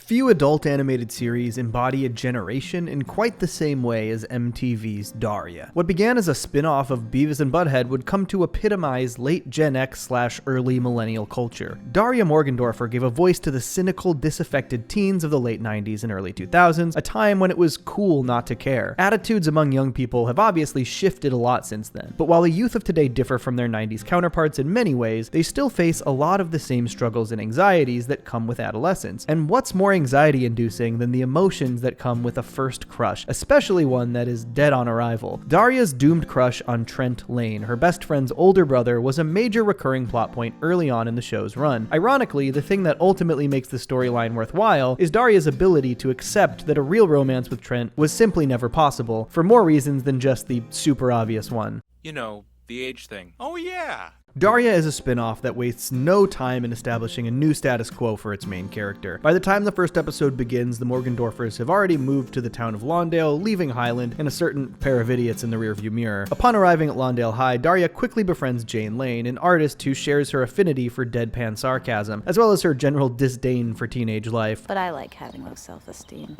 Few adult animated series embody a generation in quite the same way as MTV's Daria. What began as a spin-off of Beavis and Butthead would come to epitomize late Gen X/early millennial culture. Daria Morgendorffer gave a voice to the cynical, disaffected teens of the late 90s and early 2000s, a time when it was cool not to care. Attitudes among young people have obviously shifted a lot since then, but while the youth of today differ from their 90s counterparts in many ways, they still face a lot of the same struggles and anxieties that come with adolescence. And what's more anxiety-inducing than the emotions that come with a first crush, especially one that is dead on arrival? Daria's doomed crush on Trent Lane, her best friend's older brother, was a major recurring plot point early on in the show's run. Ironically, the thing that ultimately makes the storyline worthwhile is Daria's ability to accept that a real romance with Trent was simply never possible, for more reasons than just the super obvious one. You know, the age thing. Oh yeah! Daria is a spin-off that wastes no time in establishing a new status quo for its main character. By the time the first episode begins, the Morgendorffers have already moved to the town of Lawndale, leaving Highland and a certain pair of idiots in the rearview mirror. Upon arriving at Lawndale High, Daria quickly befriends Jane Lane, an artist who shares her affinity for deadpan sarcasm, as well as her general disdain for teenage life. But I like having low self-esteem.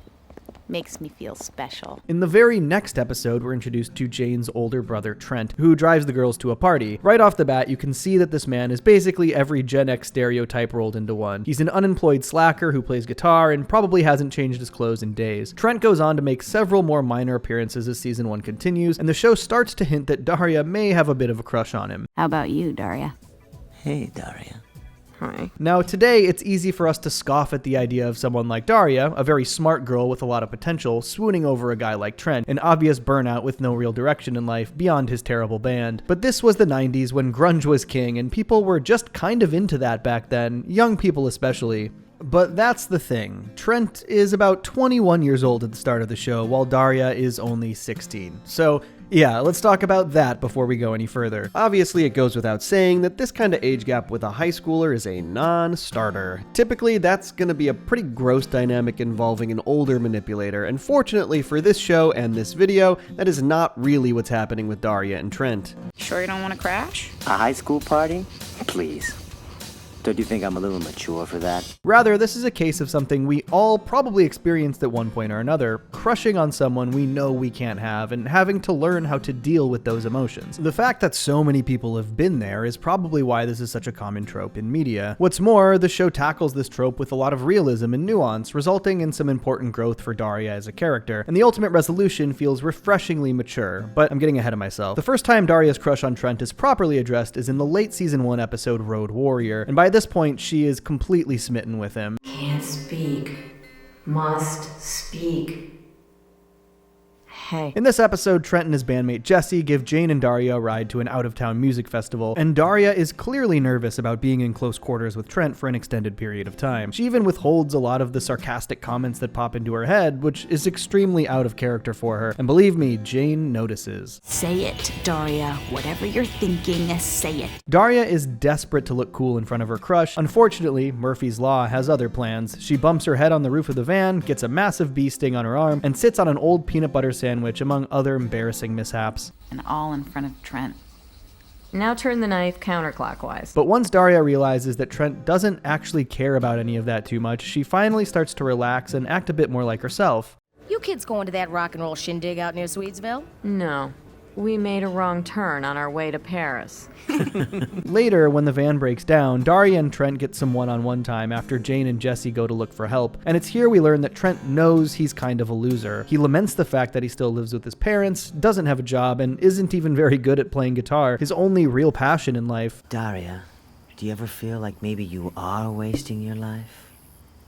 Makes me feel special. In the very next episode, we're introduced to Jane's older brother, Trent, who drives the girls to a party. Right off the bat, you can see that this man is basically every Gen X stereotype rolled into one. He's an unemployed slacker who plays guitar and probably hasn't changed his clothes in days. Trent goes on to make several more minor appearances as season 1 continues, and the show starts to hint that Daria may have a bit of a crush on him. How about you, Daria? Hey, Daria. Hi. Now, today, it's easy for us to scoff at the idea of someone like Daria, a very smart girl with a lot of potential, swooning over a guy like Trent, an obvious burnout with no real direction in life beyond his terrible band. But this was the 90s when grunge was king, and people were just kind of into that back then, young people especially. But that's the thing. Trent is about 21 years old at the start of the show, while Daria is only 16. So, yeah, let's talk about that before we go any further. Obviously, it goes without saying that this kind of age gap with a high schooler is a non-starter. Typically, that's going to be a pretty gross dynamic involving an older manipulator, and fortunately for this show and this video, that is not really what's happening with Daria and Trent. Sure you don't want to crash? A high school party? Please. Don't you think I'm a little mature for that? Rather, this is a case of something we all probably experienced at one point or another, crushing on someone we know we can't have and having to learn how to deal with those emotions. The fact that so many people have been there is probably why this is such a common trope in media. What's more, the show tackles this trope with a lot of realism and nuance, resulting in some important growth for Daria as a character, and the ultimate resolution feels refreshingly mature. But I'm getting ahead of myself. The first time Daria's crush on Trent is properly addressed is in the late season 1 episode Road Warrior, and by this point, she is completely smitten with him. Can't speak. Must speak. Hey. In this episode, Trent and his bandmate Jesse give Jane and Daria a ride to an out-of-town music festival, and Daria is clearly nervous about being in close quarters with Trent for an extended period of time. She even withholds a lot of the sarcastic comments that pop into her head, which is extremely out of character for her, and believe me, Jane notices. Say it, Daria. Whatever you're thinking, say it. Daria is desperate to look cool in front of her crush. Unfortunately, Murphy's Law has other plans. She bumps her head on the roof of the van, gets a massive bee sting on her arm, and sits on an old peanut butter sandwich, among other embarrassing mishaps. And all in front of Trent. Now turn the knife counterclockwise. But once Daria realizes that Trent doesn't actually care about any of that too much, she finally starts to relax and act a bit more like herself. You kids going to that rock and roll shindig out near Swedesville? No. We made a wrong turn on our way to Paris. Later, when the van breaks down, Daria and Trent get some one-on-one time after Jane and Jesse go to look for help, and it's here we learn that Trent knows he's kind of a loser. He laments the fact that he still lives with his parents, doesn't have a job, and isn't even very good at playing guitar, his only real passion in life. Daria, do you ever feel like maybe you are wasting your life?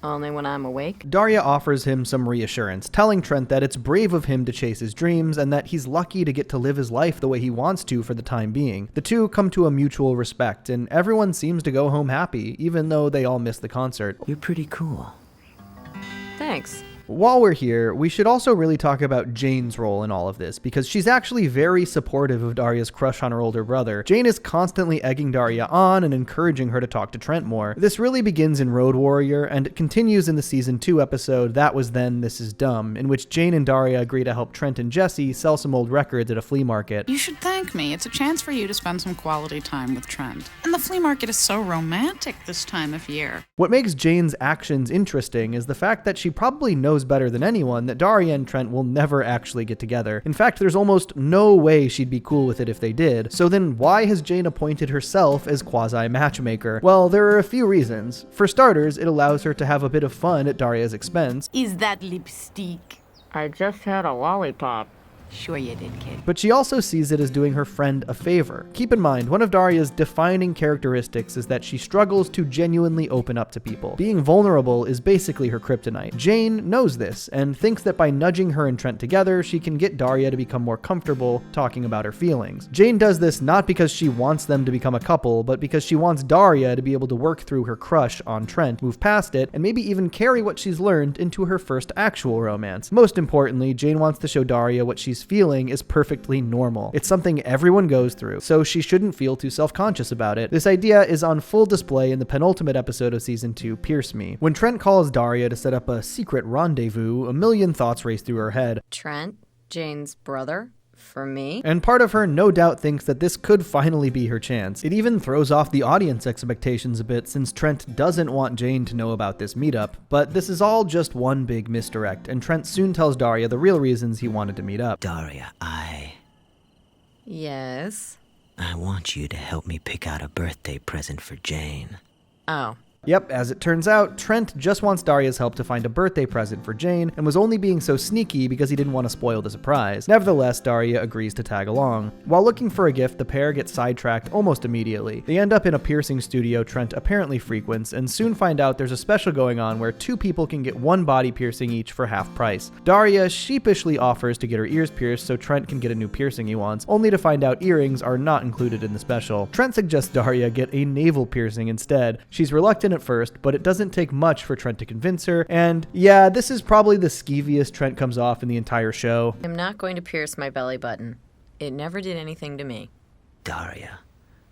Only when I'm awake. Daria offers him some reassurance, telling Trent that it's brave of him to chase his dreams and that he's lucky to get to live his life the way he wants to for the time being. The two come to a mutual respect, and everyone seems to go home happy, even though they all miss the concert. You're pretty cool. Thanks. While we're here, we should also really talk about Jane's role in all of this, because she's actually very supportive of Daria's crush on her older brother. Jane is constantly egging Daria on and encouraging her to talk to Trent more. This really begins in Road Warrior, and it continues in the season 2 episode That Was Then, This Is Dumb, in which Jane and Daria agree to help Trent and Jesse sell some old records at a flea market. You should thank me. It's a chance for you to spend some quality time with Trent. And the flea market is so romantic this time of year. What makes Jane's actions interesting is the fact that she probably knows better than anyone that Daria and Trent will never actually get together. In fact, there's almost no way she'd be cool with it if they did. So then why has Jane appointed herself as quasi-matchmaker? Well, there are a few reasons. For starters, it allows her to have a bit of fun at Daria's expense. Is that lipstick? I just had a lollipop. Sure you did, kid. But she also sees it as doing her friend a favor. Keep in mind, one of Daria's defining characteristics is that she struggles to genuinely open up to people. Being vulnerable is basically her kryptonite. Jane knows this, and thinks that by nudging her and Trent together, she can get Daria to become more comfortable talking about her feelings. Jane does this not because she wants them to become a couple, but because she wants Daria to be able to work through her crush on Trent, move past it, and maybe even carry what she's learned into her first actual romance. Most importantly, Jane wants to show Daria what she's feeling is perfectly normal. It's something everyone goes through, so she shouldn't feel too self-conscious about it. This idea is on full display in the penultimate episode of season 2, Pierce Me. When Trent calls Daria to set up a secret rendezvous, a million thoughts race through her head. Trent? Jane's brother? For me? And part of her no doubt thinks that this could finally be her chance. It even throws off the audience expectations a bit, since Trent doesn't want Jane to know about this meetup. But this is all just one big misdirect, and Trent soon tells Daria the real reasons he wanted to meet up. Daria, Yes? I want you to help me pick out a birthday present for Jane. Oh. Yep, as it turns out, Trent just wants Daria's help to find a birthday present for Jane, and was only being so sneaky because he didn't want to spoil the surprise. Nevertheless, Daria agrees to tag along. While looking for a gift, the pair get sidetracked almost immediately. They end up in a piercing studio Trent apparently frequents, and soon find out there's a special going on where 2 people can get 1 body piercing each for half price. Daria sheepishly offers to get her ears pierced so Trent can get a new piercing he wants, only to find out earrings are not included in the special. Trent suggests Daria get a navel piercing instead. She's reluctant at first, but it doesn't take much for Trent to convince her, and yeah, this is probably the skeeviest Trent comes off in the entire show. I'm not going to pierce my belly button. It never did anything to me. Daria,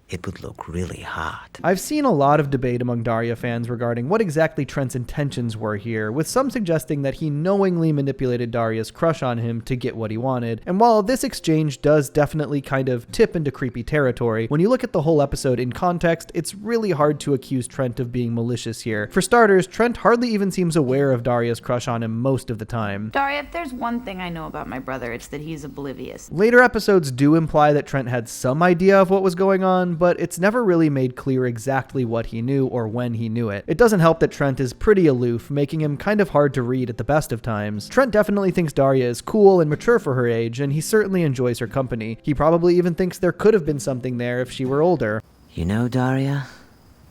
it would look really hot. I've seen a lot of debate among Daria fans regarding what exactly Trent's intentions were here, with some suggesting that he knowingly manipulated Daria's crush on him to get what he wanted. And while this exchange does definitely kind of tip into creepy territory, when you look at the whole episode in context, it's really hard to accuse Trent of being malicious here. For starters, Trent hardly even seems aware of Daria's crush on him most of the time. Daria, if there's one thing I know about my brother, it's that he's oblivious. Later episodes do imply that Trent had some idea of what was going on, but it's never really made clear exactly what he knew or when he knew it. It doesn't help that Trent is pretty aloof, making him kind of hard to read at the best of times. Trent definitely thinks Daria is cool and mature for her age, and he certainly enjoys her company. He probably even thinks there could have been something there if she were older. You know, Daria,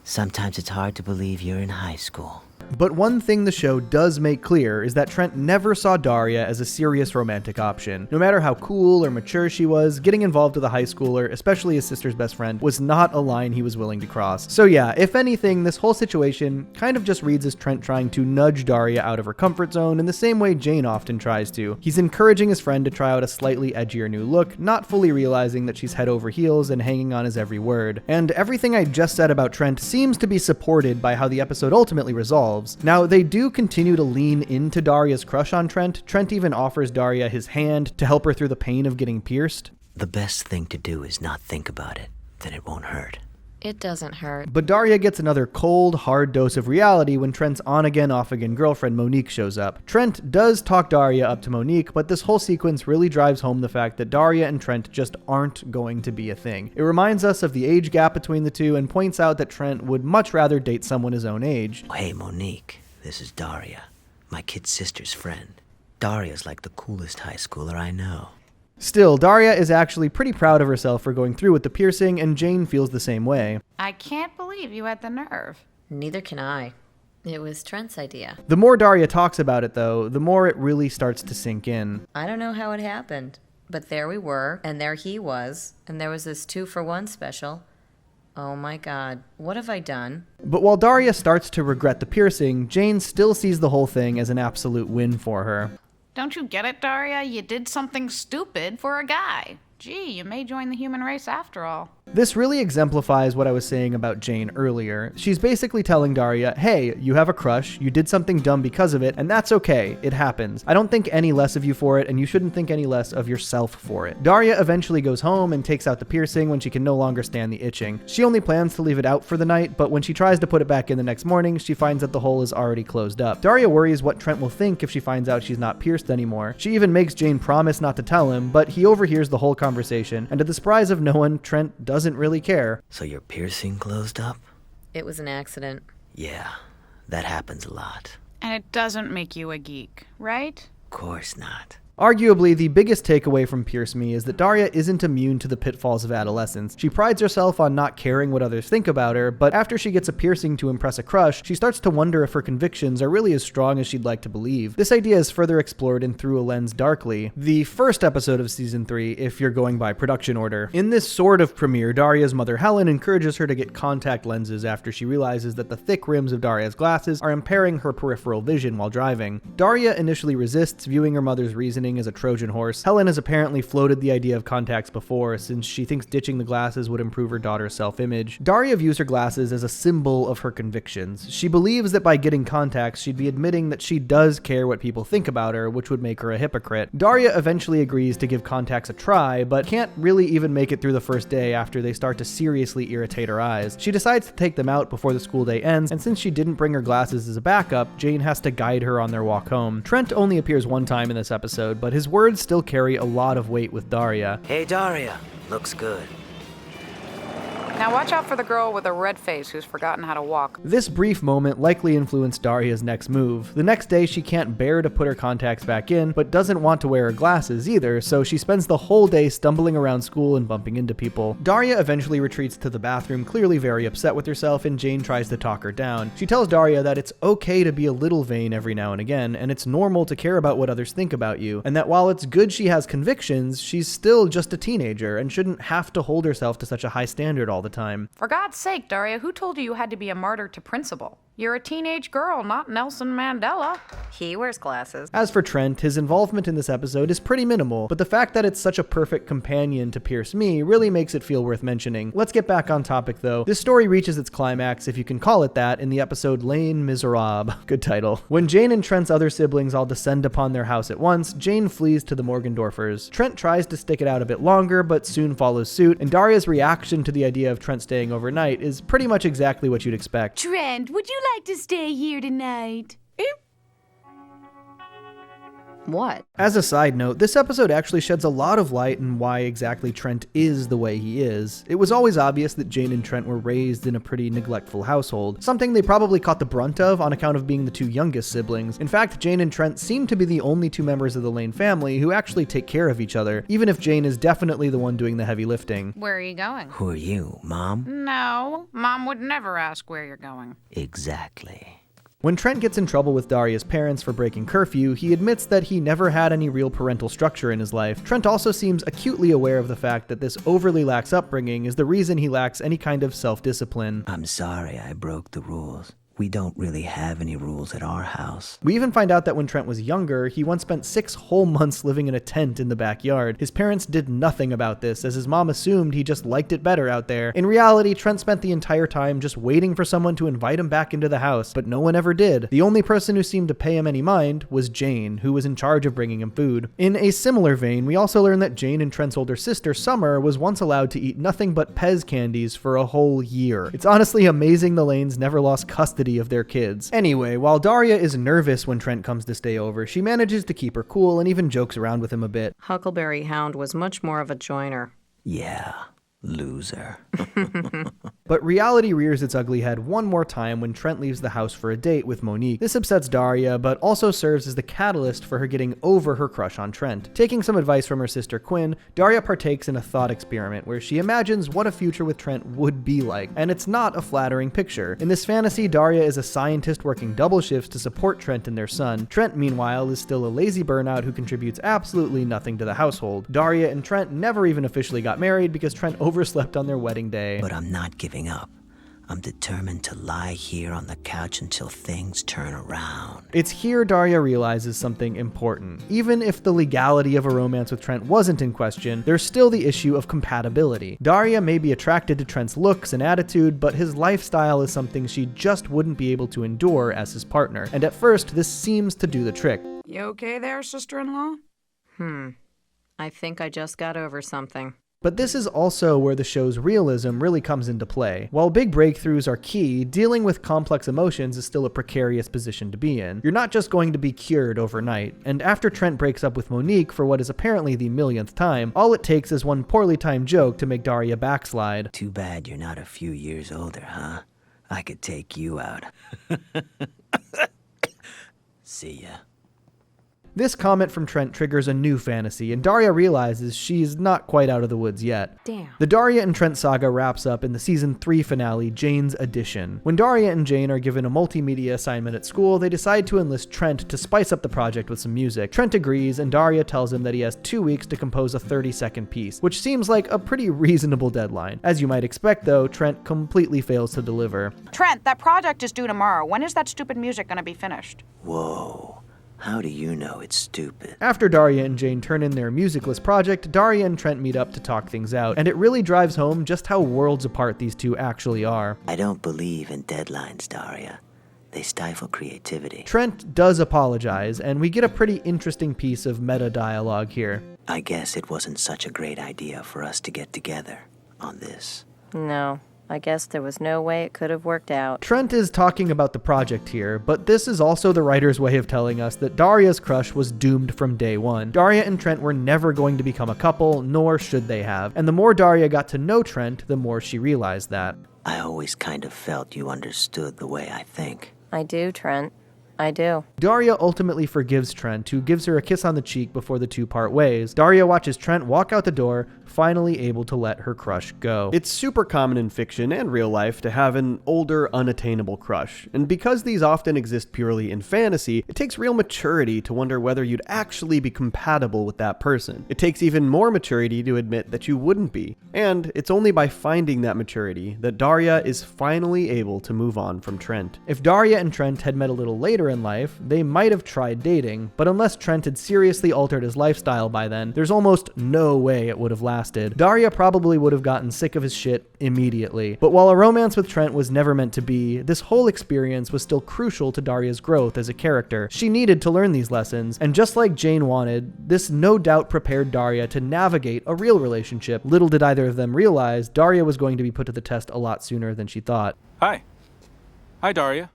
sometimes it's hard to believe you're in high school. But one thing the show does make clear is that Trent never saw Daria as a serious romantic option. No matter how cool or mature she was, getting involved with a high schooler, especially his sister's best friend, was not a line he was willing to cross. So yeah, if anything, this whole situation kind of just reads as Trent trying to nudge Daria out of her comfort zone in the same way Jane often tries to. He's encouraging his friend to try out a slightly edgier new look, not fully realizing that she's head over heels and hanging on his every word. And everything I just said about Trent seems to be supported by how the episode ultimately resolves. Now, they do continue to lean into Daria's crush on Trent. Trent even offers Daria his hand to help her through the pain of getting pierced. The best thing to do is not think about it, then it won't hurt. It doesn't hurt. But Daria gets another cold, hard dose of reality when Trent's on-again, off-again girlfriend Monique shows up. Trent does talk Daria up to Monique, but this whole sequence really drives home the fact that Daria and Trent just aren't going to be a thing. It reminds us of the age gap between the two and points out that Trent would much rather date someone his own age. Oh, hey, Monique, this is Daria, my kid sister's friend. Daria's like the coolest high schooler I know. Still, Daria is actually pretty proud of herself for going through with the piercing, and Jane feels the same way. I can't believe you had the nerve. Neither can I. It was Trent's idea. The more Daria talks about it, though, the more it really starts to sink in. I don't know how it happened, but there we were, and there he was, and there was this 2-for-1 special. Oh my god, what have I done? But while Daria starts to regret the piercing, Jane still sees the whole thing as an absolute win for her. Don't you get it, Daria? You did something stupid for a guy. Gee, you may join the human race after all. This really exemplifies what I was saying about Jane earlier. She's basically telling Daria, hey, you have a crush, you did something dumb because of it, and that's okay, it happens. I don't think any less of you for it, and you shouldn't think any less of yourself for it. Daria eventually goes home and takes out the piercing when she can no longer stand the itching. She only plans to leave it out for the night, but when she tries to put it back in the next morning, she finds that the hole is already closed up. Daria worries what Trent will think if she finds out she's not pierced anymore. She even makes Jane promise not to tell him, but he overhears the whole conversation, and to the surprise of no one, Trent doesn't really care. So your piercing closed up? It was an accident. Yeah, that happens a lot. And it doesn't make you a geek, right? Of course not. Arguably, the biggest takeaway from Pierce Me is that Daria isn't immune to the pitfalls of adolescence. She prides herself on not caring what others think about her, but after she gets a piercing to impress a crush, she starts to wonder if her convictions are really as strong as she'd like to believe. This idea is further explored in Through a Lens Darkly, the first episode of season 3, if you're going by production order. In this sort of premiere, Daria's mother Helen encourages her to get contact lenses after she realizes that the thick rims of Daria's glasses are impairing her peripheral vision while driving. Daria initially resists, viewing her mother's reasoning as a Trojan horse. Helen has apparently floated the idea of contacts before, since she thinks ditching the glasses would improve her daughter's self-image. Daria views her glasses as a symbol of her convictions. She believes that by getting contacts, she'd be admitting that she does care what people think about her, which would make her a hypocrite. Daria eventually agrees to give contacts a try, but can't really even make it through the first day after they start to seriously irritate her eyes. She decides to take them out before the school day ends, and since she didn't bring her glasses as a backup, Jane has to guide her on their walk home. Trent only appears one time in this episode, but his words still carry a lot of weight with Daria. Hey, Daria. Looks good. Now watch out for the girl with a red face who's forgotten how to walk. This brief moment likely influenced Daria's next move. The next day, she can't bear to put her contacts back in, but doesn't want to wear her glasses either, so she spends the whole day stumbling around school and bumping into people. Daria eventually retreats to the bathroom, clearly very upset with herself, and Jane tries to talk her down. She tells Daria that it's okay to be a little vain every now and again, and it's normal to care about what others think about you, and that while it's good she has convictions, she's still just a teenager and shouldn't have to hold herself to such a high standard all the time. For God's sake, Daria, who told you had to be a martyr to principle? You're a teenage girl, not Nelson Mandela. He wears glasses. As for Trent, his involvement in this episode is pretty minimal, but the fact that it's such a perfect companion to Pierce Me really makes it feel worth mentioning. Let's get back on topic though. This story reaches its climax, if you can call it that, in the episode Les Miserables. Good title. When Jane and Trent's other siblings all descend upon their house at once, Jane flees to the Morgendorfers. Trent tries to stick it out a bit longer, but soon follows suit, and Daria's reaction to the idea of Trent staying overnight is pretty much exactly what you'd expect. Trent, would you like to stay here tonight? What? As a side note, this episode actually sheds a lot of light on why exactly Trent is the way he is. It was always obvious that Jane and Trent were raised in a pretty neglectful household, something they probably caught the brunt of on account of being the two youngest siblings. In fact, Jane and Trent seem to be the only two members of the Lane family who actually take care of each other, even if Jane is definitely the one doing the heavy lifting. Where are you going? Who are you, Mom? No, Mom would never ask where you're going. Exactly. When Trent gets in trouble with Daria's parents for breaking curfew, he admits that he never had any real parental structure in his life. Trent also seems acutely aware of the fact that this overly lax upbringing is the reason he lacks any kind of self-discipline. I'm sorry I broke the rules. We don't really have any rules at our house. We even find out that when Trent was younger, he once spent 6 whole months living in a tent in the backyard. His parents did nothing about this, as his mom assumed he just liked it better out there. In reality, Trent spent the entire time just waiting for someone to invite him back into the house, but no one ever did. The only person who seemed to pay him any mind was Jane, who was in charge of bringing him food. In a similar vein, we also learn that Jane and Trent's older sister, Summer, was once allowed to eat nothing but Pez candies for a whole year. It's honestly amazing the Lanes never lost custody of their kids. Anyway, while Daria is nervous when Trent comes to stay over, she manages to keep her cool and even jokes around with him a bit. Huckleberry Hound was much more of a joiner. Yeah, loser. But reality rears its ugly head one more time when Trent leaves the house for a date with Monique. This upsets Daria, but also serves as the catalyst for her getting over her crush on Trent. Taking some advice from her sister Quinn, Daria partakes in a thought experiment where she imagines what a future with Trent would be like, and it's not a flattering picture. In this fantasy, Daria is a scientist working double shifts to support Trent and their son. Trent, meanwhile, is still a lazy burnout who contributes absolutely nothing to the household. Daria and Trent never even officially got married because Trent overslept on their wedding day. But I'm not giving giving up. I'm determined to lie here on the couch until things turn around. It's here Daria realizes something important. Even if the legality of a romance with Trent wasn't in question, there's still the issue of compatibility. Daria may be attracted to Trent's looks and attitude, but his lifestyle is something she just wouldn't be able to endure as his partner, and at first this seems to do the trick. You okay there, sister-in-law? I think I just got over something. But this is also where the show's realism really comes into play. While big breakthroughs are key, dealing with complex emotions is still a precarious position to be in. You're not just going to be cured overnight, and after Trent breaks up with Monique for what is apparently the millionth time, all it takes is one poorly timed joke to make Daria backslide. Too bad you're not a few years older, huh? I could take you out. See ya. This comment from Trent triggers a new fantasy, and Daria realizes she's not quite out of the woods yet. Damn. The Daria and Trent saga wraps up in the season 3 finale, Jane's Edition. When Daria and Jane are given a multimedia assignment at school, they decide to enlist Trent to spice up the project with some music. Trent agrees, and Daria tells him that he has 2 weeks to compose a 30-second piece, which seems like a pretty reasonable deadline. As you might expect, though, Trent completely fails to deliver. Trent, that project is due tomorrow. When is that stupid music gonna be finished? Whoa. How do you know it's stupid? After Daria and Jane turn in their musicless project, Daria and Trent meet up to talk things out, and it really drives home just how worlds apart these two actually are. I don't believe in deadlines, Daria. They stifle creativity. Trent does apologize, and we get a pretty interesting piece of meta dialogue here. I guess it wasn't such a great idea for us to get together on this. No, I guess there was no way it could have worked out. Trent is talking about the project here, but this is also the writer's way of telling us that Daria's crush was doomed from day one. Daria and Trent were never going to become a couple, nor should they have. And the more Daria got to know Trent, the more she realized that. I always kind of felt you understood the way I think. I do, Trent. I do. Daria ultimately forgives Trent, who gives her a kiss on the cheek before the two part ways. Daria watches Trent walk out the door, finally able to let her crush go. It's super common in fiction and real life to have an older, unattainable crush. And because these often exist purely in fantasy, it takes real maturity to wonder whether you'd actually be compatible with that person. It takes even more maturity to admit that you wouldn't be. And it's only by finding that maturity that Daria is finally able to move on from Trent. If Daria and Trent had met a little later in life, they might have tried dating, but unless Trent had seriously altered his lifestyle by then, there's almost no way it would have lasted. Daria probably would have gotten sick of his shit immediately. But while a romance with Trent was never meant to be, this whole experience was still crucial to Daria's growth as a character. She needed to learn these lessons, and just like Jane wanted, this no doubt prepared Daria to navigate a real relationship. Little did either of them realize Daria was going to be put to the test a lot sooner than she thought. Hi, Daria.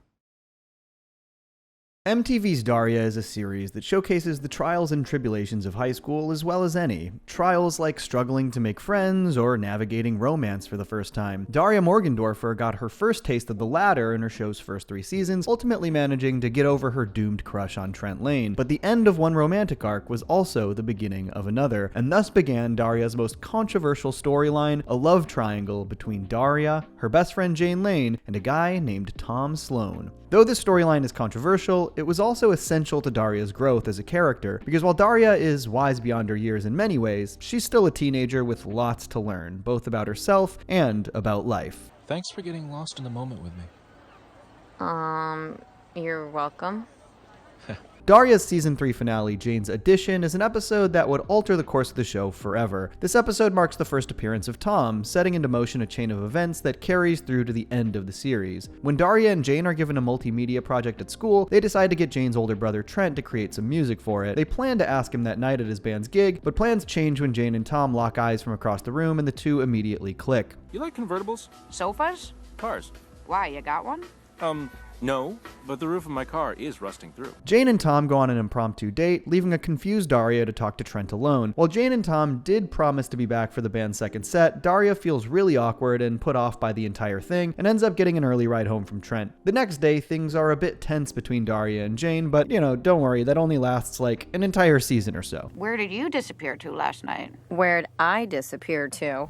MTV's Daria is a series that showcases the trials and tribulations of high school as well as any. Trials like struggling to make friends or navigating romance for the first time. Daria Morgendorffer got her first taste of the latter in her show's first 3 seasons, ultimately managing to get over her doomed crush on Trent Lane. But the end of one romantic arc was also the beginning of another, and thus began Daria's most controversial storyline, a love triangle between Daria, her best friend Jane Lane, and a guy named Tom Sloan. Though this storyline is controversial, it was also essential to Daria's growth as a character, because while Daria is wise beyond her years in many ways, she's still a teenager with lots to learn, both about herself and about life. Thanks for getting lost in the moment with me. You're welcome. Daria's season 3 finale, Jane's Edition, is an episode that would alter the course of the show forever. This episode marks the first appearance of Tom, setting into motion a chain of events that carries through to the end of the series. When Daria and Jane are given a multimedia project at school, they decide to get Jane's older brother Trent to create some music for it. They plan to ask him that night at his band's gig, but plans change when Jane and Tom lock eyes from across the room and the two immediately click. You like convertibles? Sofas? Cars? Why, you got one? No, but the roof of my car is rusting through. Jane and Tom go on an impromptu date, leaving a confused Daria to talk to Trent alone. While Jane and Tom did promise to be back for the band's second set, Daria feels really awkward and put off by the entire thing, and ends up getting an early ride home from Trent. The next day, things are a bit tense between Daria and Jane, but, don't worry, that only lasts like an entire season or so. Where did you disappear to last night? Where'd I disappear to?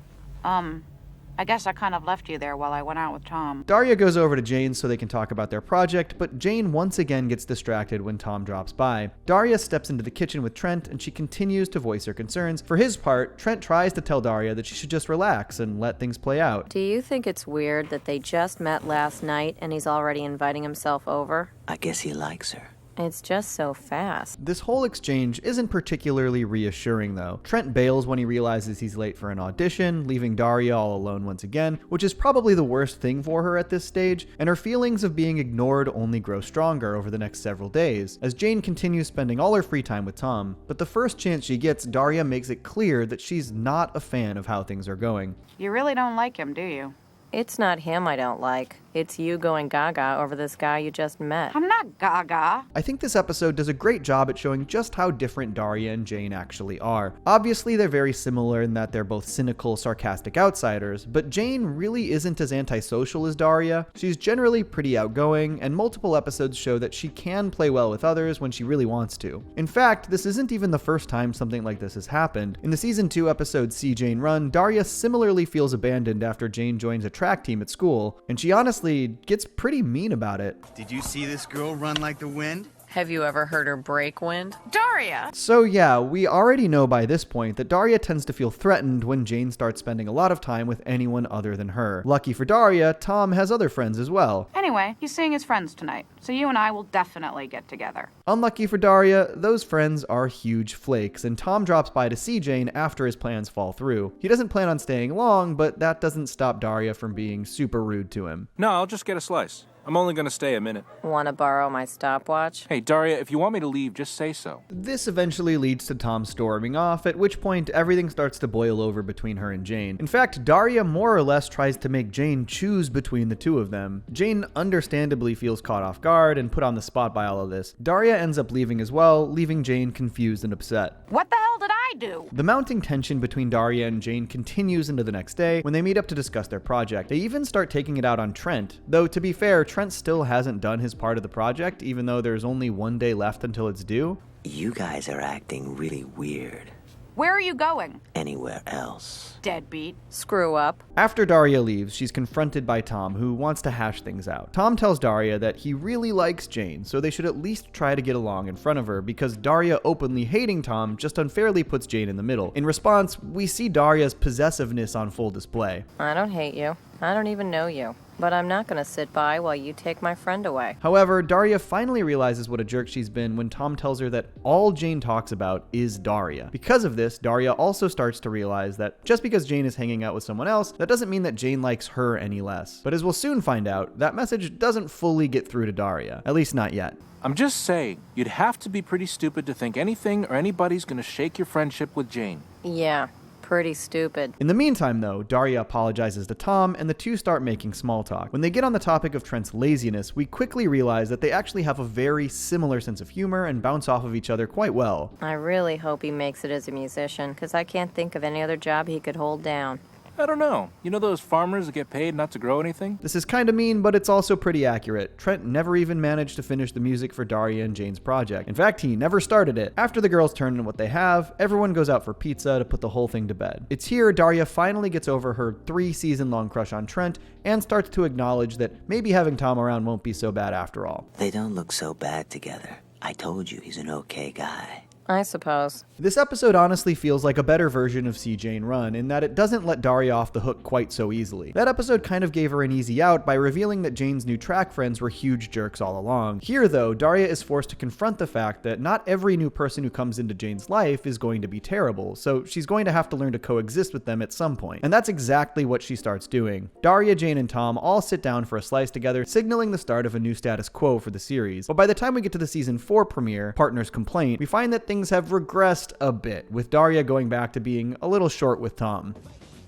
I guess I kind of left you there while I went out with Tom. Daria goes over to Jane so they can talk about their project, but Jane once again gets distracted when Tom drops by. Daria steps into the kitchen with Trent, and she continues to voice her concerns. For his part, Trent tries to tell Daria that she should just relax and let things play out. Do you think it's weird that they just met last night and he's already inviting himself over? I guess he likes her. It's just so fast. This whole exchange isn't particularly reassuring, though. Trent bails when he realizes he's late for an audition, leaving Daria all alone once again, which is probably the worst thing for her at this stage, and her feelings of being ignored only grow stronger over the next several days, as Jane continues spending all her free time with Tom. But the first chance she gets, Daria makes it clear that she's not a fan of how things are going. You really don't like him, do you? It's not him I don't like. It's you going gaga over this guy you just met. I'm not gaga. I think this episode does a great job at showing just how different Daria and Jane actually are. Obviously, they're very similar in that they're both cynical, sarcastic outsiders, but Jane really isn't as antisocial as Daria. She's generally pretty outgoing, and multiple episodes show that she can play well with others when she really wants to. In fact, this isn't even the first time something like this has happened. In the Season 2 episode See Jane Run, Daria similarly feels abandoned after Jane joins a track team at school, and she honestly gets pretty mean about it. Did you see this girl run like the wind? Have you ever heard her break wind? Daria! So yeah, we already know by this point that Daria tends to feel threatened when Jane starts spending a lot of time with anyone other than her. Lucky for Daria, Tom has other friends as well. Anyway, he's seeing his friends tonight, so you and I will definitely get together. Unlucky for Daria, those friends are huge flakes, and Tom drops by to see Jane after his plans fall through. He doesn't plan on staying long, but that doesn't stop Daria from being super rude to him. No, I'll just get a slice. I'm only gonna stay a minute. Want to borrow my stopwatch? Hey, Daria, if you want me to leave, just say so. This eventually leads to Tom storming off, at which point everything starts to boil over between her and Jane. In fact, Daria more or less tries to make Jane choose between the two of them. Jane understandably feels caught off guard and put on the spot by all of this. Daria ends up leaving as well, leaving Jane confused and upset. What the hell did I do? The mounting tension between Daria and Jane continues into the next day when they meet up to discuss their project. They even start taking it out on Trent, though to be fair, Trent still hasn't done his part of the project, even though there's only one day left until it's due. You guys are acting really weird. Where are you going? Anywhere else. Deadbeat. Screw up. After Daria leaves, she's confronted by Tom, who wants to hash things out. Tom tells Daria that he really likes Jane, so they should at least try to get along in front of her, because Daria openly hating Tom just unfairly puts Jane in the middle. In response, we see Daria's possessiveness on full display. I don't hate you. I don't even know you. But I'm not gonna sit by while you take my friend away. However, Daria finally realizes what a jerk she's been when Tom tells her that all Jane talks about is Daria. Because of this, Daria also starts to realize that just because Jane is hanging out with someone else, that doesn't mean that Jane likes her any less. But as we'll soon find out, that message doesn't fully get through to Daria. At least not yet. I'm just saying, you'd have to be pretty stupid to think anything or anybody's gonna shake your friendship with Jane. Yeah. Pretty stupid. In the meantime, though, Daria apologizes to Tom, and the two start making small talk. When they get on the topic of Trent's laziness, we quickly realize that they actually have a very similar sense of humor and bounce off of each other quite well. I really hope he makes it as a musician, because I can't think of any other job he could hold down. I don't know. You know those farmers that get paid not to grow anything? This is kinda mean, but it's also pretty accurate. Trent never even managed to finish the music for Daria and Jane's project. In fact, he never started it. After the girls turn in what they have, everyone goes out for pizza to put the whole thing to bed. It's here Daria finally gets over her 3-season-long crush on Trent and starts to acknowledge that maybe having Tom around won't be so bad after all. They don't look so bad together. I told you he's an okay guy. I suppose. This episode honestly feels like a better version of See Jane Run in that it doesn't let Daria off the hook quite so easily. That episode kind of gave her an easy out by revealing that Jane's new track friends were huge jerks all along. Here though, Daria is forced to confront the fact that not every new person who comes into Jane's life is going to be terrible, so she's going to have to learn to coexist with them at some point. And that's exactly what she starts doing. Daria, Jane, and Tom all sit down for a slice together, signaling the start of a new status quo for the series. But by the time we get to the season 4 premiere, Partner's Complaint, we find that things have regressed a bit, with Daria going back to being a little short with Tom.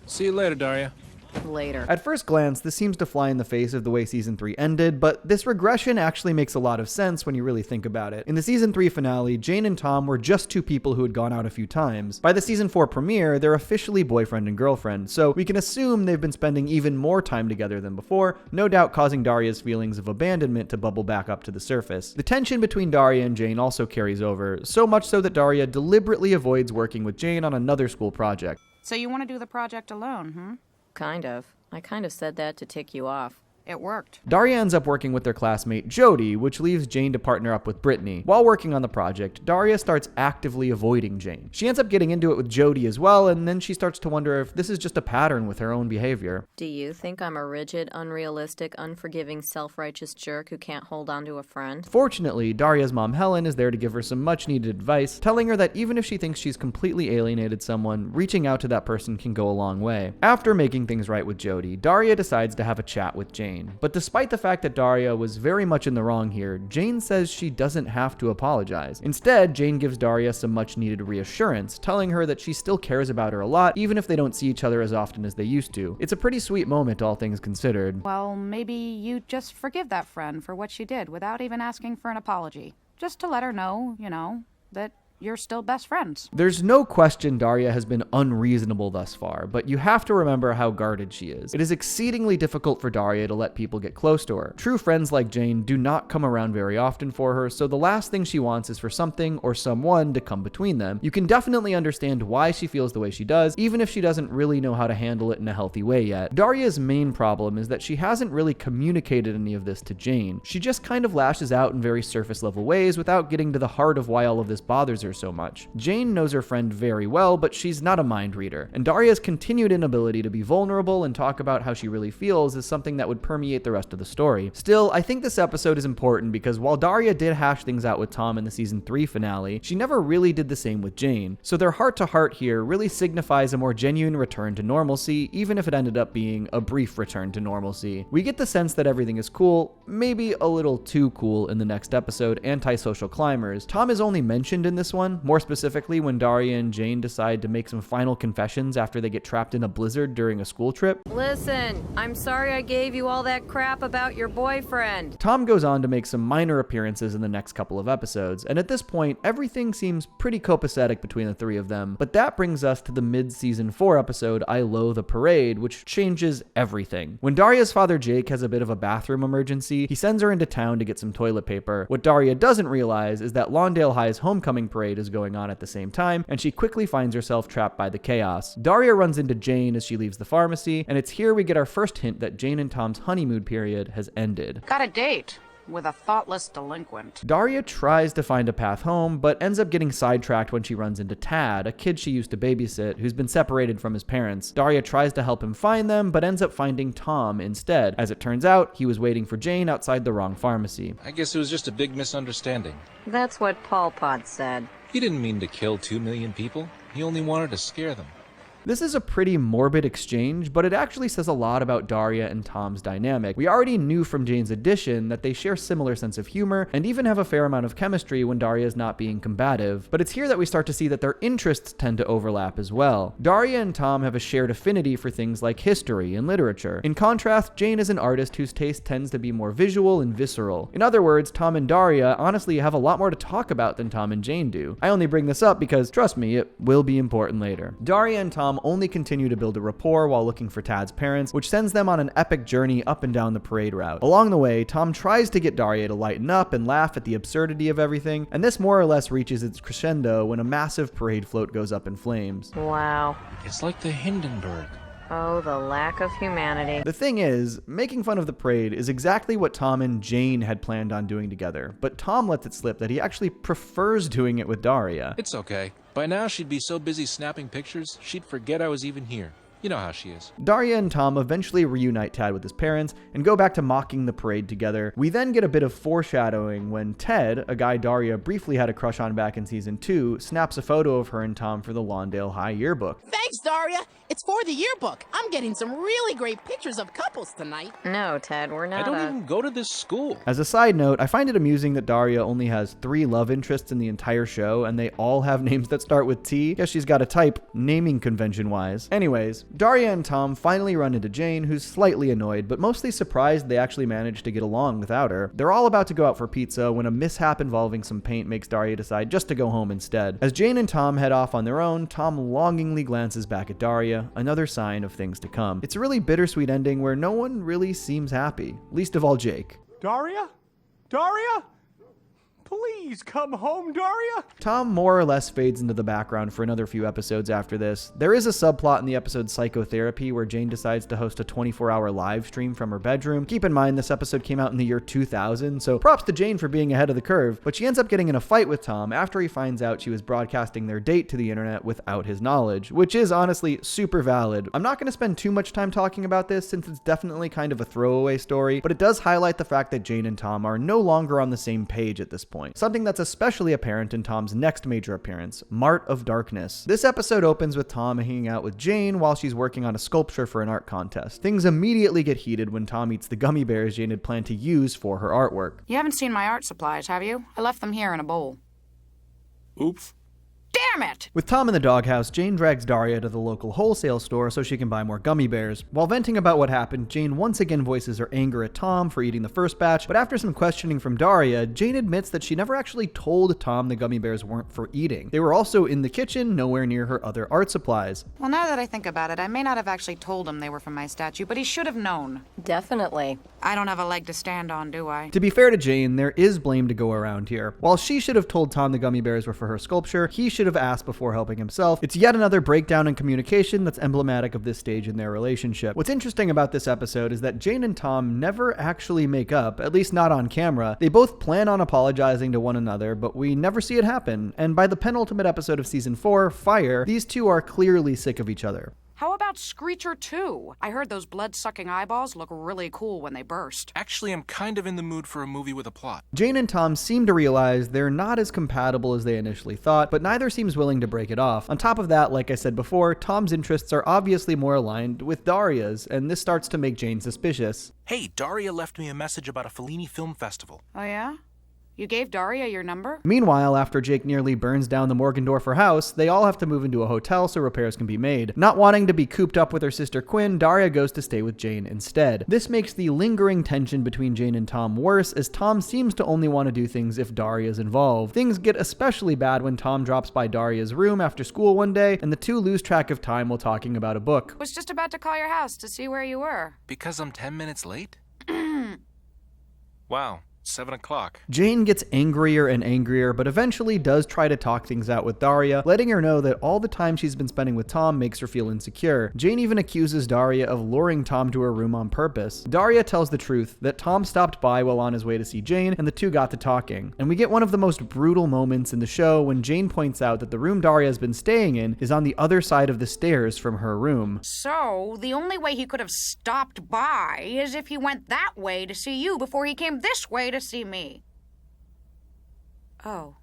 See you later, Daria. Later. At first glance, this seems to fly in the face of the way Season 3 ended, but this regression actually makes a lot of sense when you really think about it. In the Season 3 finale, Jane and Tom were just two people who had gone out a few times. By the Season 4 premiere, they're officially boyfriend and girlfriend, so we can assume they've been spending even more time together than before, no doubt causing Daria's feelings of abandonment to bubble back up to the surface. The tension between Daria and Jane also carries over, so much so that Daria deliberately avoids working with Jane on another school project. So you want to do the project alone, Kind of. I kind of said that to tick you off. It worked. Daria ends up working with their classmate Jodie, which leaves Jane to partner up with Brittany. While working on the project, Daria starts actively avoiding Jane. She ends up getting into it with Jodie as well, and then she starts to wonder if this is just a pattern with her own behavior. Do you think I'm a rigid, unrealistic, unforgiving, self-righteous jerk who can't hold on to a friend? Fortunately, Daria's mom Helen is there to give her some much-needed advice, telling her that even if she thinks she's completely alienated someone, reaching out to that person can go a long way. After making things right with Jodie, Daria decides to have a chat with Jane. But despite the fact that Daria was very much in the wrong here, Jane says she doesn't have to apologize. Instead, Jane gives Daria some much-needed reassurance, telling her that she still cares about her a lot, even if they don't see each other as often as they used to. It's a pretty sweet moment, all things considered. Well, maybe you just forgive that friend for what she did without even asking for an apology. Just to let her know, that you're still best friends. There's no question Daria has been unreasonable thus far, but you have to remember how guarded she is. It is exceedingly difficult for Daria to let people get close to her. True friends like Jane do not come around very often for her, so the last thing she wants is for something or someone to come between them. You can definitely understand why she feels the way she does, even if she doesn't really know how to handle it in a healthy way yet. Daria's main problem is that she hasn't really communicated any of this to Jane. She just kind of lashes out in very surface level ways without getting to the heart of why all of this bothers her so much. Jane knows her friend very well, but she's not a mind reader, and Daria's continued inability to be vulnerable and talk about how she really feels is something that would permeate the rest of the story. Still, I think this episode is important because while Daria did hash things out with Tom in the season 3 finale, she never really did the same with Jane, so their heart-to-heart here really signifies a more genuine return to normalcy, even if it ended up being a brief return to normalcy. We get the sense that everything is cool, maybe a little too cool in the next episode, Antisocial Climbers. Tom is only mentioned in this one, more specifically when Daria and Jane decide to make some final confessions after they get trapped in a blizzard during a school trip. Listen, I'm sorry I gave you all that crap about your boyfriend. Tom goes on to make some minor appearances in the next couple of episodes, and at this point, everything seems pretty copacetic between the three of them. But that brings us to the mid-season 4 episode, I Loathe a Parade, which changes everything. When Daria's father Jake has a bit of a bathroom emergency, he sends her into town to get some toilet paper. What Daria doesn't realize is that Lawndale High's homecoming parade is going on at the same time, and she quickly finds herself trapped by the chaos. Daria runs into Jane as she leaves the pharmacy, and it's here we get our first hint that Jane and Tom's honeymoon period has ended. Got a date with a thoughtless delinquent. Daria tries to find a path home, but ends up getting sidetracked when she runs into Tad, a kid she used to babysit, who's been separated from his parents. Daria tries to help him find them, but ends up finding Tom instead. As it turns out, he was waiting for Jane outside the wrong pharmacy. I guess it was just a big misunderstanding. That's what Paul Pot said. He didn't mean to kill 2 million people. He only wanted to scare them. This is a pretty morbid exchange, but it actually says a lot about Daria and Tom's dynamic. We already knew from Jane's addition that they share similar sense of humor and even have a fair amount of chemistry when Daria is not being combative, but it's here that we start to see that their interests tend to overlap as well. Daria and Tom have a shared affinity for things like history and literature. In contrast, Jane is an artist whose taste tends to be more visual and visceral. In other words, Tom and Daria honestly have a lot more to talk about than Tom and Jane do. I only bring this up because, trust me, it will be important later. Daria and Tom only continue to build a rapport while looking for Tad's parents, which sends them on an epic journey up and down the parade route. Along the way, Tom tries to get Daria to lighten up and laugh at the absurdity of everything, and this more or less reaches its crescendo when a massive parade float goes up in flames. Wow. It's like the Hindenburg. Oh, the lack of humanity. The thing is, making fun of the parade is exactly what Tom and Jane had planned on doing together, but Tom lets it slip that he actually prefers doing it with Daria. It's okay. By now, she'd be so busy snapping pictures, she'd forget I was even here. You know how she is. Daria and Tom eventually reunite Tad with his parents and go back to mocking the parade together. We then get a bit of foreshadowing when Ted, a guy Daria briefly had a crush on back in season 2, snaps a photo of her and Tom for the Lawndale High yearbook. Thanks, Daria. It's for the yearbook. I'm getting some really great pictures of couples tonight. No, Ted, we're not. I don't even go to this school. As a side note, I find it amusing that Daria only has 3 love interests in the entire show, and they all have names that start with T. Guess she's got a type, naming convention-wise. Anyways, Daria and Tom finally run into Jane, who's slightly annoyed, but mostly surprised they actually managed to get along without her. They're all about to go out for pizza when a mishap involving some paint makes Daria decide just to go home instead. As Jane and Tom head off on their own, Tom longingly glances back at Daria, another sign of things to come. It's a really bittersweet ending where no one really seems happy, least of all Jake. Daria? Daria? Please come home, Daria. Tom more or less fades into the background for another few episodes after this. There is a subplot in the episode Psychotherapy where Jane decides to host a 24-hour live stream from her bedroom. Keep in mind, this episode came out in the year 2000, so props to Jane for being ahead of the curve, but she ends up getting in a fight with Tom after he finds out she was broadcasting their date to the internet without his knowledge, which is honestly super valid. I'm not going to spend too much time talking about this since it's definitely kind of a throwaway story, but it does highlight the fact that Jane and Tom are no longer on the same page at this point. Something that's especially apparent in Tom's next major appearance, Mart of Darkness. This episode opens with Tom hanging out with Jane while she's working on a sculpture for an art contest. Things immediately get heated when Tom eats the gummy bears Jane had planned to use for her artwork. You haven't seen my art supplies, have you? I left them here in a bowl. Oops. Damn it! With Tom in the doghouse, Jane drags Daria to the local wholesale store so she can buy more gummy bears. While venting about what happened, Jane once again voices her anger at Tom for eating the first batch, but after some questioning from Daria, Jane admits that she never actually told Tom the gummy bears weren't for eating. They were also in the kitchen, nowhere near her other art supplies. Well, now that I think about it, I may not have actually told him they were from my statue, but he should have known. Definitely. I don't have a leg to stand on, do I? To be fair to Jane, there is blame to go around here. While she should have told Tom the gummy bears were for her sculpture, he should have asked before helping himself. It's yet another breakdown in communication that's emblematic of this stage in their relationship. What's interesting about this episode is that Jane and Tom never actually make up, at least not on camera. They both plan on apologizing to one another, but we never see it happen. And by the penultimate episode of season 4, Fire, these two are clearly sick of each other. How about Screecher 2? I heard those blood-sucking eyeballs look really cool when they burst. Actually, I'm kind of in the mood for a movie with a plot. Jane and Tom seem to realize they're not as compatible as they initially thought, but neither seems willing to break it off. On top of that, like I said before, Tom's interests are obviously more aligned with Daria's, and this starts to make Jane suspicious. Hey, Daria left me a message about a Fellini film festival. Oh yeah? You gave Daria your number? Meanwhile, after Jake nearly burns down the Morgendorfer house, they all have to move into a hotel so repairs can be made. Not wanting to be cooped up with her sister Quinn, Daria goes to stay with Jane instead. This makes the lingering tension between Jane and Tom worse, as Tom seems to only want to do things if Daria's involved. Things get especially bad when Tom drops by Daria's room after school one day, and the two lose track of time while talking about a book. Was just about to call your house to see where you were. Because I'm 10 minutes late? Wow. 7 o'clock. Jane gets angrier and angrier, but eventually does try to talk things out with Daria, letting her know that all the time she's been spending with Tom makes her feel insecure. Jane even accuses Daria of luring Tom to her room on purpose. Daria tells the truth, that Tom stopped by while on his way to see Jane, and the two got to talking. And we get one of the most brutal moments in the show when Jane points out that the room Daria has been staying in is on the other side of the stairs from her room. So, the only way he could have stopped by is if he went that way to see you before he came this way to see me. Oh.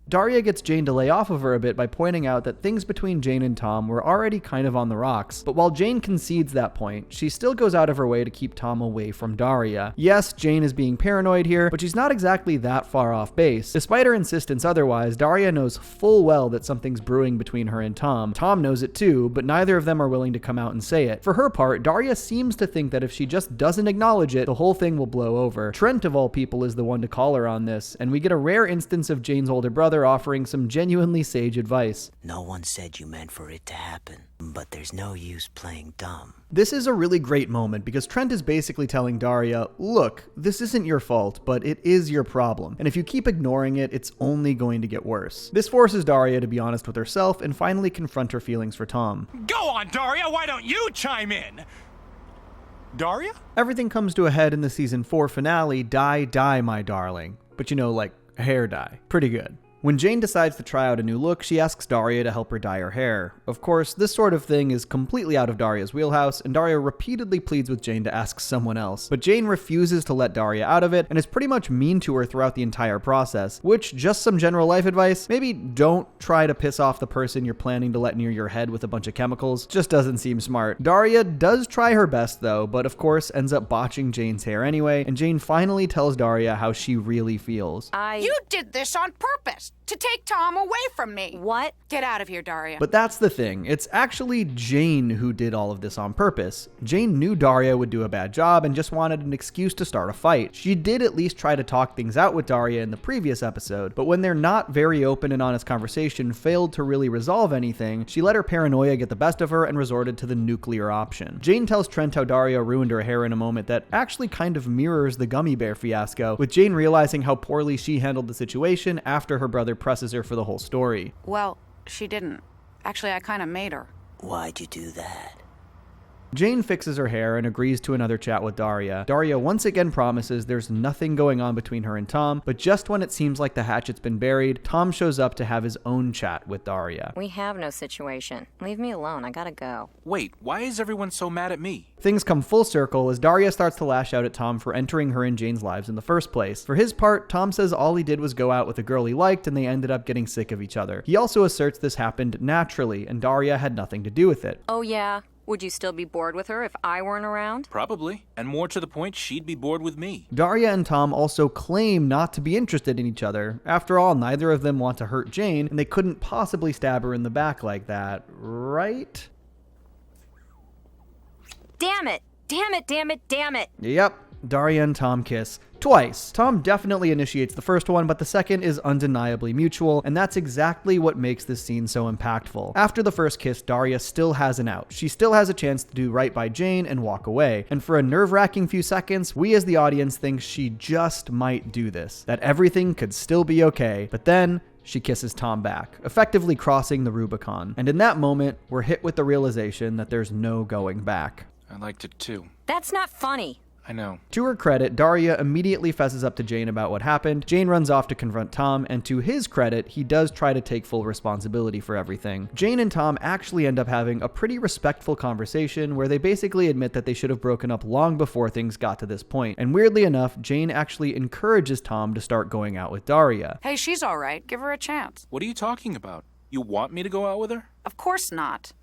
Daria gets Jane to lay off of her a bit by pointing out that things between Jane and Tom were already kind of on the rocks, but while Jane concedes that point, she still goes out of her way to keep Tom away from Daria. Yes, Jane is being paranoid here, but she's not exactly that far off base. Despite her insistence otherwise, Daria knows full well that something's brewing between her and Tom. Tom knows it too, but neither of them are willing to come out and say it. For her part, Daria seems to think that if she just doesn't acknowledge it, the whole thing will blow over. Trent, of all people, is the one to call her on this, and we get a rare instance of Jane's older brother offering some genuinely sage advice. No one said you meant for it to happen, but there's no use playing dumb. This is a really great moment because Trent is basically telling Daria, look, this isn't your fault, but it is your problem. And if you keep ignoring it, it's only going to get worse. This forces Daria to be honest with herself and finally confront her feelings for Tom. Go on, Daria, why don't you chime in? Daria? Everything comes to a head in the season 4 finale, Die, Die, My Darling. But you know, like hair dye. Pretty good. When Jane decides to try out a new look, she asks Daria to help her dye her hair. Of course, this sort of thing is completely out of Daria's wheelhouse, and Daria repeatedly pleads with Jane to ask someone else. But Jane refuses to let Daria out of it, and is pretty much mean to her throughout the entire process. Which, just some general life advice, maybe don't try to piss off the person you're planning to let near your head with a bunch of chemicals. Just doesn't seem smart. Daria does try her best though, but of course ends up botching Jane's hair anyway, and Jane finally tells Daria how she really feels. You did this on purpose! to take Tom away from me. What? Get out of here, Daria. But that's the thing. It's actually Jane who did all of this on purpose. Jane knew Daria would do a bad job and just wanted an excuse to start a fight. She did at least try to talk things out with Daria in the previous episode, but when their not very open and honest conversation failed to really resolve anything, she let her paranoia get the best of her and resorted to the nuclear option. Jane tells Trent how Daria ruined her hair in a moment that actually kind of mirrors the gummy bear fiasco, with Jane realizing how poorly she handled the situation after her brother presses her for the whole story. Well, she didn't. Actually, I kind of made her. Why'd you do that? Jane fixes her hair and agrees to another chat with Daria. Daria once again promises there's nothing going on between her and Tom, but just when it seems like the hatchet's been buried, Tom shows up to have his own chat with Daria. We have no situation. Leave me alone. I gotta go. Wait, why is everyone so mad at me? Things come full circle as Daria starts to lash out at Tom for entering her and Jane's lives in the first place. For his part, Tom says all he did was go out with a girl he liked and they ended up getting sick of each other. He also asserts this happened naturally and Daria had nothing to do with it. Oh yeah? Would you still be bored with her if I weren't around? Probably. And more to the point, she'd be bored with me. Daria and Tom also claim not to be interested in each other. After all, neither of them want to hurt Jane, and they couldn't possibly stab her in the back like that, right? Damn it! Damn it, damn it, damn it! Yep, Daria and Tom kiss. Twice. Tom definitely initiates the first one, but the second is undeniably mutual, and that's exactly what makes this scene so impactful. After the first kiss, Daria still has an out. She still has a chance to do right by Jane and walk away, and for a nerve-wracking few seconds, we as the audience think she just might do this, that everything could still be okay, but then she kisses Tom back, effectively crossing the Rubicon, and in that moment, we're hit with the realization that there's no going back. I liked it too. That's not funny. I know. To her credit, Daria immediately fesses up to Jane about what happened. Jane runs off to confront Tom, and to his credit, he does try to take full responsibility for everything. Jane and Tom actually end up having a pretty respectful conversation where they basically admit that they should have broken up long before things got to this point. And weirdly enough, Jane actually encourages Tom to start going out with Daria. Hey, she's all right. Give her a chance. What are you talking about? You want me to go out with her? Of course not.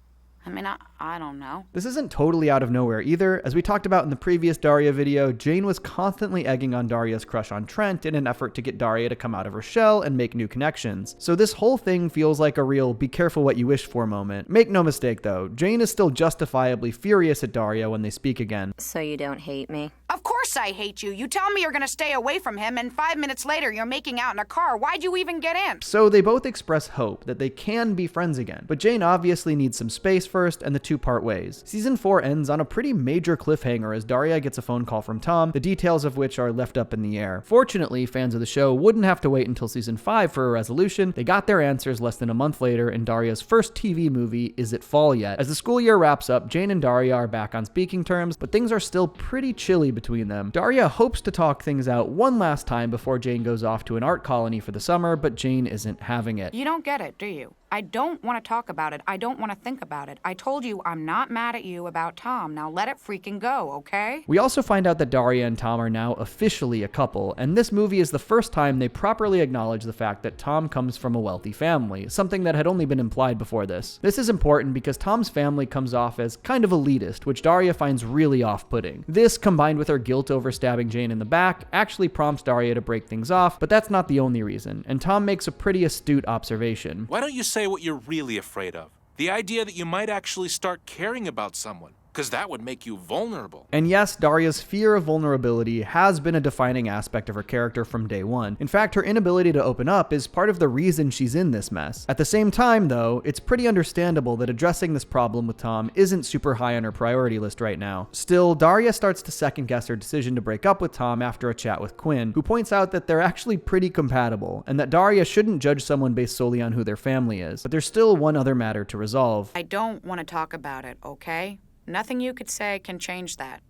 I mean, I don't know. This isn't totally out of nowhere either. As we talked about in the previous Daria video, Jane was constantly egging on Daria's crush on Trent in an effort to get Daria to come out of her shell and make new connections. So this whole thing feels like a real be careful what you wish for moment. Make no mistake though, Jane is still justifiably furious at Daria when they speak again. So you don't hate me? Of course I hate you. You tell me you're gonna stay away from him, and 5 minutes later you're making out in a car. Why'd you even get in? So they both express hope that they can be friends again. But Jane obviously needs some space first, and the two part ways. Season 4 ends on a pretty major cliffhanger as Daria gets a phone call from Tom, the details of which are left up in the air. Fortunately, fans of the show wouldn't have to wait until season 5 for a resolution. They got their answers less than a month later in Daria's first TV movie, Is It Fall Yet? As the school year wraps up, Jane and Daria are back on speaking terms, but things are still pretty chilly between them. Daria hopes to talk things out one last time before Jane goes off to an art colony for the summer, but Jane isn't having it. You don't get it, do you? I don't want to talk about it. I don't want to think about it. I told you I'm not mad at you about Tom. Now let it freaking go, okay? We also find out that Daria and Tom are now officially a couple, and this movie is the first time they properly acknowledge the fact that Tom comes from a wealthy family, something that had only been implied before this. This is important because Tom's family comes off as kind of elitist, which Daria finds really off-putting. This, combined with her guilt over stabbing Jane in the back, actually prompts Daria to break things off, but that's not the only reason, and Tom makes a pretty astute observation. Why don't you say what you're really afraid of? The idea that you might actually start caring about someone, because that would make you vulnerable. And yes, Daria's fear of vulnerability has been a defining aspect of her character from day one. In fact, her inability to open up is part of the reason she's in this mess. At the same time, though, it's pretty understandable that addressing this problem with Tom isn't super high on her priority list right now. Still, Daria starts to second guess her decision to break up with Tom after a chat with Quinn, who points out that they're actually pretty compatible, and that Daria shouldn't judge someone based solely on who their family is. But there's still one other matter to resolve. I don't want to talk about it, okay? Nothing you could say can change that.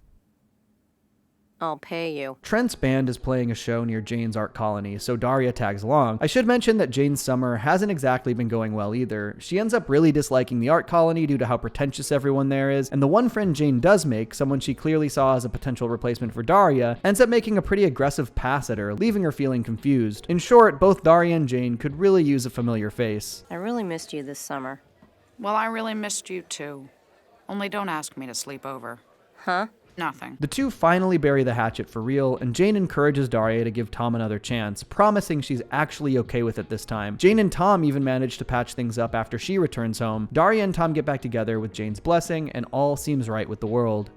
I'll pay you. Trent's band is playing a show near Jane's art colony, so Daria tags along. I should mention that Jane's summer hasn't exactly been going well either. She ends up really disliking the art colony due to how pretentious everyone there is, and the one friend Jane does make, someone she clearly saw as a potential replacement for Daria, ends up making a pretty aggressive pass at her, leaving her feeling confused. In short, both Daria and Jane could really use a familiar face. I really missed you this summer. Well, I really missed you too. Only don't ask me to sleep over. Huh? Nothing. The two finally bury the hatchet for real, and Jane encourages Daria to give Tom another chance, promising she's actually okay with it this time. Jane and Tom even manage to patch things up after she returns home. Daria and Tom get back together with Jane's blessing, and all seems right with the world.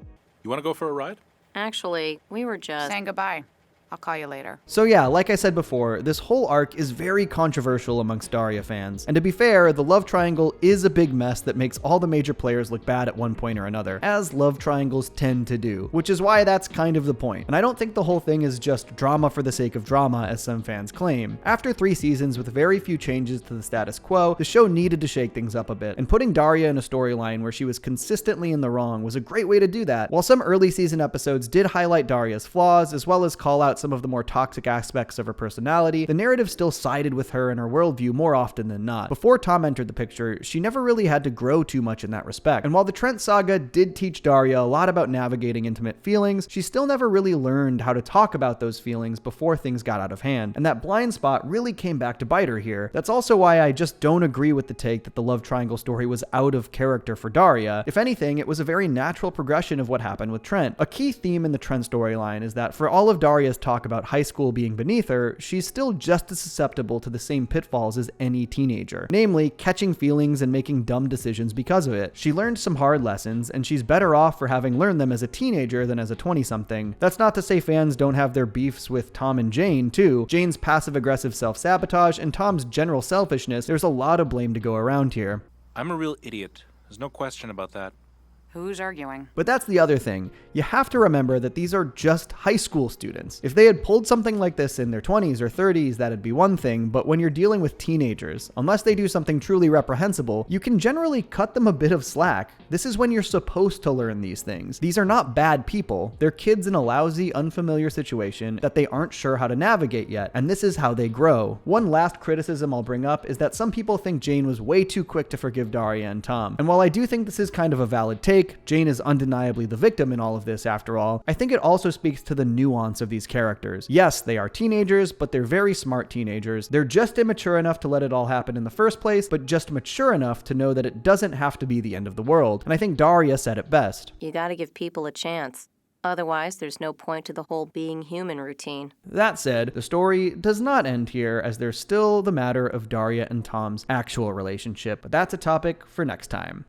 You want to go for a ride? Actually, we were just... Saying goodbye. I'll call you later. So yeah, like I said before, this whole arc is very controversial amongst Daria fans. And to be fair, the love triangle is a big mess that makes all the major players look bad at one point or another, as love triangles tend to do, which is why that's kind of the point. And I don't think the whole thing is just drama for the sake of drama, as some fans claim. After 3 seasons with very few changes to the status quo, the show needed to shake things up a bit, and putting Daria in a storyline where she was consistently in the wrong was a great way to do that. While some early season episodes did highlight Daria's flaws, as well as call out some of the more toxic aspects of her personality, the narrative still sided with her and her worldview more often than not. Before Tom entered the picture, she never really had to grow too much in that respect. And while the Trent saga did teach Daria a lot about navigating intimate feelings, she still never really learned how to talk about those feelings before things got out of hand. And that blind spot really came back to bite her here. That's also why I just don't agree with the take that the love triangle story was out of character for Daria. If anything, it was a very natural progression of what happened with Trent. A key theme in the Trent storyline is that for all of Daria's talk about high school being beneath her, she's still just as susceptible to the same pitfalls as any teenager, namely catching feelings and making dumb decisions because of it. She learned some hard lessons, and she's better off for having learned them as a teenager than as a 20-something. That's not to say fans don't have their beefs with Tom and Jane, too. Jane's passive-aggressive self-sabotage and Tom's general selfishness, there's a lot of blame to go around here. I'm a real idiot. There's no question about that. Who's arguing? But that's the other thing. You have to remember that these are just high school students. If they had pulled something like this in their 20s or 30s, that'd be one thing, but when you're dealing with teenagers, unless they do something truly reprehensible, you can generally cut them a bit of slack. This is when you're supposed to learn these things. These are not bad people. They're kids in a lousy, unfamiliar situation that they aren't sure how to navigate yet, and this is how they grow. One last criticism I'll bring up is that some people think Jane was way too quick to forgive Daria and Tom. And while I do think this is kind of a valid take, Jane is undeniably the victim in all of this after all, I think it also speaks to the nuance of these characters. Yes, they are teenagers, but they're very smart teenagers. They're just immature enough to let it all happen in the first place, but just mature enough to know that it doesn't have to be the end of the world. And I think Daria said it best. You gotta give people a chance. Otherwise, there's no point to the whole being human routine. That said, the story does not end here, as there's still the matter of Daria and Tom's actual relationship, but that's a topic for next time.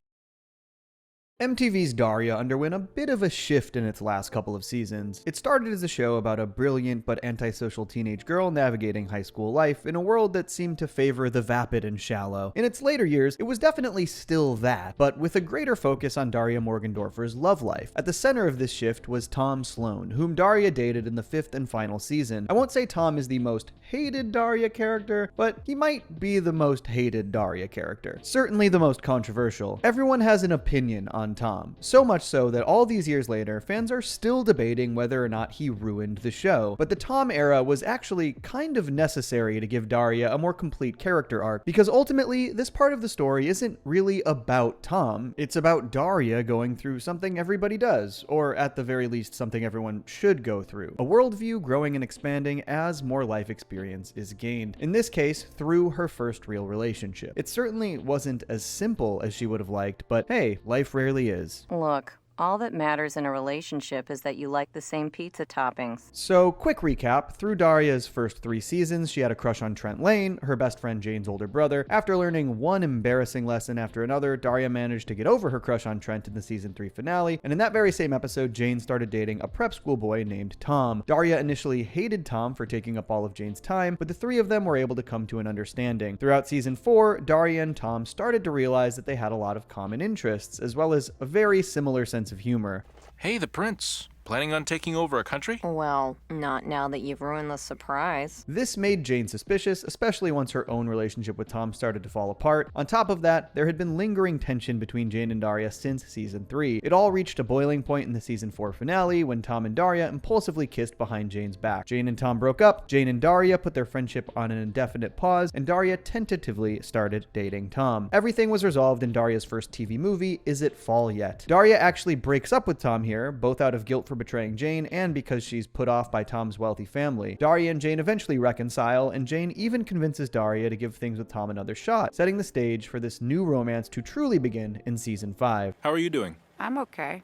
MTV's Daria underwent a bit of a shift in its last couple of seasons. It started as a show about a brilliant but antisocial teenage girl navigating high school life in a world that seemed to favor the vapid and shallow. In its later years, it was definitely still that, but with a greater focus on Daria Morgendorffer's love life. At the center of this shift was Tom Sloan, whom Daria dated in the 5th and final season. I won't say Tom is the most hated Daria character, but he might be the most hated Daria character. Certainly the most controversial. Everyone has an opinion on Tom. So much so that all these years later, fans are still debating whether or not he ruined the show. But the Tom era was actually kind of necessary to give Daria a more complete character arc, because ultimately, this part of the story isn't really about Tom. It's about Daria going through something everybody does, or at the very least, something everyone should go through. A worldview growing and expanding as more life experience is gained. In this case, through her first real relationship. It certainly wasn't as simple as she would have liked, but hey, life rarely is. Look, all that matters in a relationship is that you like the same pizza toppings. So, quick recap. Through Daria's first 3 seasons, she had a crush on Trent Lane, her best friend Jane's older brother. After learning one embarrassing lesson after another, Daria managed to get over her crush on Trent in the season 3 finale, and in that very same episode, Jane started dating a prep school boy named Tom. Daria initially hated Tom for taking up all of Jane's time, but the 3 of them were able to come to an understanding. Throughout season 4, Daria and Tom started to realize that they had a lot of common interests, as well as a very similar sense of humor. Hey, the prince. Planning on taking over a country? Well, not now that you've ruined the surprise. This made Jane suspicious, especially once her own relationship with Tom started to fall apart. On top of that, there had been lingering tension between Jane and Daria since season 3. It all reached a boiling point in the season 4 finale when Tom and Daria impulsively kissed behind Jane's back. Jane and Tom broke up, Jane and Daria put their friendship on an indefinite pause, and Daria tentatively started dating Tom. Everything was resolved in Daria's first TV movie, Is It Fall Yet? Daria actually breaks up with Tom here, both out of guilt for betraying Jane and because she's put off by Tom's wealthy family. Daria and Jane eventually reconcile, and Jane even convinces Daria to give things with Tom another shot, setting the stage for this new romance to truly begin in season 5. How are you doing? I'm okay.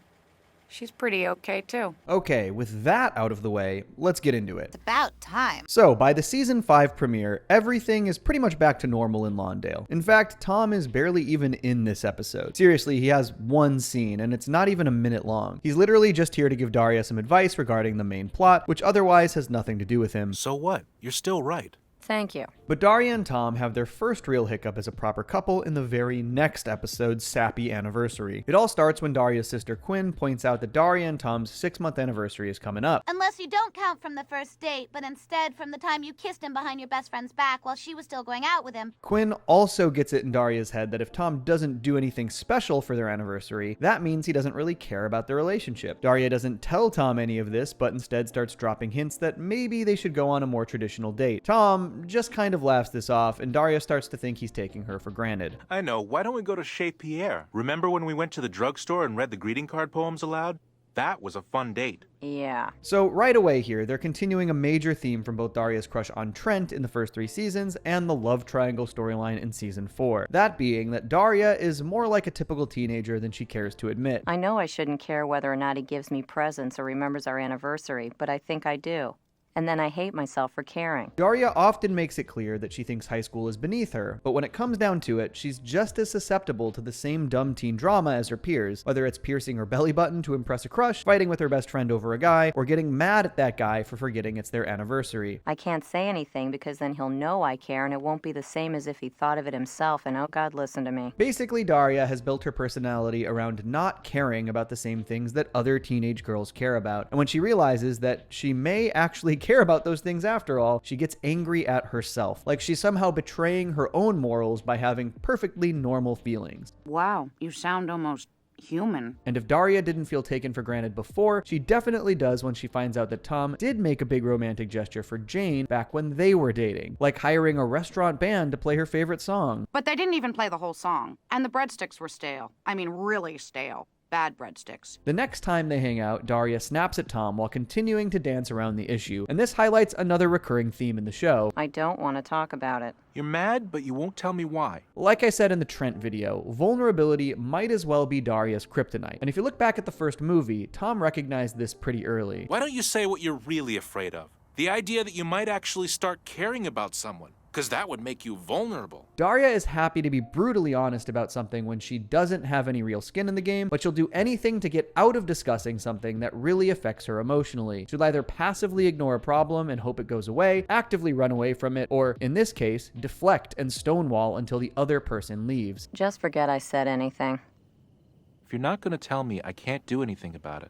She's pretty okay, too. Okay, with that out of the way, let's get into it. It's about time. So, by the season 5 premiere, everything is pretty much back to normal in Lawndale. In fact, Tom is barely even in this episode. Seriously, he has one scene, and it's not even a minute long. He's literally just here to give Daria some advice regarding the main plot, which otherwise has nothing to do with him. So what? You're still right. Thank you. But Daria and Tom have their first real hiccup as a proper couple in the very next episode's sappy anniversary. It all starts when Daria's sister Quinn points out that Daria and Tom's 6-month anniversary is coming up. Unless you don't count from the first date, but instead from the time you kissed him behind your best friend's back while she was still going out with him. Quinn also gets it in Daria's head that if Tom doesn't do anything special for their anniversary, that means he doesn't really care about their relationship. Daria doesn't tell Tom any of this, but instead starts dropping hints that maybe they should go on a more traditional date. Tom just kind of laughs this off, and Daria starts to think he's taking her for granted. I know. Why don't we go to Chez Pierre? Remember when we went to the drugstore and read the greeting card poems aloud? That was a fun date. Yeah. So right away here, they're continuing a major theme from both Daria's crush on Trent in the first 3 seasons and the love triangle storyline in season 4. That being that Daria is more like a typical teenager than she cares to admit. I know I shouldn't care whether or not he gives me presents or remembers our anniversary, but I think I do. And then I hate myself for caring. Daria often makes it clear that she thinks high school is beneath her, but when it comes down to it, she's just as susceptible to the same dumb teen drama as her peers, whether it's piercing her belly button to impress a crush, fighting with her best friend over a guy, or getting mad at that guy for forgetting it's their anniversary. I can't say anything because then he'll know I care and it won't be the same as if he thought of it himself, and oh God, listen to me. Basically, Daria has built her personality around not caring about the same things that other teenage girls care about, and when she realizes that she may actually care about those things after all, she gets angry at herself, like she's somehow betraying her own morals by having perfectly normal feelings. Wow, you sound almost human. And if Daria didn't feel taken for granted before, she definitely does when she finds out that Tom did make a big romantic gesture for Jane back when they were dating, like hiring a restaurant band to play her favorite song. But they didn't even play the whole song. And the breadsticks were stale. I mean, really stale. Bad breadsticks. The next time they hang out, Daria snaps at Tom while continuing to dance around the issue, and this highlights another recurring theme in the show. I don't want to talk about it. You're mad, but you won't tell me why. Like I said in the Trent video, vulnerability might as well be Daria's kryptonite. And if you look back at the first movie, Tom recognized this pretty early. Why don't you say what you're really afraid of? The idea that you might actually start caring about someone. Because that would make you vulnerable. Daria is happy to be brutally honest about something when she doesn't have any real skin in the game, but she'll do anything to get out of discussing something that really affects her emotionally. She'll either passively ignore a problem and hope it goes away, actively run away from it, or, in this case, deflect and stonewall until the other person leaves. Just forget I said anything. If you're not going to tell me, I can't do anything about it.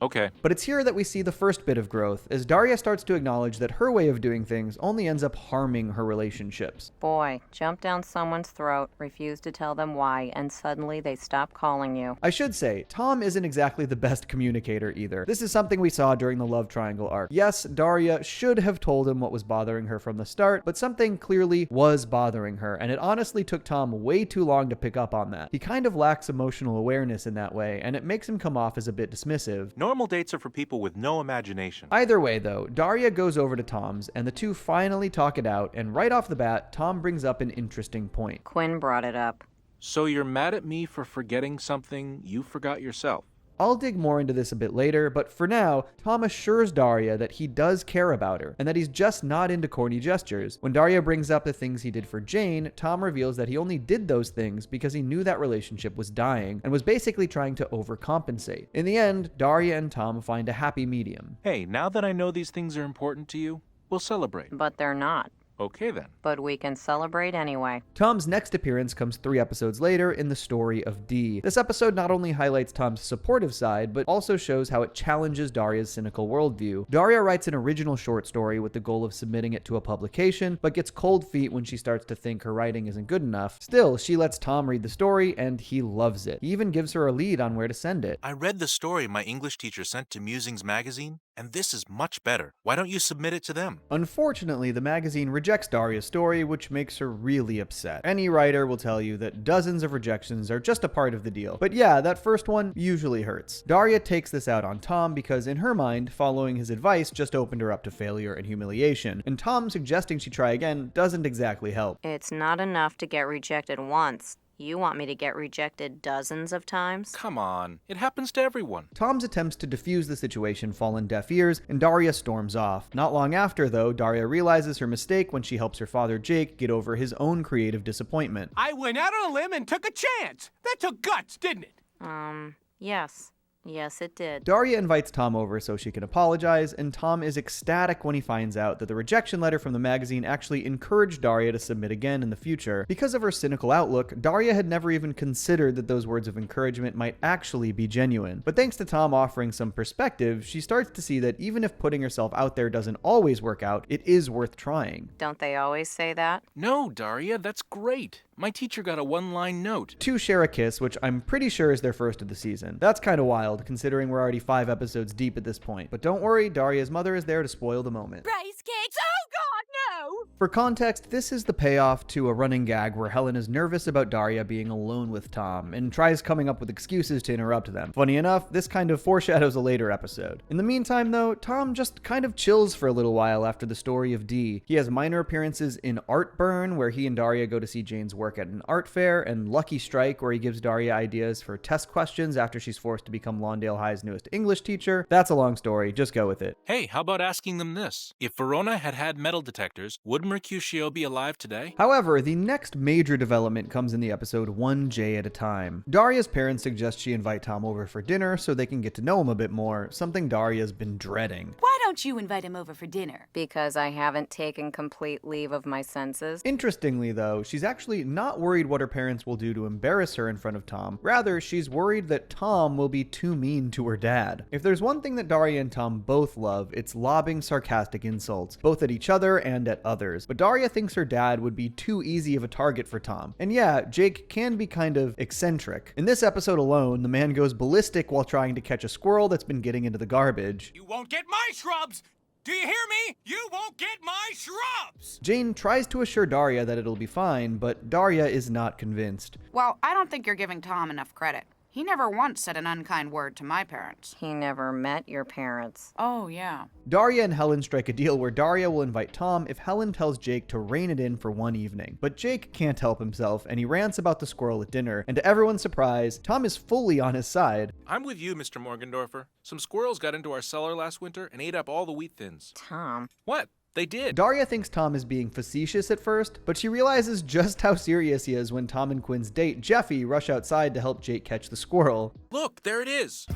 Okay. But it's here that we see the first bit of growth, as Daria starts to acknowledge that her way of doing things only ends up harming her relationships. Boy, jump down someone's throat, refuse to tell them why, and suddenly they stop calling you. I should say, Tom isn't exactly the best communicator either. This is something we saw during the love triangle arc. Yes, Daria should have told him what was bothering her from the start, but something clearly was bothering her, and it honestly took Tom way too long to pick up on that. He kind of lacks emotional awareness in that way, and it makes him come off as a bit dismissive. Normal dates are for people with no imagination. Either way, though, Daria goes over to Tom's, and the two finally talk it out, and right off the bat, Tom brings up an interesting point. Quinn brought it up. So you're mad at me for forgetting something you forgot yourself? I'll dig more into this a bit later, but for now, Tom assures Daria that he does care about her, and that he's just not into corny gestures. When Daria brings up the things he did for Jane, Tom reveals that he only did those things because he knew that relationship was dying, and was basically trying to overcompensate. In the end, Daria and Tom find a happy medium. Hey, now that I know these things are important to you, we'll celebrate. But they're not. Okay then. But we can celebrate anyway. Tom's next appearance comes 3 episodes later in the story of D. This episode not only highlights Tom's supportive side, but also shows how it challenges Daria's cynical worldview. Daria writes an original short story with the goal of submitting it to a publication, but gets cold feet when she starts to think her writing isn't good enough. Still, she lets Tom read the story, and he loves it. He even gives her a lead on where to send it. I read the story my English teacher sent to Musings magazine, and this is much better. Why don't you submit it to them? Unfortunately, the magazine rejects Daria's story, which makes her really upset. Any writer will tell you that dozens of rejections are just a part of the deal. But yeah, that first one usually hurts. Daria takes this out on Tom because in her mind, following his advice just opened her up to failure and humiliation, and Tom suggesting she try again doesn't exactly help. It's not enough to get rejected once. You want me to get rejected dozens of times? Come on, it happens to everyone. Tom's attempts to defuse the situation fall on deaf ears, and Daria storms off. Not long after, though, Daria realizes her mistake when she helps her father Jake get over his own creative disappointment. I went out on a limb and took a chance. That took guts, didn't it? Yes. Yes, it did. Daria invites Tom over so she can apologize, and Tom is ecstatic when he finds out that the rejection letter from the magazine actually encouraged Daria to submit again in the future. Because of her cynical outlook, Daria had never even considered that those words of encouragement might actually be genuine. But thanks to Tom offering some perspective, she starts to see that even if putting herself out there doesn't always work out, it is worth trying. Don't they always say that? No, Daria, that's great. My teacher got a one-line note. Two share a kiss, which I'm pretty sure is their first of the season. That's kind of wild, considering we're already 5 episodes deep at this point. But don't worry, Daria's mother is there to spoil the moment. Rice cakes? Oh God, no! For context, this is the payoff to a running gag where Helen is nervous about Daria being alone with Tom, and tries coming up with excuses to interrupt them. Funny enough, this kind of foreshadows a later episode. In the meantime, though, Tom just kind of chills for a little while after the story of Dee. He has minor appearances in Art Burn, where he and Daria go to see Jane's work at an art fair, and Lucky Strike, where he gives Daria ideas for test questions after she's forced to become Lawndale High's newest English teacher. That's a long story, just go with it. Hey, how about asking them this? If Verona had had metal detectors, would Mercutio be alive today? However, the next major development comes in the episode One J at a Time. Daria's parents suggest she invite Tom over for dinner so they can get to know him a bit more, something Daria's been dreading. Why don't you invite him over for dinner? Because I haven't taken complete leave of my senses. Interestingly, though, she's actually not worried what her parents will do to embarrass her in front of Tom. Rather, she's worried that Tom will be too mean to her dad. If there's one thing that Daria and Tom both love, it's lobbing sarcastic insults, both at each other and at others. But Daria thinks her dad would be too easy of a target for Tom. And yeah, Jake can be kind of eccentric. In this episode alone, the man goes ballistic while trying to catch a squirrel that's been getting into the garbage. You won't get my shrubs! Do you hear me? You won't get my shrubs! Jane tries to assure Daria that it'll be fine, but Daria is not convinced. Well, I don't think you're giving Tom enough credit. He never once said an unkind word to my parents. He never met your parents. Oh, yeah. Daria and Helen strike a deal where Daria will invite Tom if Helen tells Jake to rein it in for one evening. But Jake can't help himself, and he rants about the squirrel at dinner, and to everyone's surprise, Tom is fully on his side. I'm with you, Mr. Morgendorfer. Some squirrels got into our cellar last winter and ate up all the wheat thins. Tom. What? They did. Daria thinks Tom is being facetious at first, but she realizes just how serious he is when Tom and Quinn's date, Jeffy, rush outside to help Jake catch the squirrel. Look, there it is.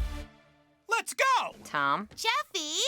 Let's go! Tom? Jeffy?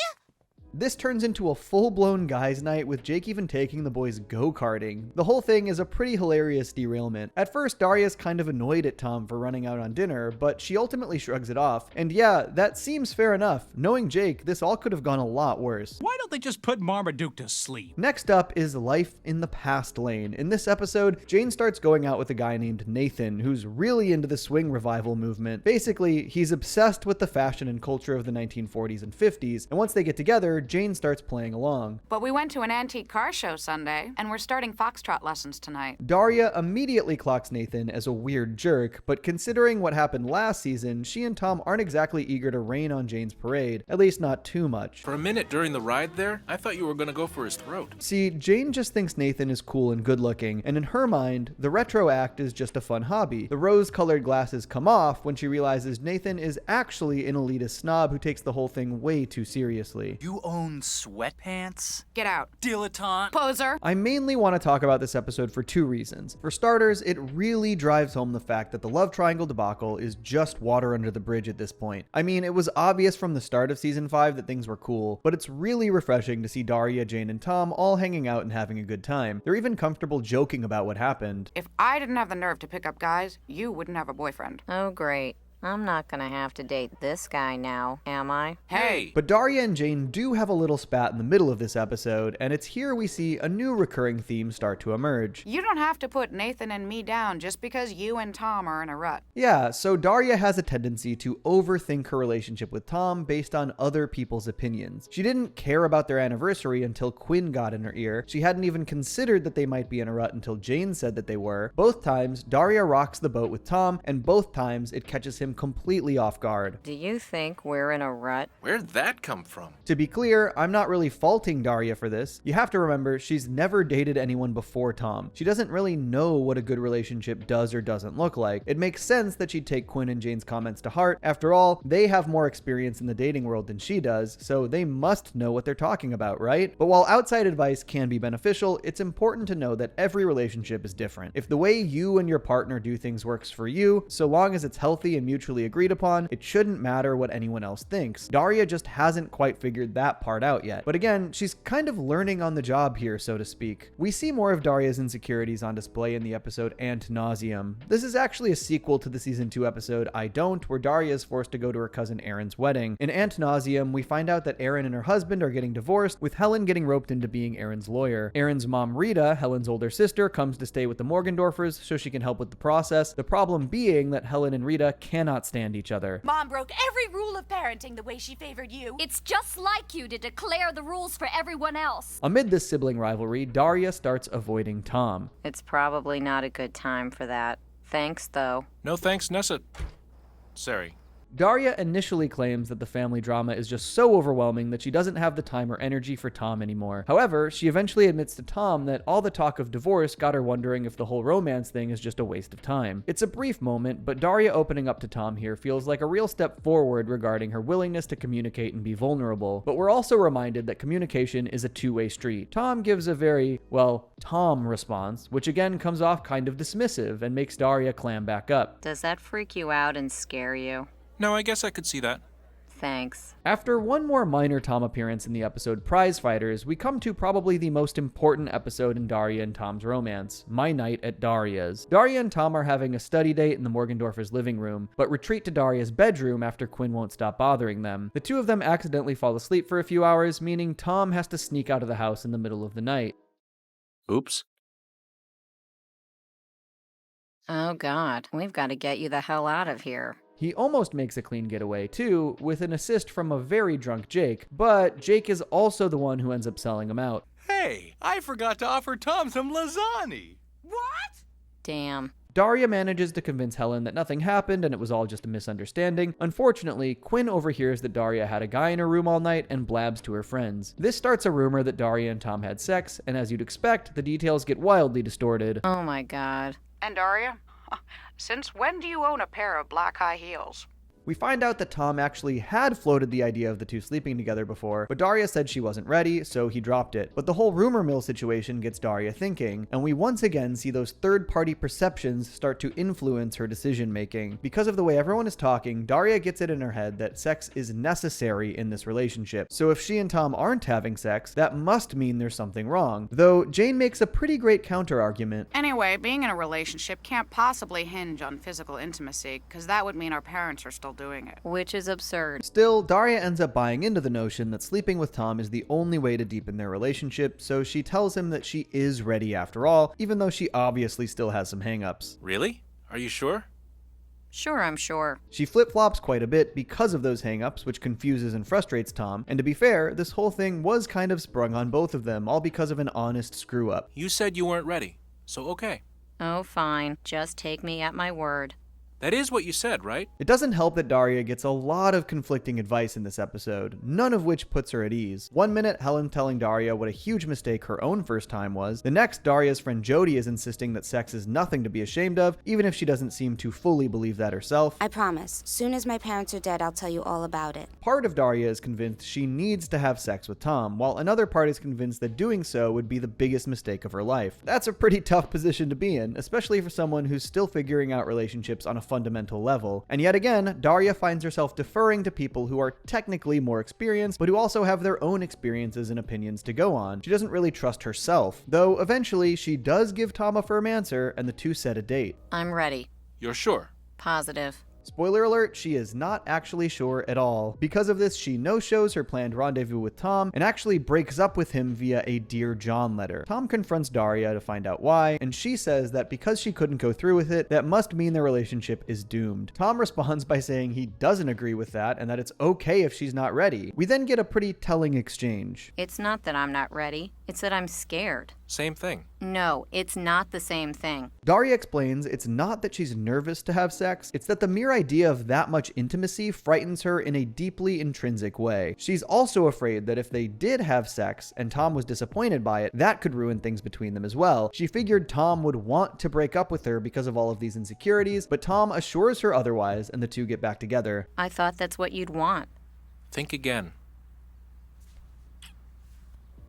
This turns into a full-blown guys' night with Jake even taking the boys go-karting. The whole thing is a pretty hilarious derailment. At first, Daria's kind of annoyed at Tom for running out on dinner, but she ultimately shrugs it off. And yeah, that seems fair enough. Knowing Jake, this all could have gone a lot worse. Why don't they just put Marmaduke to sleep? Next up is Life in the Past Lane. In this episode, Jane starts going out with a guy named Nathan, who's really into the swing revival movement. Basically, he's obsessed with the fashion and culture of the 1940s and 50s, and once they get together, Jane starts playing along. But we went to an antique car show Sunday, and we're starting foxtrot lessons tonight. Daria immediately clocks Nathan as a weird jerk, but considering what happened last season, she and Tom aren't exactly eager to rain on Jane's parade, at least not too much. For a minute during the ride there, I thought you were going to go for his throat. See, Jane just thinks Nathan is cool and good looking, and in her mind, the retro act is just a fun hobby. The rose-colored glasses come off when she realizes Nathan is actually an elitist snob who takes the whole thing way too seriously. You own sweatpants? Get out. Dilettante. Poser. I mainly want to talk about this episode for two reasons. For starters, it really drives home the fact that the love triangle debacle is just water under the bridge at this point. I mean, it was obvious from the start of season 5 that things were cool, but it's really refreshing to see Daria, Jane, and Tom all hanging out and having a good time. They're even comfortable joking about what happened. If I didn't have the nerve to pick up guys, you wouldn't have a boyfriend. Oh, great. I'm not gonna have to date this guy now, am I? Hey! But Daria and Jane do have a little spat in the middle of this episode, and it's here we see a new recurring theme start to emerge. You don't have to put Nathan and me down just because you and Tom are in a rut. Yeah, so Daria has a tendency to overthink her relationship with Tom based on other people's opinions. She didn't care about their anniversary until Quinn got in her ear. She hadn't even considered that they might be in a rut until Jane said that they were. Both times, Daria rocks the boat with Tom, and both times it catches him him completely off guard. Do you think we're in a rut? Where'd that come from? To be clear, I'm not really faulting Daria for this. You have to remember, she's never dated anyone before Tom. She doesn't really know what a good relationship does or doesn't look like. It makes sense that she'd take Quinn and Jane's comments to heart. After all, they have more experience in the dating world than she does, so they must know what they're talking about, right? But while outside advice can be beneficial, it's important to know that every relationship is different. If the way you and your partner do things works for you, so long as it's healthy and mutually agreed upon, it shouldn't matter what anyone else thinks. Daria just hasn't quite figured that part out yet. But again, she's kind of learning on the job here, so to speak. We see more of Daria's insecurities on display in the episode Ant Nauseam. This is actually a sequel to the season 2 episode I Don't, where Daria is forced to go to her cousin Erin's wedding. In Ant Nauseam, we find out that Erin and her husband are getting divorced, with Helen getting roped into being Erin's lawyer. Erin's mom Rita, Helen's older sister, comes to stay with the Morgendorfers so she can help with the process. The problem being that Helen and Rita cannot stand each other. Mom broke every rule of parenting the way she favored you. It's just like you to declare the rules for everyone else. Amid this sibling rivalry, Daria starts avoiding Tom. It's probably not a good time for that. Thanks, though. No thanks, Sorry. Daria initially claims that the family drama is just so overwhelming that she doesn't have the time or energy for Tom anymore. However, she eventually admits to Tom that all the talk of divorce got her wondering if the whole romance thing is just a waste of time. It's a brief moment, but Daria opening up to Tom here feels like a real step forward regarding her willingness to communicate and be vulnerable. But we're also reminded that communication is a two-way street. Tom gives a very, well, Tom response, which again comes off kind of dismissive and makes Daria clam back up. Does that freak you out and scare you? No, I guess I could see that. Thanks. After one more minor Tom appearance in the episode Prize Fighters, we come to probably the most important episode in Daria and Tom's romance, My Night at Daria's. Daria and Tom are having a study date in the Morgendorfers' living room, but retreat to Daria's bedroom after Quinn won't stop bothering them. The two of them accidentally fall asleep for a few hours, meaning Tom has to sneak out of the house in the middle of the night. Oops. Oh God, we've got to get you the hell out of here. He almost makes a clean getaway, too, with an assist from a very drunk Jake, but Jake is also the one who ends up selling him out. Hey, I forgot to offer Tom some lasagna. What? Damn. Daria manages to convince Helen that nothing happened and it was all just a misunderstanding. Unfortunately, Quinn overhears that Daria had a guy in her room all night and blabs to her friends. This starts a rumor that Daria and Tom had sex, and as you'd expect, the details get wildly distorted. Oh my God. And Daria? Since when do you own a pair of black high heels? We find out that Tom actually had floated the idea of the two sleeping together before, but Daria said she wasn't ready, so he dropped it. But the whole rumor mill situation gets Daria thinking, and we once again see those third-party perceptions start to influence her decision-making. Because of the way everyone is talking, Daria gets it in her head that sex is necessary in this relationship. So if she and Tom aren't having sex, that must mean there's something wrong. Though Jane makes a pretty great counter-argument. Anyway, being in a relationship can't possibly hinge on physical intimacy, because that would mean our parents are still doing it. Which is absurd. Still, Daria ends up buying into the notion that sleeping with Tom is the only way to deepen their relationship, so she tells him that she is ready after all, even though she obviously still has some hang-ups. Really? Are you sure? Sure, I'm sure. She flip-flops quite a bit because of those hang-ups, which confuses and frustrates Tom, and to be fair, this whole thing was kind of sprung on both of them, all because of an honest screw-up. You said you weren't ready, so okay. Oh, fine. Just take me at my word. That is what you said, right? It doesn't help that Daria gets a lot of conflicting advice in this episode, none of which puts her at ease. One minute, Helen telling Daria what a huge mistake her own first time was. The next, Daria's friend Jodie is insisting that sex is nothing to be ashamed of, even if she doesn't seem to fully believe that herself. I promise. Soon as my parents are dead, I'll tell you all about it. Part of Daria is convinced she needs to have sex with Tom, while another part is convinced that doing so would be the biggest mistake of her life. That's a pretty tough position to be in, especially for someone who's still figuring out relationships on a fundamental level. And yet again, Daria finds herself deferring to people who are technically more experienced, but who also have their own experiences and opinions to go on. She doesn't really trust herself, though eventually she does give Tom a firm answer and the two set a date. I'm ready. You're sure? Positive. Spoiler alert, she is not actually sure at all. Because of this, she no-shows her planned rendezvous with Tom and actually breaks up with him via a Dear John letter. Tom confronts Daria to find out why, and she says that because she couldn't go through with it, that must mean their relationship is doomed. Tom responds by saying he doesn't agree with that and that it's okay if she's not ready. We then get a pretty telling exchange. It's not that I'm not ready, it's that I'm scared. Same thing. No, it's not the same thing. Daria explains it's not that she's nervous to have sex, it's that the mere idea of that much intimacy frightens her in a deeply intrinsic way. She's also afraid that if they did have sex and Tom was disappointed by it, that could ruin things between them as well. She figured Tom would want to break up with her because of all of these insecurities, but Tom assures her otherwise and the two get back together. I thought that's what you'd want. Think again.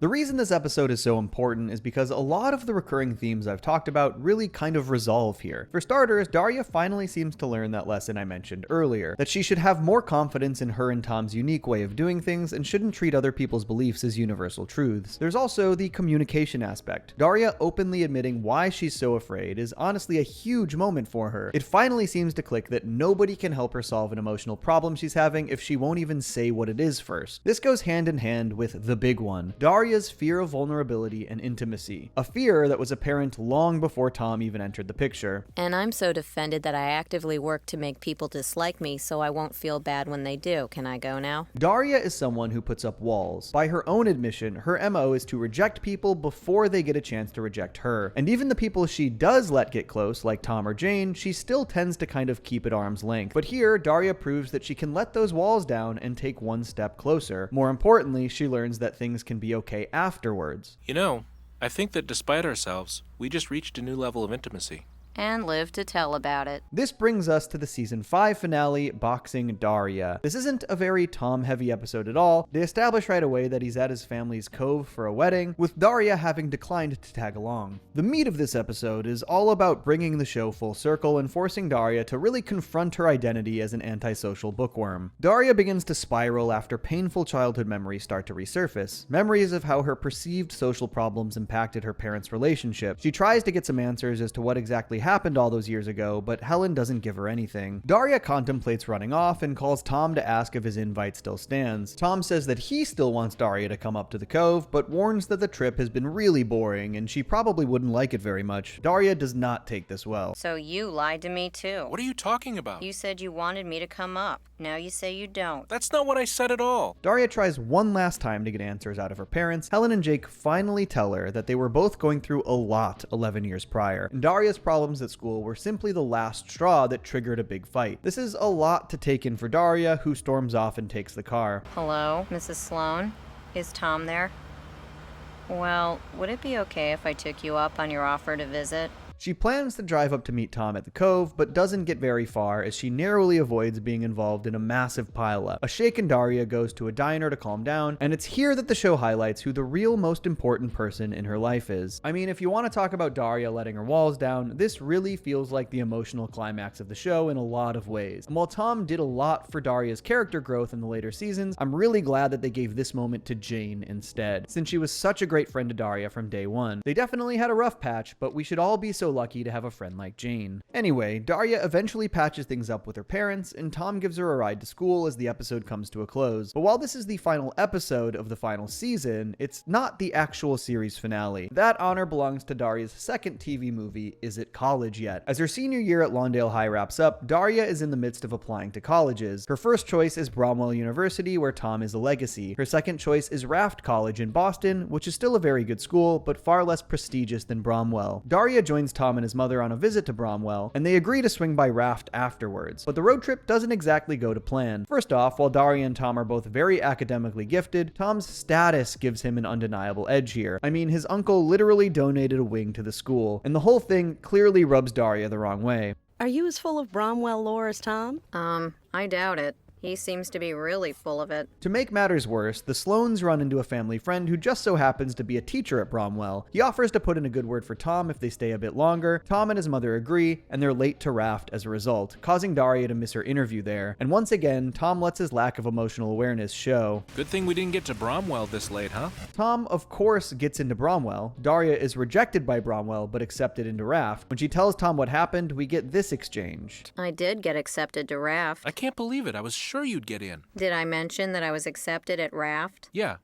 The reason this episode is so important is because a lot of the recurring themes I've talked about really kind of resolve here. For starters, Daria finally seems to learn that lesson I mentioned earlier, that she should have more confidence in her and Tom's unique way of doing things and shouldn't treat other people's beliefs as universal truths. There's also the communication aspect. Daria openly admitting why she's so afraid is honestly a huge moment for her. It finally seems to click that nobody can help her solve an emotional problem she's having if she won't even say what it is first. This goes hand in hand with the big one, Daria's fear of vulnerability and intimacy, a fear that was apparent long before Tom even entered the picture. And I'm so defended that I actively work to make people dislike me so I won't feel bad when they do. Can I go now? Daria is someone who puts up walls. By her own admission, her MO is to reject people before they get a chance to reject her. And even the people she does let get close, like Tom or Jane, she still tends to kind of keep at arm's length. But here, Daria proves that she can let those walls down and take one step closer. More importantly, she learns that things can be okay afterwards. You know, I think that despite ourselves, we just reached a new level of intimacy. And live to tell about it. This brings us to the season 5 finale, Boxing Daria. This isn't a very Tom-heavy episode at all. They establish right away that he's at his family's cove for a wedding, with Daria having declined to tag along. The meat of this episode is all about bringing the show full circle and forcing Daria to really confront her identity as an antisocial bookworm. Daria begins to spiral after painful childhood memories start to resurface, memories of how her perceived social problems impacted her parents' relationship. She tries to get some answers as to what exactly happened all those years ago, but Helen doesn't give her anything. Daria contemplates running off and calls Tom to ask if his invite still stands. Tom says that he still wants Daria to come up to the cove, but warns that the trip has been really boring and she probably wouldn't like it very much. Daria does not take this well. So you lied to me too. What are you talking about? You said you wanted me to come up. Now you say you don't. That's not what I said at all. Daria tries one last time to get answers out of her parents. Helen and Jake finally tell her that they were both going through a lot 11 years prior, and Daria's problems at school were simply the last straw that triggered a big fight. This is a lot to take in for Daria, who storms off and takes the car. Hello, Mrs. Sloan? Is Tom there? Well, would it be okay if I took you up on your offer to visit? She plans to drive up to meet Tom at the cove, but doesn't get very far as she narrowly avoids being involved in a massive pileup. A shaken Daria goes to a diner to calm down, and it's here that the show highlights who the real most important person in her life is. I mean, if you want to talk about Daria letting her walls down, this really feels like the emotional climax of the show in a lot of ways. And while Tom did a lot for Daria's character growth in the later seasons, I'm really glad that they gave this moment to Jane instead, since she was such a great friend to Daria from day one. They definitely had a rough patch, but we should all be so lucky to have a friend like Jane. Anyway, Daria eventually patches things up with her parents, and Tom gives her a ride to school as the episode comes to a close. But while this is the final episode of the final season, it's not the actual series finale. That honor belongs to Daria's second TV movie, Is It College Yet? As her senior year at Lawndale High wraps up, Daria is in the midst of applying to colleges. Her first choice is Bromwell University, where Tom is a legacy. Her second choice is Raft College in Boston, which is still a very good school, but far less prestigious than Bromwell. Daria joins Tom and his mother on a visit to Bromwell, and they agree to swing by Raft afterwards. But the road trip doesn't exactly go to plan. First off, while Daria and Tom are both very academically gifted, Tom's status gives him an undeniable edge here. I mean, his uncle literally donated a wing to the school, and the whole thing clearly rubs Daria the wrong way. Are you as full of Bromwell lore as Tom? I doubt it. He seems to be really full of it. To make matters worse, the Sloans run into a family friend who just so happens to be a teacher at Bromwell. He offers to put in a good word for Tom if they stay a bit longer. Tom and his mother agree, and they're late to Raft as a result, causing Daria to miss her interview there. And once again, Tom lets his lack of emotional awareness show. Good thing we didn't get to Bromwell this late, huh? Tom, of course, gets into Bromwell. Daria is rejected by Bromwell, but accepted into Raft. When she tells Tom what happened, we get this exchange. I did get accepted to Raft. I can't believe it. I was sure you'd get in. Did I mention that I was accepted at Raft? Yeah.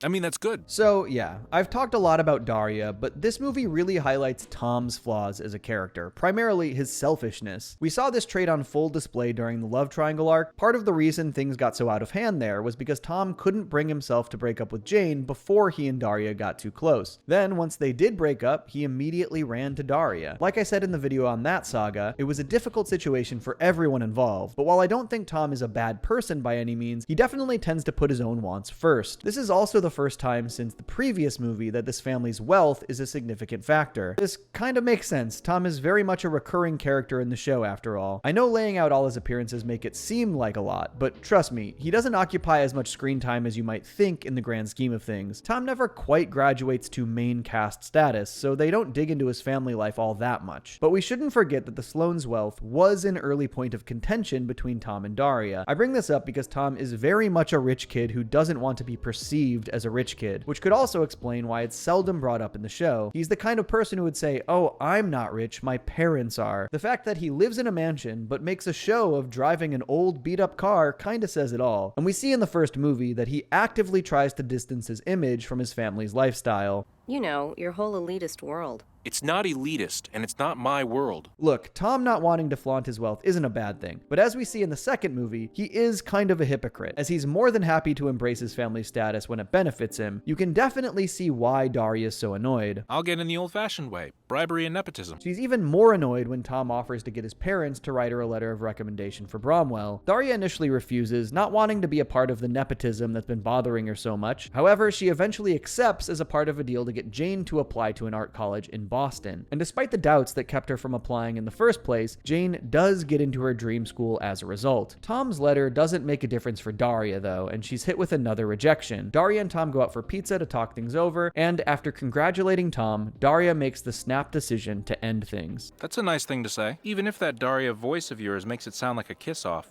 I mean, that's good. So yeah, I've talked a lot about Daria, but this movie really highlights Tom's flaws as a character, primarily his selfishness. We saw this trait on full display during the love triangle arc. Part of the reason things got so out of hand there was because Tom couldn't bring himself to break up with Jane before he and Daria got too close. Then, once they did break up, he immediately ran to Daria. Like I said in the video on that saga, it was a difficult situation for everyone involved, but while I don't think Tom is a bad person by any means, he definitely tends to put his own wants first. This is also the first time since the previous movie that this family's wealth is a significant factor. This kind of makes sense. Tom is very much a recurring character in the show after all. I know laying out all his appearances make it seem like a lot, but trust me, he doesn't occupy as much screen time as you might think in the grand scheme of things. Tom never quite graduates to main cast status, so they don't dig into his family life all that much. But we shouldn't forget that the Sloan's wealth was an early point of contention between Tom and Daria. I bring this up because Tom is very much a rich kid who doesn't want to be perceived as a rich kid, which could also explain why it's seldom brought up in the show. He's the kind of person who would say, "Oh, I'm not rich, my parents are." The fact that he lives in a mansion but makes a show of driving an old beat-up car kinda says it all. And we see in the first movie that he actively tries to distance his image from his family's lifestyle. You know, your whole elitist world. It's not elitist, and it's not my world. Look, Tom not wanting to flaunt his wealth isn't a bad thing, but as we see in the second movie, he is kind of a hypocrite, as he's more than happy to embrace his family status when it benefits him. You can definitely see why Daria is so annoyed. I'll get in the old-fashioned way, bribery and nepotism. She's even more annoyed when Tom offers to get his parents to write her a letter of recommendation for Bromwell. Daria initially refuses, not wanting to be a part of the nepotism that's been bothering her so much. However, she eventually accepts as a part of a deal to get Jane to apply to an art college in Boston. And despite the doubts that kept her from applying in the first place, Jane does get into her dream school as a result. Tom's letter doesn't make a difference for Daria though, and she's hit with another rejection. Daria and Tom go out for pizza to talk things over, and after congratulating Tom, Daria makes the snap decision to end things. That's a nice thing to say, even if that Daria voice of yours makes it sound like a kiss-off.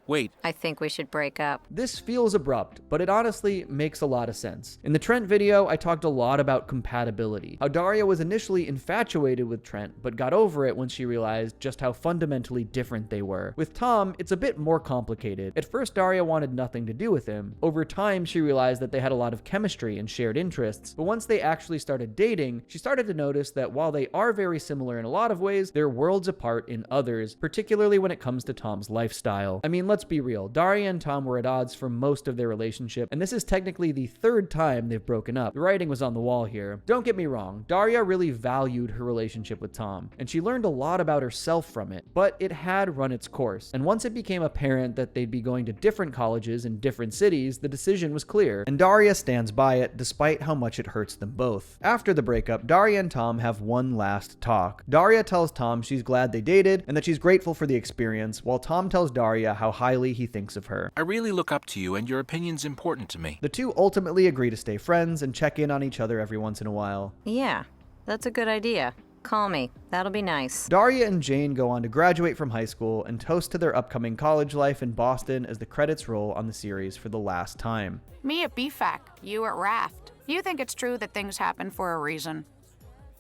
Wait. I think we should break up. This feels abrupt, but it honestly makes a lot of sense. In the Trent video, I talked a lot about compatibility. How Daria was initially infatuated with Trent, but got over it when she realized just how fundamentally different they were. With Tom, it's a bit more complicated. At first, Daria wanted nothing to do with him. Over time, she realized that they had a lot of chemistry and shared interests, but once they actually started dating, she started to notice that while they are very similar in a lot of ways, they're worlds apart in others, particularly when it comes to Tom's lifestyle. I mean, let's be real. Daria and Tom were at odds for most of their relationship, and this is technically the third time they've broken up. The writing was on the wall here. Don't get me wrong, Daria really valued her relationship with Tom, and she learned a lot about herself from it, but it had run its course. And once it became apparent that they'd be going to different colleges in different cities, the decision was clear, and Daria stands by it despite how much it hurts them both. After the breakup, Daria and Tom have one last talk. Daria tells Tom she's glad they dated and that she's grateful for the experience, while Tom tells Daria how highly he thinks of her. I really look up to you, and your opinion's important to me. The two ultimately agree to stay friends and check in on each other every once in a while. Yeah, that's a good idea. Call me. That'll be nice. Daria and Jane go on to graduate from high school and toast to their upcoming college life in Boston as the credits roll on the series for the last time. Me at BFAC, you at Raft. You think it's true that things happen for a reason?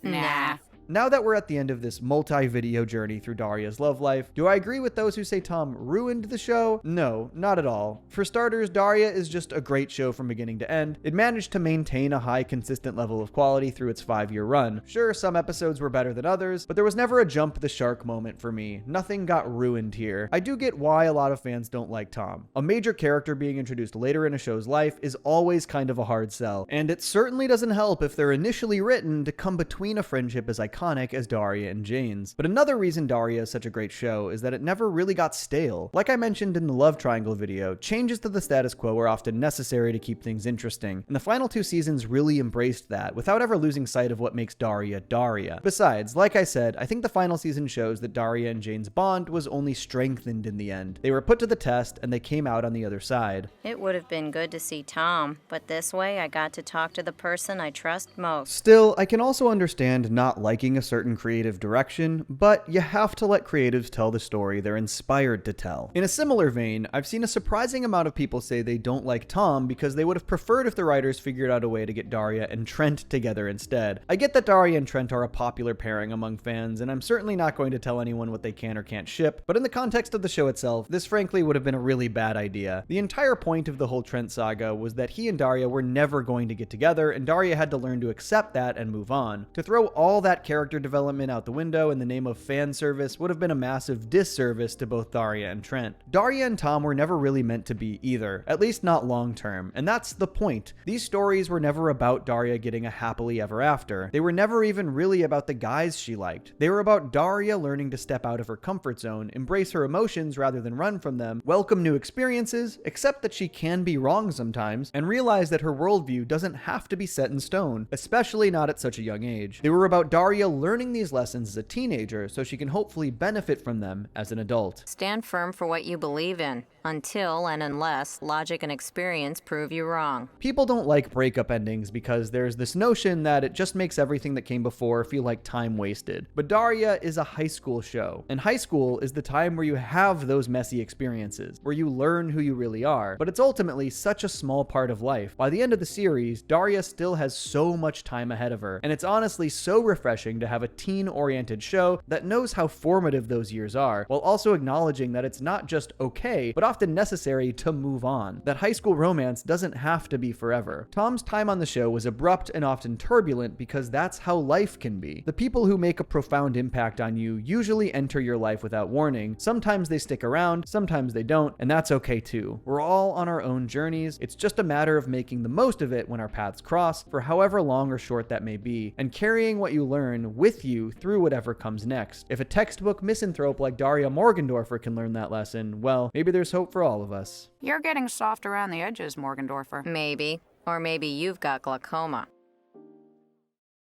Nah. Now that we're at the end of this multi-video journey through Daria's love life, do I agree with those who say Tom ruined the show? No, not at all. For starters, Daria is just a great show from beginning to end. It managed to maintain a high, consistent level of quality through its 5-year run. Sure, some episodes were better than others, but there was never a jump the shark moment for me. Nothing got ruined here. I do get why a lot of fans don't like Tom. A major character being introduced later in a show's life is always kind of a hard sell, and it certainly doesn't help if they're initially written to come between a friendship as iconic as Daria and Jane's. But another reason Daria is such a great show is that it never really got stale. Like I mentioned in the love triangle video, changes to the status quo are often necessary to keep things interesting, and the final 2 seasons really embraced that without ever losing sight of what makes Daria Daria. Besides, like I said, I think the final season shows that Daria and Jane's bond was only strengthened in the end. They were put to the test and they came out on the other side. It would have been good to see Tom, but this way I got to talk to the person I trust most. Still, I can also understand not liking liking a certain creative direction, but you have to let creatives tell the story they're inspired to tell. In a similar vein, I've seen a surprising amount of people say they don't like Tom because they would have preferred if the writers figured out a way to get Daria and Trent together instead. I get that Daria and Trent are a popular pairing among fans, and I'm certainly not going to tell anyone what they can or can't ship, but in the context of the show itself, this frankly would have been a really bad idea. The entire point of the whole Trent saga was that he and Daria were never going to get together, and Daria had to learn to accept that and move on. To throw all that character development out the window in the name of fan service would have been a massive disservice to both Daria and Trent. Daria and Tom were never really meant to be either, at least not long term, and that's the point. These stories were never about Daria getting a happily ever after. They were never even really about the guys she liked. They were about Daria learning to step out of her comfort zone, embrace her emotions rather than run from them, welcome new experiences, accept that she can be wrong sometimes, and realize that her worldview doesn't have to be set in stone, especially not at such a young age. They were about Daria learning these lessons as a teenager so she can hopefully benefit from them as an adult. Stand firm for what you believe in, until and unless logic and experience prove you wrong. People don't like breakup endings because there's this notion that it just makes everything that came before feel like time wasted. But Daria is a high school show, and high school is the time where you have those messy experiences, where you learn who you really are, but it's ultimately such a small part of life. By the end of the series, Daria still has so much time ahead of her, and it's honestly so refreshing to have a teen-oriented show that knows how formative those years are, while also acknowledging that it's not just okay, but often necessary to move on. That high school romance doesn't have to be forever. Tom's time on the show was abrupt and often turbulent because that's how life can be. The people who make a profound impact on you usually enter your life without warning. Sometimes they stick around, sometimes they don't, and that's okay too. We're all on our own journeys. It's just a matter of making the most of it when our paths cross, for however long or short that may be, and carrying what you learn with you through whatever comes next. If a textbook misanthrope like Daria Morgendorffer can learn that lesson, well, maybe there's hope for all of us. You're getting soft around the edges, Morgendorffer. Maybe. Or maybe you've got glaucoma.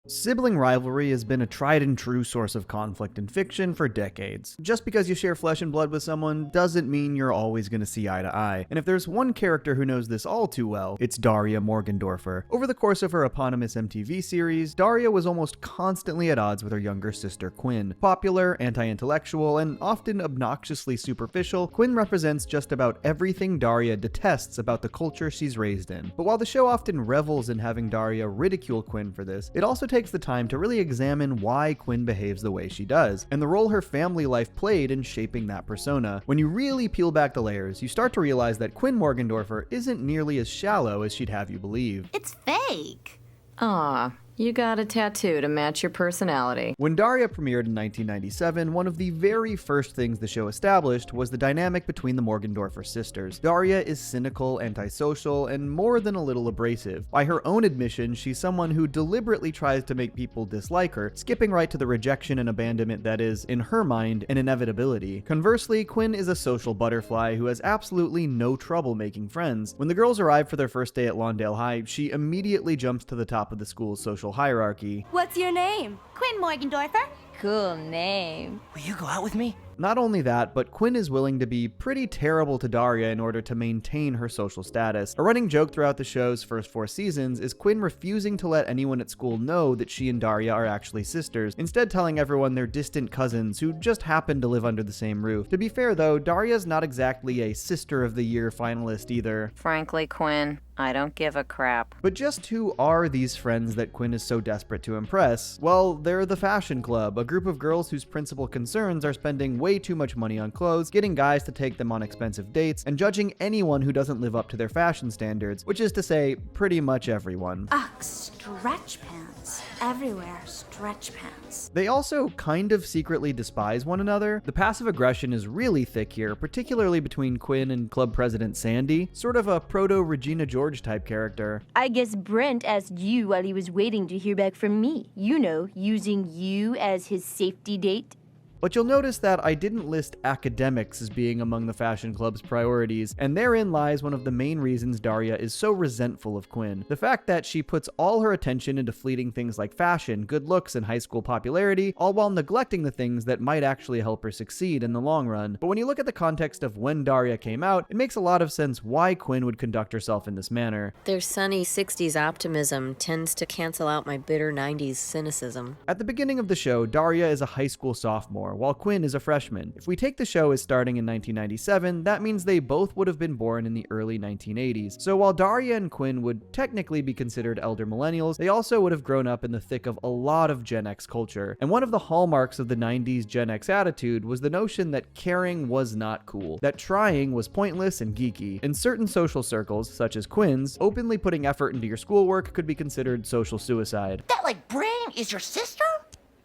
Sibling rivalry has been a tried and true source of conflict in fiction for decades. Just because you share flesh and blood with someone doesn't mean you're always going to see eye to eye. And if there's one character who knows this all too well, it's Daria Morgendorffer. Over the course of her eponymous MTV series, Daria was almost constantly at odds with her younger sister Quinn. Popular, anti-intellectual, and often obnoxiously superficial, Quinn represents just about everything Daria detests about the culture she's raised in. But while the show often revels in having Daria ridicule Quinn for this, it also takes the time to really examine why Quinn behaves the way she does, and the role her family life played in shaping that persona. When you really peel back the layers, you start to realize that Quinn Morgendorffer isn't nearly as shallow as she'd have you believe. It's fake. Aw, you got a tattoo to match your personality. When Daria premiered in 1997, one of the very first things the show established was the dynamic between the Morgendorffer sisters. Daria is cynical, antisocial, and more than a little abrasive. By her own admission, she's someone who deliberately tries to make people dislike her, skipping right to the rejection and abandonment that is, in her mind, an inevitability. Conversely, Quinn is a social butterfly who has absolutely no trouble making friends. When the girls arrive for their first day at Lawndale High, she immediately jumps to the top of the school's social hierarchy. What's your name? Quinn Morgendorffer. Cool name. Will you go out with me? Not only that, but Quinn is willing to be pretty terrible to Daria in order to maintain her social status. A running joke throughout the show's first 4 seasons is Quinn refusing to let anyone at school know that she and Daria are actually sisters, instead telling everyone they're distant cousins who just happen to live under the same roof. To be fair though, Daria's not exactly a Sister of the Year finalist either. Frankly, Quinn, I don't give a crap. But just who are these friends that Quinn is so desperate to impress? Well, they're the Fashion Club, a group of girls whose principal concerns are spending way too much money on clothes, getting guys to take them on expensive dates, and judging anyone who doesn't live up to their fashion standards, which is to say, pretty much everyone. Ugh, stretch pants. Everywhere, stretch pants. They also kind of secretly despise one another. The passive aggression is really thick here, particularly between Quinn and club president Sandy, sort of a proto-Regina George type character. I guess Brent asked you while he was waiting to hear back from me. You know, using you as his safety date. But you'll notice that I didn't list academics as being among the fashion club's priorities, and therein lies one of the main reasons Daria is so resentful of Quinn. The fact that she puts all her attention into fleeting things like fashion, good looks, and high school popularity, all while neglecting the things that might actually help her succeed in the long run. But when you look at the context of when Daria came out, it makes a lot of sense why Quinn would conduct herself in this manner. Their sunny 60s optimism tends to cancel out my bitter 90s cynicism. At the beginning of the show, Daria is a high school sophomore, while Quinn is a freshman. If we take the show as starting in 1997, that means they both would have been born in the early 1980s. So while Daria and Quinn would technically be considered elder millennials, they also would have grown up in the thick of a lot of Gen X culture. And one of the hallmarks of the 90s Gen X attitude was the notion that caring was not cool, that trying was pointless and geeky. In certain social circles, such as Quinn's, openly putting effort into your schoolwork could be considered social suicide. That like brain is your sister?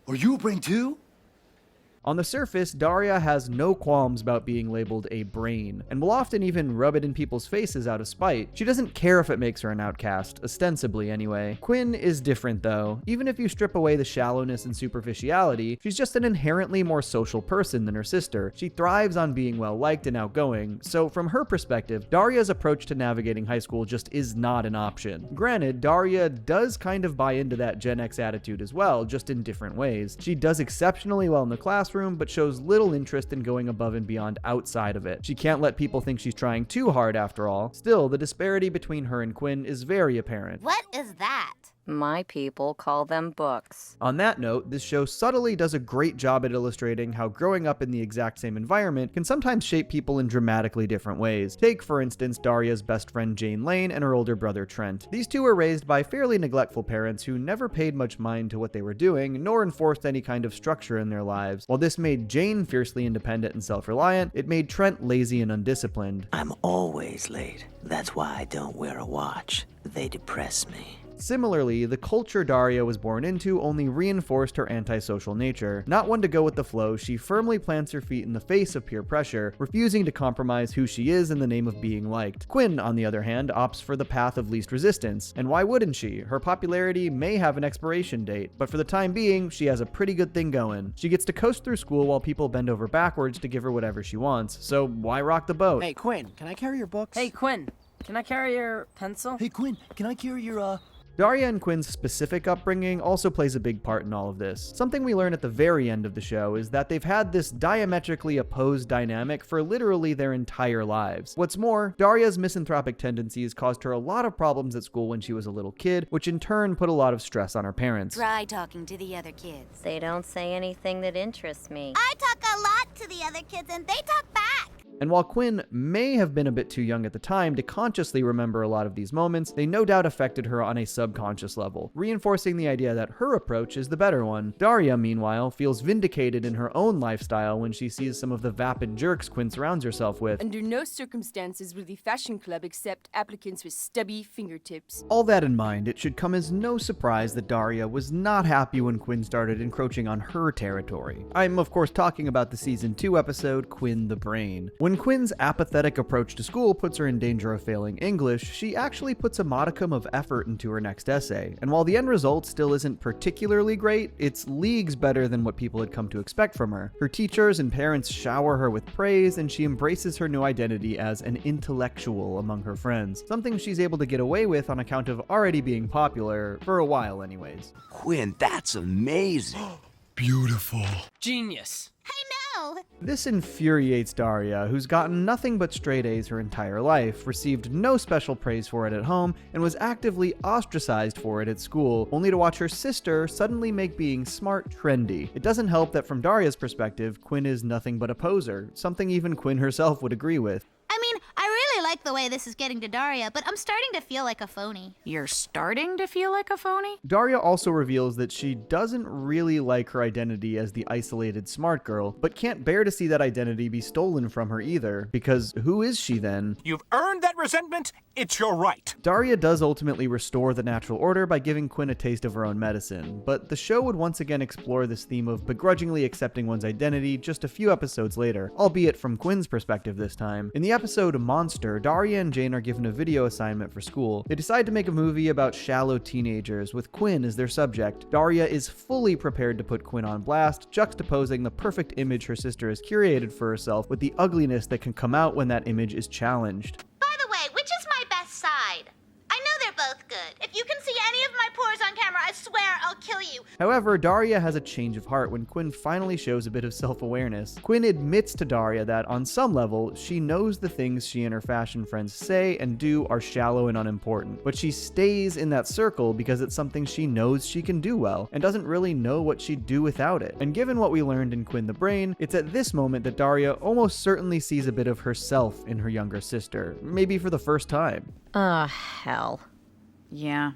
Are you a brain too? On the surface, Daria has no qualms about being labeled a brain, and will often even rub it in people's faces out of spite. She doesn't care if it makes her an outcast, ostensibly anyway. Quinn is different though. Even if you strip away the shallowness and superficiality, she's just an inherently more social person than her sister. She thrives on being well-liked and outgoing, so from her perspective, Daria's approach to navigating high school just is not an option. Granted, Daria does kind of buy into that Gen X attitude as well, just in different ways. She does exceptionally well in the classroom, but shows little interest in going above and beyond outside of it. She can't let people think she's trying too hard after all. Still, the disparity between her and Quinn is very apparent. What is that? My people call them books. On that note, this show subtly does a great job at illustrating how growing up in the exact same environment can sometimes shape people in dramatically different ways. Take, for instance, Daria's best friend Jane Lane and her older brother Trent. These two were raised by fairly neglectful parents who never paid much mind to what they were doing, nor enforced any kind of structure in their lives. While this made Jane fiercely independent and self-reliant, it made Trent lazy and undisciplined. I'm always late. That's why I don't wear a watch. They depress me. Similarly, the culture Daria was born into only reinforced her antisocial nature. Not one to go with the flow, she firmly plants her feet in the face of peer pressure, refusing to compromise who she is in the name of being liked. Quinn, on the other hand, opts for the path of least resistance. And why wouldn't she? Her popularity may have an expiration date, but for the time being, she has a pretty good thing going. She gets to coast through school while people bend over backwards to give her whatever she wants, so why rock the boat? Hey, Quinn, can I carry your books? Hey, Quinn, can I carry your pencil? Hey, Quinn, can I carry your, Daria and Quinn's specific upbringing also plays a big part in all of this. Something we learn at the very end of the show is that they've had this diametrically opposed dynamic for literally their entire lives. What's more, Daria's misanthropic tendencies caused her a lot of problems at school when she was a little kid, which in turn put a lot of stress on her parents. Try talking to the other kids. They don't say anything that interests me. I talk a lot to the other kids and they talk back. And while Quinn may have been a bit too young at the time to consciously remember a lot of these moments, they no doubt affected her on a subconscious level, reinforcing the idea that her approach is the better one. Daria, meanwhile, feels vindicated in her own lifestyle when she sees some of the vapid jerks Quinn surrounds herself with. Under no circumstances will the fashion club accept applicants with stubby fingertips. All that in mind, it should come as no surprise that Daria was not happy when Quinn started encroaching on her territory. I'm of course talking about the season 2 episode, Quinn the Brain. When Quinn's apathetic approach to school puts her in danger of failing English, she actually puts a modicum of effort into her next essay. And while the end result still isn't particularly great, it's leagues better than what people had come to expect from her. Her teachers and parents shower her with praise, and she embraces her new identity as an intellectual among her friends, something she's able to get away with on account of already being popular, for a while anyways. Quinn, that's amazing. Beautiful. Genius. This infuriates Daria, who's gotten nothing but straight A's her entire life, received no special praise for it at home, and was actively ostracized for it at school, only to watch her sister suddenly make being smart trendy. It doesn't help that from Daria's perspective, Quinn is nothing but a poser, something even Quinn herself would agree with. I mean, I really like the way this is getting to Daria, but I'm starting to feel like a phony. You're starting to feel like a phony? Daria also reveals that she doesn't really like her identity as the isolated smart girl, but can't bear to see that identity be stolen from her either, because who is she then? You've earned that resentment. It's your right. Daria does ultimately restore the natural order by giving Quinn a taste of her own medicine, but the show would once again explore this theme of begrudgingly accepting one's identity just a few episodes later, albeit from Quinn's perspective this time. In the episode Monster, Daria Daria and Jane are given a video assignment for school. They decide to make a movie about shallow teenagers with Quinn as their subject. Daria is fully prepared to put Quinn on blast, juxtaposing the perfect image her sister has curated for herself with the ugliness that can come out when that image is challenged. By the way, which is my best side? I know they're both good. If you can see any of my pores on camera, I swear I'll kill you. However, Daria has a change of heart when Quinn finally shows a bit of self-awareness. Quinn admits to Daria that, on some level, she knows the things she and her fashion friends say and do are shallow and unimportant, but she stays in that circle because it's something she knows she can do well, and doesn't really know what she'd do without it. And given what we learned in Quinn the Brain, it's at this moment that Daria almost certainly sees a bit of herself in her younger sister, maybe for the first time. Hell. Yeah.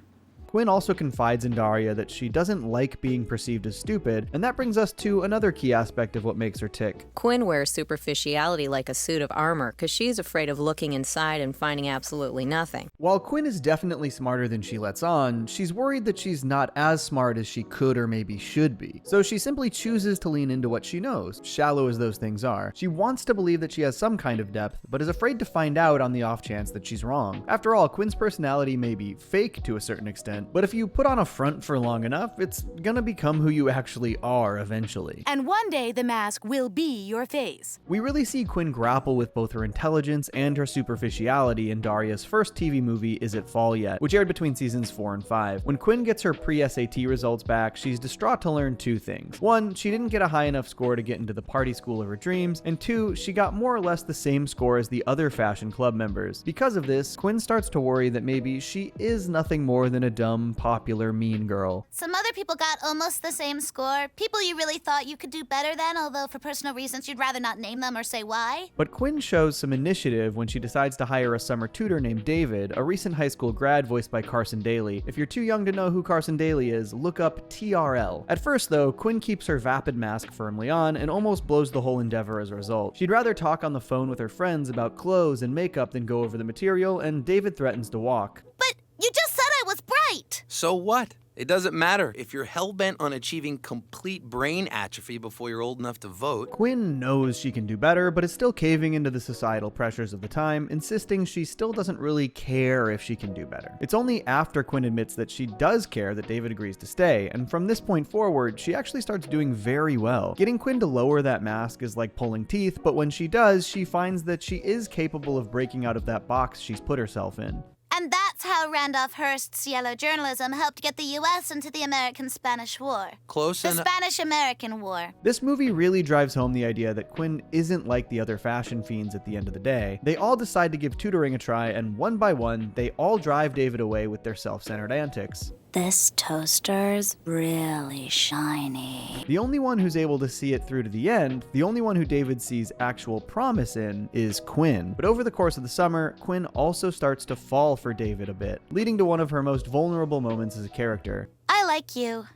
Quinn also confides in Daria that she doesn't like being perceived as stupid, and that brings us to another key aspect of what makes her tick. Quinn wears superficiality like a suit of armor because she's afraid of looking inside and finding absolutely nothing. While Quinn is definitely smarter than she lets on, she's worried that she's not as smart as she could or maybe should be. So she simply chooses to lean into what she knows, shallow as those things are. She wants to believe that she has some kind of depth, but is afraid to find out on the off chance that she's wrong. After all, Quinn's personality may be fake to a certain extent, but if you put on a front for long enough, it's gonna become who you actually are eventually. And one day the mask will be your face. We really see Quinn grapple with both her intelligence and her superficiality in Daria's first TV movie, Is It Fall Yet?, which aired between seasons 4 and 5. When Quinn gets her pre-SAT results back, she's distraught to learn two things. One, she didn't get a high enough score to get into the party school of her dreams, and two, she got more or less the same score as the other fashion club members. Because of this, Quinn starts to worry that maybe she is nothing more than a dumb, popular mean girl. Some other people got almost the same score. People you really thought you could do better than, although for personal reasons you'd rather not name them or say why. But Quinn shows some initiative when she decides to hire a summer tutor named David, a recent high school grad voiced by Carson Daly. If you're too young to know who Carson Daly is, look up TRL. At first though, Quinn keeps her vapid mask firmly on and almost blows the whole endeavor as a result. She'd rather talk on the phone with her friends about clothes and makeup than go over the material, and David threatens to walk. But you just said I was bright! So what? It doesn't matter if you're hell-bent on achieving complete brain atrophy before you're old enough to vote. Quinn knows she can do better, but is still caving into the societal pressures of the time, insisting she still doesn't really care if she can do better. It's only after Quinn admits that she does care that David agrees to stay, and from this point forward, she actually starts doing very well. Getting Quinn to lower that mask is like pulling teeth, but when she does, she finds that she is capable of breaking out of that box she's put herself in. And that's how Randolph Hearst's yellow journalism helped get the U.S. into the American-Spanish War. Close enough. The Spanish-American War. This movie really drives home the idea that Quinn isn't like the other fashion fiends at the end of the day. They all decide to give tutoring a try, and one by one, they all drive David away with their self-centered antics. This toaster's really shiny. The only one who's able to see it through to the end, the only one who David sees actual promise in, is Quinn. But over the course of the summer, Quinn also starts to fall for David a bit, leading to one of her most vulnerable moments as a character. I like you.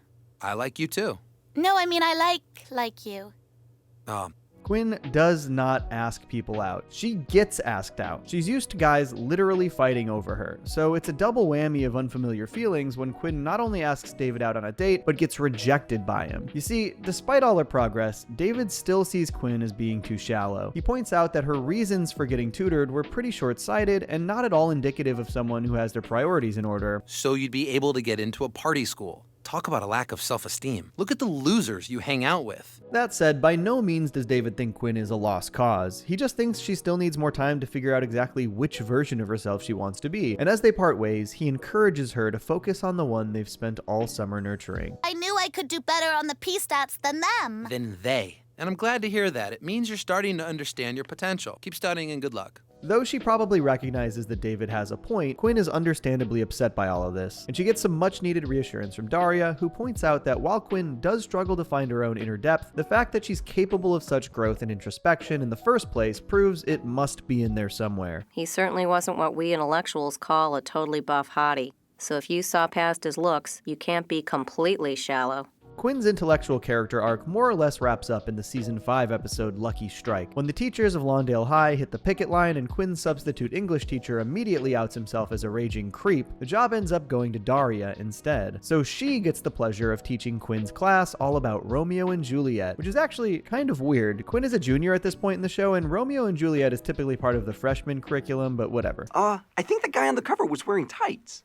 I like you too. No, I mean I like you. Quinn does not ask people out. She gets asked out. She's used to guys literally fighting over her, so it's a double whammy of unfamiliar feelings when Quinn not only asks David out on a date, but gets rejected by him. You see, despite all her progress, David still sees Quinn as being too shallow. He points out that her reasons for getting tutored were pretty short-sighted and not at all indicative of someone who has their priorities in order. So you'd be able to get into a party school. Talk about a lack of self-esteem. Look at the losers you hang out with. That said, by no means does David think Quinn is a lost cause. He just thinks she still needs more time to figure out exactly which version of herself she wants to be. And as they part ways, he encourages her to focus on the one they've spent all summer nurturing. I knew I could do better on the P stats than them. Than they. And I'm glad to hear that. It means you're starting to understand your potential. Keep studying and good luck. Though she probably recognizes that David has a point, Quinn is understandably upset by all of this, and she gets some much-needed reassurance from Daria, who points out that while Quinn does struggle to find her own inner depth, the fact that she's capable of such growth and introspection in the first place proves it must be in there somewhere. He certainly wasn't what we intellectuals call a totally buff hottie. So if you saw past his looks, you can't be completely shallow. Quinn's intellectual character arc more or less wraps up in the season 5 episode Lucky Strike, when the teachers of Lawndale High hit the picket line and Quinn's substitute English teacher immediately outs himself as a raging creep. The job ends up going to Daria instead. So she gets the pleasure of teaching Quinn's class all about Romeo and Juliet, which is actually kind of weird. Quinn is a junior at this point in the show, and Romeo and Juliet is typically part of the freshman curriculum, but whatever. I think the guy on the cover was wearing tights.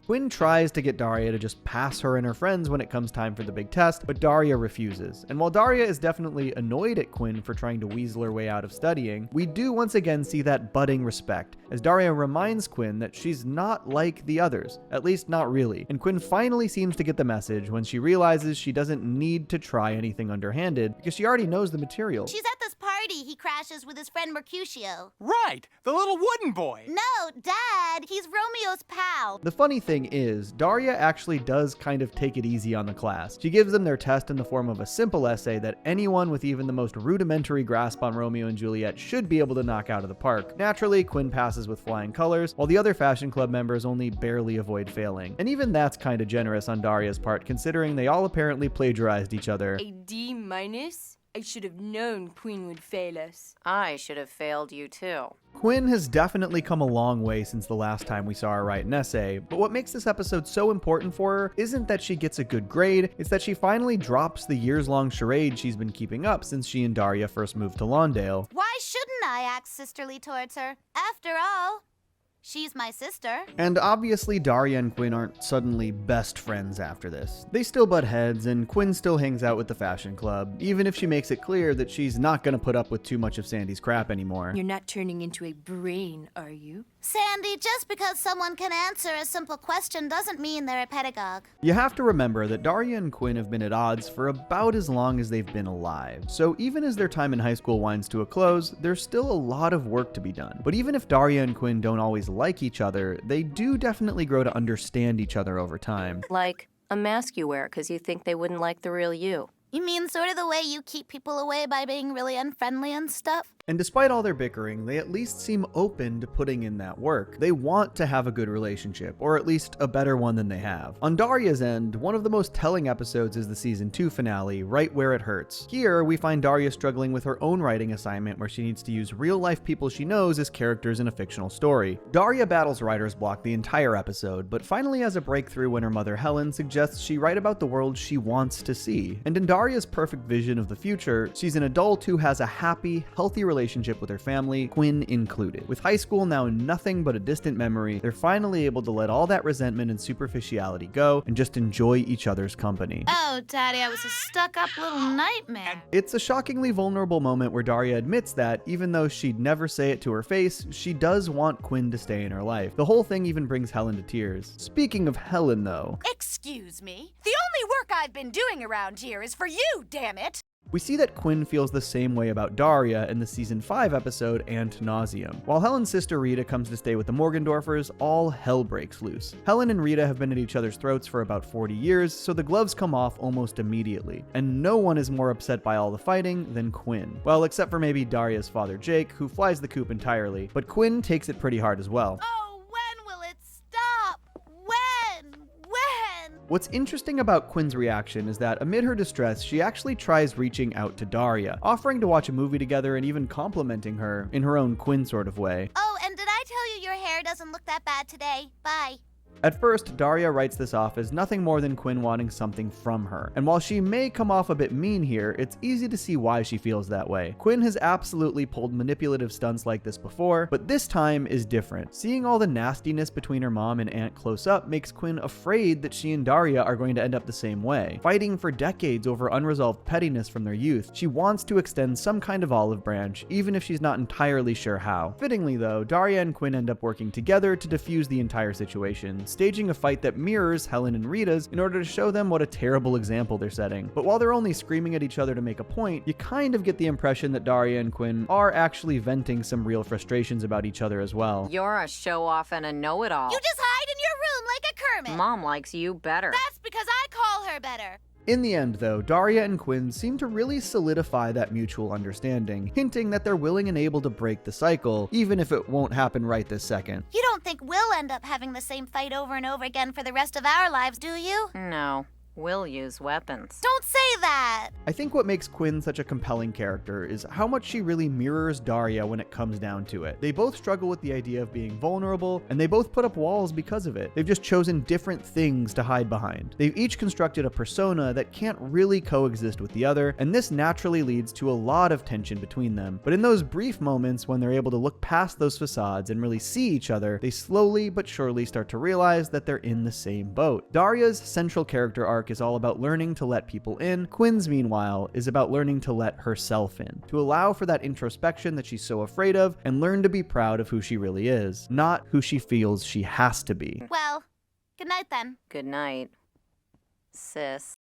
Quinn tries to get Daria to just pass her and her friends when it comes time for the big test, but Daria refuses. And while Daria is definitely annoyed at Quinn for trying to weasel her way out of studying, we do once again see that budding respect, as Daria reminds Quinn that she's not like the others, at least not really. And Quinn finally seems to get the message when she realizes she doesn't need to try anything underhanded, because she already knows the material. She's at this party he crashes with his friend Mercutio. Right, the little wooden boy. No, Dad, he's Romeo's pal. The funny thing is, Daria actually does kind of take it easy on the class. She gives them their test in the form of a simple essay that anyone with even the most rudimentary grasp on Romeo and Juliet should be able to knock out of the park. Naturally, Quinn passes with flying colors, while the other fashion club members only barely avoid failing. And even that's kind of generous on Daria's part, considering they all apparently plagiarized each other. A D-? I should have known Quinn would fail us. I should have failed you too. Quinn has definitely come a long way since the last time we saw her write an essay, but what makes this episode so important for her isn't that she gets a good grade, it's that she finally drops the years-long charade she's been keeping up since she and Daria first moved to Lawndale. Why shouldn't I act sisterly towards her? After all, she's my sister. And obviously Daria and Quinn aren't suddenly best friends after this. They still butt heads, and Quinn still hangs out with the fashion club, even if she makes it clear that she's not gonna put up with too much of Sandy's crap anymore. You're not turning into a brain, are you? Sandy, just because someone can answer a simple question doesn't mean they're a pedagogue. You have to remember that Daria and Quinn have been at odds for about as long as they've been alive. So even as their time in high school winds to a close, there's still a lot of work to be done. But even if Daria and Quinn don't always like each other, they do definitely grow to understand each other over time. Like a mask you wear because you think they wouldn't like the real you. You mean sort of the way you keep people away by being really unfriendly and stuff? And despite all their bickering, they at least seem open to putting in that work. They want to have a good relationship, or at least a better one than they have. On Daria's end, one of the most telling episodes is the season 2 finale, Right Where It Hurts. Here, we find Daria struggling with her own writing assignment where she needs to use real-life people she knows as characters in a fictional story. Daria battles writer's block the entire episode, but finally has a breakthrough when her mother Helen suggests she write about the world she wants to see. And in Daria's perfect vision of the future, she's an adult who has a happy, healthy relationship with her family, Quinn included. With high school now nothing but a distant memory, they're finally able to let all that resentment and superficiality go and just enjoy each other's company. Oh, Daddy, I was a stuck-up little nightmare. It's a shockingly vulnerable moment where Daria admits that, even though she'd never say it to her face, she does want Quinn to stay in her life. The whole thing even brings Helen to tears. Speaking of Helen, though... Excuse me? The only work I've been doing around here is for you, damn it! We see that Quinn feels the same way about Daria in the season 5 episode Ant Nauseam. While Helen's sister Rita comes to stay with the Morgendorfers, all hell breaks loose. Helen and Rita have been at each other's throats for about 40 years, so the gloves come off almost immediately. And no one is more upset by all the fighting than Quinn. Well, except for maybe Daria's father Jake, who flies the coop entirely, but Quinn takes it pretty hard as well. Oh, when will it stop? When? What's interesting about Quinn's reaction is that amid her distress, she actually tries reaching out to Daria, offering to watch a movie together and even complimenting her in her own Quinn sort of way. Oh, and did I tell you your hair doesn't look that bad today? Bye. At first, Daria writes this off as nothing more than Quinn wanting something from her. And while she may come off a bit mean here, it's easy to see why she feels that way. Quinn has absolutely pulled manipulative stunts like this before, but this time is different. Seeing all the nastiness between her mom and aunt close up makes Quinn afraid that she and Daria are going to end up the same way. Fighting for decades over unresolved pettiness from their youth, she wants to extend some kind of olive branch, even if she's not entirely sure how. Fittingly though, Daria and Quinn end up working together to defuse the entire situation, staging a fight that mirrors Helen and Rita's in order to show them what a terrible example they're setting. But while they're only screaming at each other to make a point, you kind of get the impression that Daria and Quinn are actually venting some real frustrations about each other as well. You're a show-off and a know-it-all. You just hide in your room like a Kermit. Mom likes you better. That's because I call her better. In the end, though, Daria and Quinn seem to really solidify that mutual understanding, hinting that they're willing and able to break the cycle, even if it won't happen right this second. You don't think we'll end up having the same fight over and over again for the rest of our lives, do you? No. will use weapons. Don't say that! I think what makes Quinn such a compelling character is how much she really mirrors Daria when it comes down to it. They both struggle with the idea of being vulnerable, and they both put up walls because of it. They've just chosen different things to hide behind. They've each constructed a persona that can't really coexist with the other, and this naturally leads to a lot of tension between them. But in those brief moments when they're able to look past those facades and really see each other, they slowly but surely start to realize that they're in the same boat. Daria's central character arc is all about learning to let people in. Quinn's, meanwhile, is about learning to let herself in, to allow for that introspection that she's so afraid of, and learn to be proud of who she really is, not who she feels she has to be. Well, good night then. Good night, sis.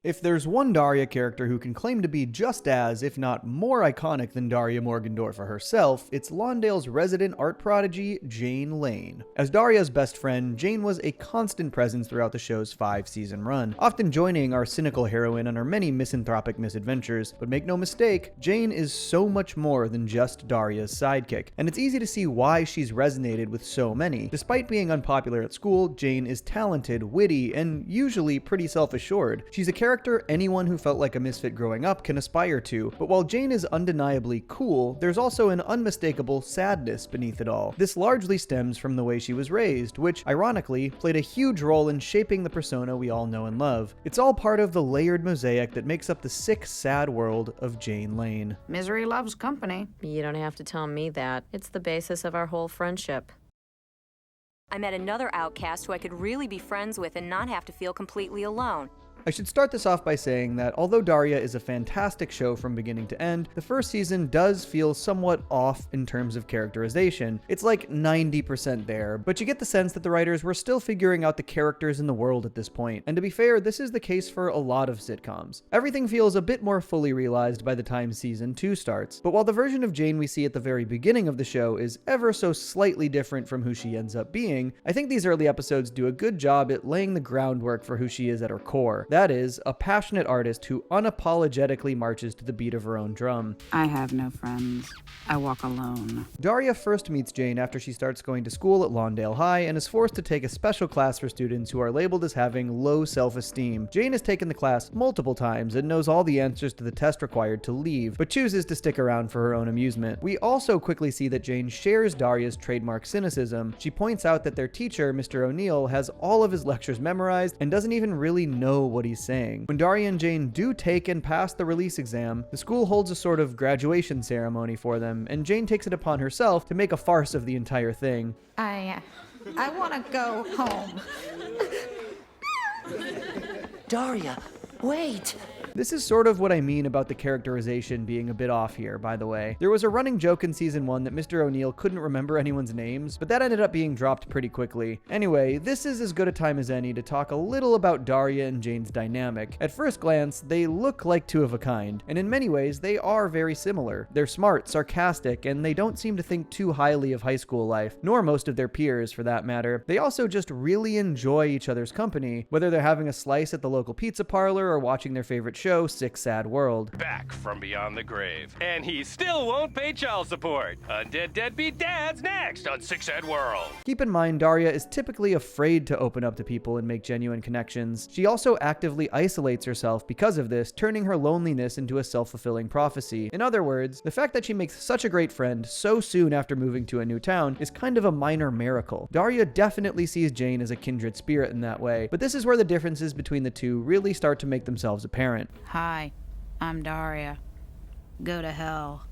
If there's one Daria character who can claim to be just as, if not more iconic than Daria Morgendorffer herself, it's Lawndale's resident art prodigy, Jane Lane. As Daria's best friend, Jane was a constant presence throughout the show's 5-season run, often joining our cynical heroine on her many misanthropic misadventures. But make no mistake, Jane is so much more than just Daria's sidekick, and it's easy to see why she's resonated with so many. Despite being unpopular at school, Jane is talented, witty, and usually pretty self-assured. She's a character anyone who felt like a misfit growing up can aspire to, but while Jane is undeniably cool, there's also an unmistakable sadness beneath it all. This largely stems from the way she was raised, which, ironically, played a huge role in shaping the persona we all know and love. It's all part of the layered mosaic that makes up the sick, sad world of Jane Lane. Misery loves company. You don't have to tell me that. It's the basis of our whole friendship. I met another outcast who I could really be friends with and not have to feel completely alone. I should start this off by saying that although Daria is a fantastic show from beginning to end, the first season does feel somewhat off in terms of characterization. It's like 90% there, but you get the sense that the writers were still figuring out the characters in the world at this point. And to be fair, this is the case for a lot of sitcoms. Everything feels a bit more fully realized by the time season 2 starts. But while the version of Jane we see at the very beginning of the show is ever so slightly different from who she ends up being, I think these early episodes do a good job at laying the groundwork for who she is at her core. That is, a passionate artist who unapologetically marches to the beat of her own drum. I have no friends. I walk alone. Daria first meets Jane after she starts going to school at Lawndale High and is forced to take a special class for students who are labeled as having low self-esteem. Jane has taken the class multiple times and knows all the answers to the test required to leave, but chooses to stick around for her own amusement. We also quickly see that Jane shares Daria's trademark cynicism. She points out that their teacher, Mr. O'Neill, has all of his lectures memorized and doesn't even really know what he's saying. When Daria and Jane do take and pass the release exam, the school holds a sort of graduation ceremony for them, and Jane takes it upon herself to make a farce of the entire thing. I want to go home. Daria, wait! This is sort of what I mean about the characterization being a bit off here, by the way. There was a running joke in season 1 that Mr. O'Neill couldn't remember anyone's names, but that ended up being dropped pretty quickly. Anyway, this is as good a time as any to talk a little about Daria and Jane's dynamic. At first glance, they look like two of a kind, and in many ways, they are very similar. They're smart, sarcastic, and they don't seem to think too highly of high school life, nor most of their peers for that matter. They also just really enjoy each other's company, whether they're having a slice at the local pizza parlor or watching their favorite show, Sick Sad World. Back from beyond the grave. And he still won't pay child support. Undead Deadbeat Dad's next on Sick Sad World. Keep in mind, Daria is typically afraid to open up to people and make genuine connections. She also actively isolates herself because of this, turning her loneliness into a self-fulfilling prophecy. In other words, the fact that she makes such a great friend so soon after moving to a new town is kind of a minor miracle. Daria definitely sees Jane as a kindred spirit in that way, but this is where the differences between the two really start to make themselves apparent. Hi, I'm Daria. Go to hell.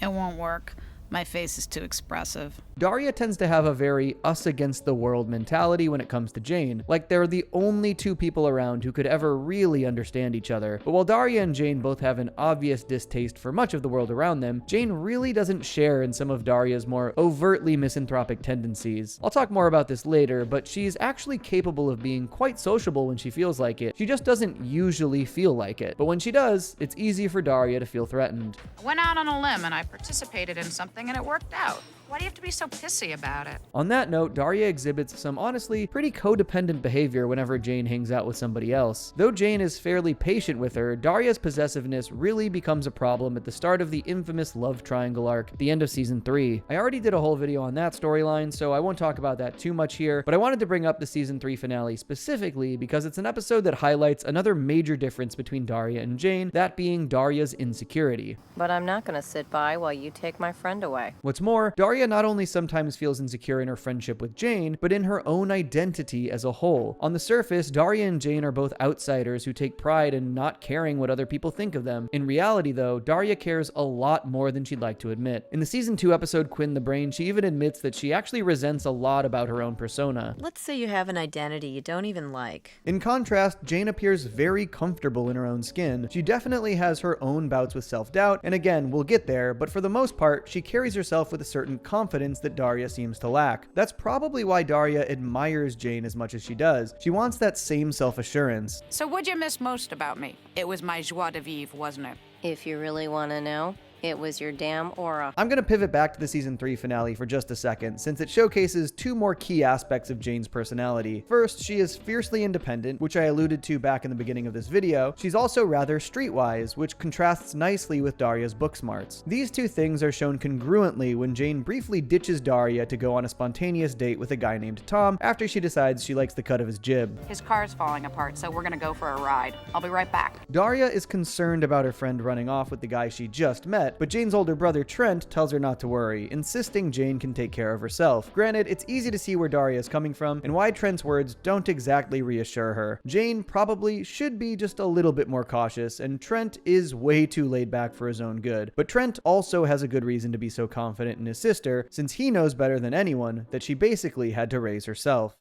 It won't work. My face is too expressive. Daria tends to have a very us-against-the-world mentality when it comes to Jane, like they're the only two people around who could ever really understand each other. But while Daria and Jane both have an obvious distaste for much of the world around them, Jane really doesn't share in some of Daria's more overtly misanthropic tendencies. I'll talk more about this later, but she's actually capable of being quite sociable when she feels like it. She just doesn't usually feel like it. But when she does, it's easy for Daria to feel threatened. I went out on a limb and I participated in something and it worked out. Why do you have to be so pissy about it? On that note, Daria exhibits some honestly pretty codependent behavior whenever Jane hangs out with somebody else. Though Jane is fairly patient with her, Daria's possessiveness really becomes a problem at the start of the infamous love triangle arc at the end of season 3. I already did a whole video on that storyline, so I won't talk about that too much here, but I wanted to bring up the season 3 finale specifically because it's an episode that highlights another major difference between Daria and Jane, that being Daria's insecurity. But I'm not gonna sit by while you take my friend away. What's more, Daria not only sometimes feels insecure in her friendship with Jane, but in her own identity as a whole. On the surface, Daria and Jane are both outsiders who take pride in not caring what other people think of them. In reality, though, Daria cares a lot more than she'd like to admit. In the season 2 episode Quinn the Brain, she even admits that she actually resents a lot about her own persona. Let's say you have an identity you don't even like. In contrast, Jane appears very comfortable in her own skin. She definitely has her own bouts with self-doubt, and again, we'll get there, but for the most part, she carries herself with a certain confidence that Daria seems to lack. That's probably why Daria admires Jane as much as she does. She wants that same self-assurance. So what'd you miss most about me? It was my joie de vivre, wasn't it? If you really want to know, it was your damn aura. I'm gonna pivot back to the season 3 finale for just a second, since it showcases two more key aspects of Jane's personality. First, she is fiercely independent, which I alluded to back in the beginning of this video. She's also rather streetwise, which contrasts nicely with Daria's book smarts. These two things are shown congruently when Jane briefly ditches Daria to go on a spontaneous date with a guy named Tom after she decides she likes the cut of his jib. His car's falling apart, so we're gonna go for a ride. I'll be right back. Daria is concerned about her friend running off with the guy she just met, but Jane's older brother Trent tells her not to worry, insisting Jane can take care of herself. Granted, it's easy to see where Daria is coming from and why Trent's words don't exactly reassure her. Jane probably should be just a little bit more cautious, and Trent is way too laid back for his own good. But Trent also has a good reason to be so confident in his sister, since he knows better than anyone that she basically had to raise herself.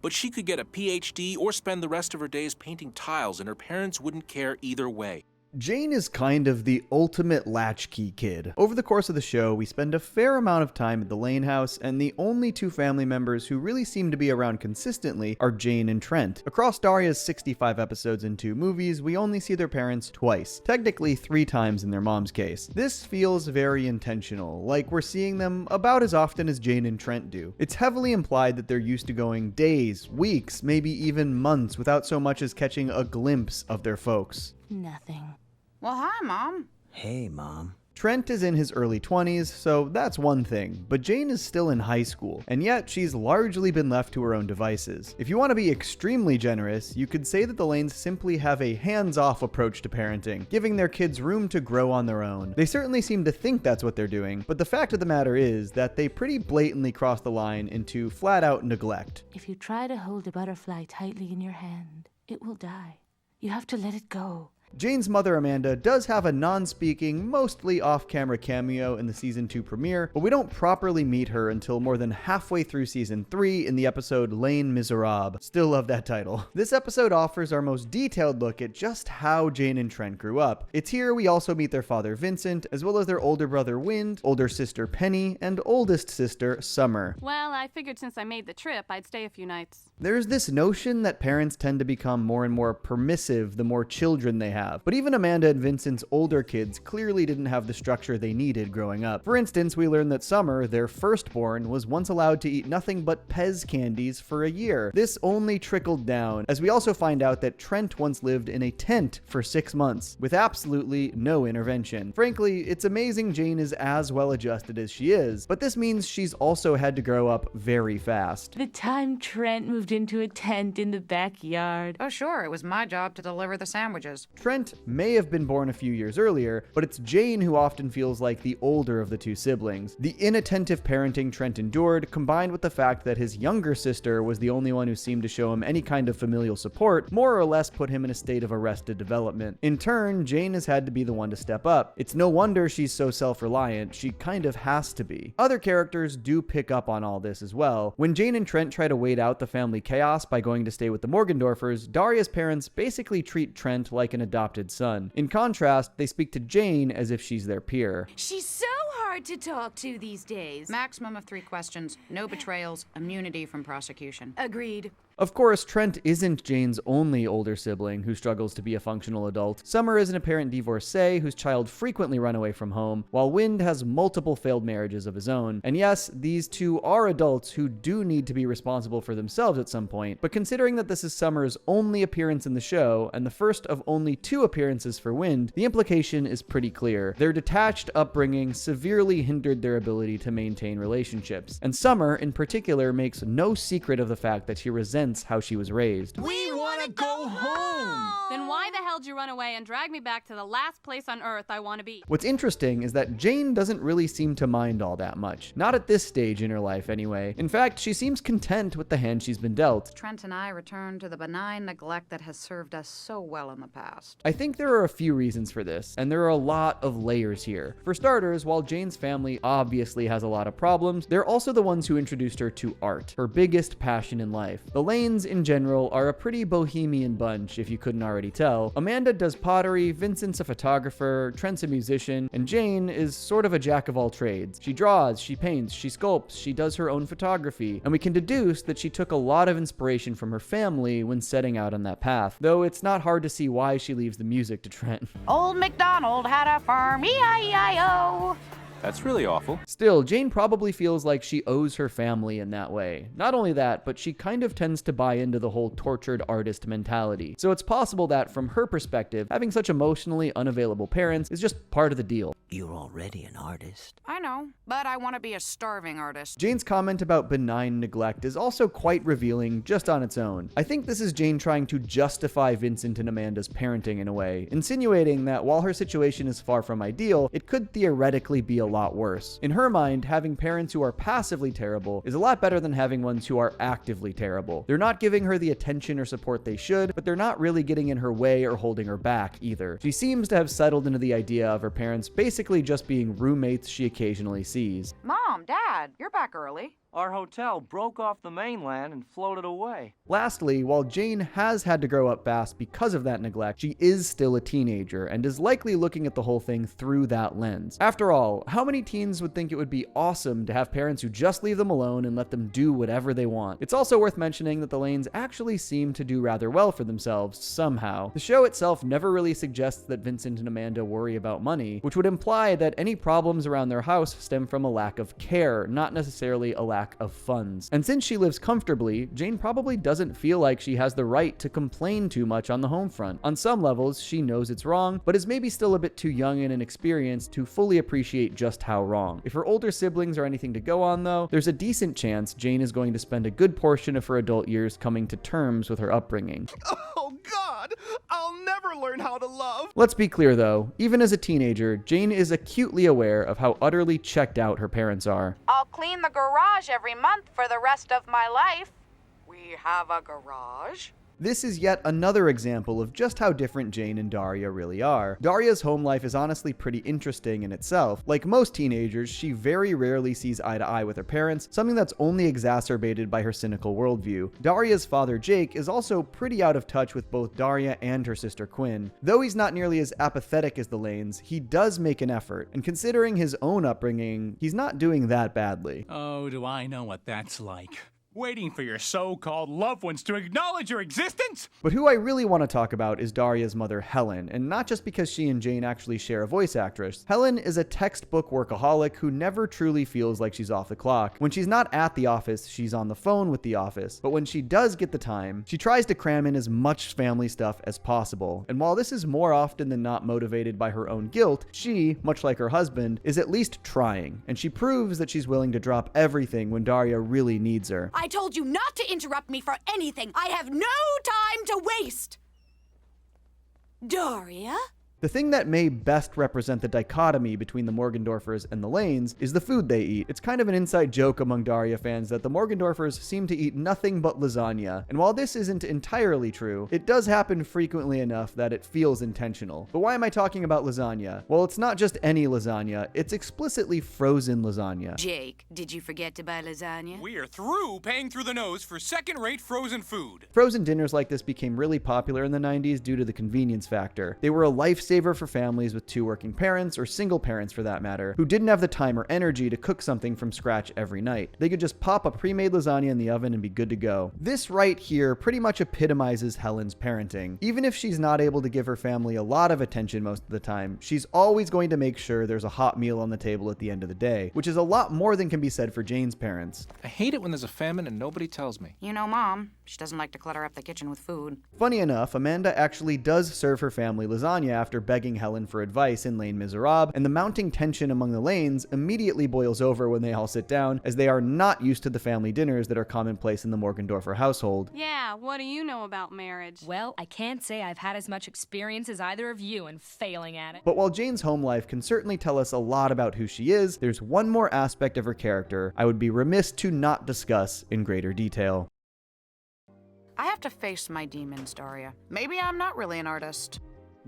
But she could get a PhD or spend the rest of her days painting tiles, and her parents wouldn't care either way. Jane is kind of the ultimate latchkey kid. Over the course of the show, we spend a fair amount of time at the Lane house, and the only two family members who really seem to be around consistently are Jane and Trent. Across Daria's 65 episodes and 2 movies, we only see their parents twice, technically 3 times in their mom's case. This feels very intentional, like we're seeing them about as often as Jane and Trent do. It's heavily implied that they're used to going days, weeks, maybe even months without so much as catching a glimpse of their folks. Nothing. Well, hi, Mom. Hey, Mom. Trent is in his early 20s, so that's one thing, but Jane is still in high school, and yet she's largely been left to her own devices. If you want to be extremely generous, you could say that the Lanes simply have a hands-off approach to parenting, giving their kids room to grow on their own. They certainly seem to think that's what they're doing, but the fact of the matter is that they pretty blatantly cross the line into flat-out neglect. If you try to hold a butterfly tightly in your hand, it will die. You have to let it go. Jane's mother, Amanda, does have a non-speaking, mostly off-camera cameo in the season 2 premiere, but we don't properly meet her until more than halfway through season 3 in the episode Les Miserables. Still love that title. This episode offers our most detailed look at just how Jane and Trent grew up. It's here we also meet their father Vincent, as well as their older brother Wind, older sister Penny, and oldest sister Summer. Well, I figured since I made the trip, I'd stay a few nights. There's this notion that parents tend to become more and more permissive the more children they have, but even Amanda and Vincent's older kids clearly didn't have the structure they needed growing up. For instance, we learn that Summer, their firstborn, was once allowed to eat nothing but Pez candies for a year. This only trickled down, as we also find out that Trent once lived in a tent for 6 months, with absolutely no intervention. Frankly, it's amazing Jane is as well adjusted as she is, but this means she's also had to grow up very fast. The time Trent moved into a tent in the backyard. Oh, sure, it was my job to deliver the sandwiches. Trent may have been born a few years earlier, but it's Jane who often feels like the older of the two siblings. The inattentive parenting Trent endured, combined with the fact that his younger sister was the only one who seemed to show him any kind of familial support, more or less put him in a state of arrested development. In turn, Jane has had to be the one to step up. It's no wonder she's so self-reliant, she kind of has to be. Other characters do pick up on all this as well. When Jane and Trent try to wait out the family chaos by going to stay with the Morgendorfers, Daria's parents basically treat Trent like an adopted son. In contrast, they speak to Jane as if she's their peer. She's so hard to talk to these days. Maximum of 3 questions, no betrayals, immunity from prosecution. Agreed. Of course, Trent isn't Jane's only older sibling who struggles to be a functional adult. Summer is an apparent divorcee whose child frequently run away from home, while Wind has multiple failed marriages of his own. And yes, these two are adults who do need to be responsible for themselves at some point, but considering that this is Summer's only appearance in the show, and the first of only 2 appearances for Wind, the implication is pretty clear. Their detached upbringing severely hindered their ability to maintain relationships, and Summer, in particular, makes no secret of the fact that she resents how she was raised. We want to go home! Then why the hell did you run away and drag me back to the last place on Earth I want to be? What's interesting is that Jane doesn't really seem to mind all that much. Not at this stage in her life, anyway. In fact, she seems content with the hand she's been dealt. Trent and I return to the benign neglect that has served us so well in the past. I think there are a few reasons for this, and there are a lot of layers here. For starters, while Jane's family obviously has a lot of problems, they're also the ones who introduced her to art, her biggest passion in life. The Lanes, in general, are a pretty bohemian bunch, if you couldn't already tell. Amanda does pottery, Vincent's a photographer, Trent's a musician, and Jane is sort of a jack of all trades. She draws, she paints, she sculpts, she does her own photography, and we can deduce that she took a lot of inspiration from her family when setting out on that path, though it's not hard to see why she leaves the music to Trent. Old MacDonald had a farm, E-I-E-I-O. That's really awful. Still, Jane probably feels like she owes her family in that way. Not only that, but she kind of tends to buy into the whole tortured artist mentality. So it's possible that, from her perspective, having such emotionally unavailable parents is just part of the deal. You're already an artist. I know, but I want to be a starving artist. Jane's comment about benign neglect is also quite revealing just on its own. I think this is Jane trying to justify Vincent and Amanda's parenting in a way, insinuating that while her situation is far from ideal, it could theoretically be a lot worse. In her mind, having parents who are passively terrible is a lot better than having ones who are actively terrible. They're not giving her the attention or support they should, but they're not really getting in her way or holding her back either. She seems to have settled into the idea of her parents basically just being roommates she occasionally sees. Mom, Dad, you're back early. Our hotel broke off the mainland and floated away. Lastly, while Jane has had to grow up fast because of that neglect, she is still a teenager and is likely looking at the whole thing through that lens. After all, how many teens would think it would be awesome to have parents who just leave them alone and let them do whatever they want? It's also worth mentioning that the Lanes actually seem to do rather well for themselves somehow. The show itself never really suggests that Vincent and Amanda worry about money, which would imply that any problems around their house stem from a lack of care, not necessarily a lack of funds. And since she lives comfortably, Jane probably doesn't feel like she has the right to complain too much on the home front. On some levels, she knows it's wrong, but is maybe still a bit too young and inexperienced to fully appreciate just how wrong. If her older siblings are anything to go on, though, there's a decent chance Jane is going to spend a good portion of her adult years coming to terms with her upbringing. Oh God, I'll never learn how to love. Let's be clear though, even as a teenager, Jane is acutely aware of how utterly checked out her parents are. I'll clean the garage every month for the rest of my life. We have a garage. This is yet another example of just how different Jane and Daria really are. Daria's home life is honestly pretty interesting in itself. Like most teenagers, she very rarely sees eye to eye with her parents, something that's only exacerbated by her cynical worldview. Daria's father, Jake, is also pretty out of touch with both Daria and her sister Quinn. Though he's not nearly as apathetic as the Lanes, he does make an effort, and considering his own upbringing, he's not doing that badly. Oh, do I know what that's like. Waiting for your so-called loved ones to acknowledge your existence? But who I really want to talk about is Daria's mother, Helen, and not just because she and Jane actually share a voice actress. Helen is a textbook workaholic who never truly feels like she's off the clock. When she's not at the office, she's on the phone with the office. But when she does get the time, she tries to cram in as much family stuff as possible. And while this is more often than not motivated by her own guilt, she, much like her husband, is at least trying. And she proves that she's willing to drop everything when Daria really needs her. I told you not to interrupt me for anything. I have no time to waste. Daria? The thing that may best represent the dichotomy between the Morgendorfers and the Lanes is the food they eat. It's kind of an inside joke among Daria fans that the Morgendorfers seem to eat nothing but lasagna. And while this isn't entirely true, it does happen frequently enough that it feels intentional. But why am I talking about lasagna? Well, it's not just any lasagna, it's explicitly frozen lasagna. Jake, did you forget to buy lasagna? We are through paying through the nose for second-rate frozen food. Frozen dinners like this became really popular in the 90s due to the convenience factor. They were a lifesaving lifesaver for families with 2 working parents, or single parents for that matter, who didn't have the time or energy to cook something from scratch every night. They could just pop a pre-made lasagna in the oven and be good to go. This right here pretty much epitomizes Helen's parenting. Even if she's not able to give her family a lot of attention most of the time, she's always going to make sure there's a hot meal on the table at the end of the day, which is a lot more than can be said for Jane's parents. I hate it when there's a famine and nobody tells me. You know Mom, she doesn't like to clutter up the kitchen with food. Funny enough, Amanda actually does serve her family lasagna after begging Helen for advice in Les Miserables, and the mounting tension among the Lanes immediately boils over when they all sit down, as they are not used to the family dinners that are commonplace in the Morgendorffer household. Yeah, what do you know about marriage? Well, I can't say I've had as much experience as either of you in failing at it. But while Jane's home life can certainly tell us a lot about who she is, there's one more aspect of her character I would be remiss to not discuss in greater detail. I have to face my demons, Daria. Maybe I'm not really an artist.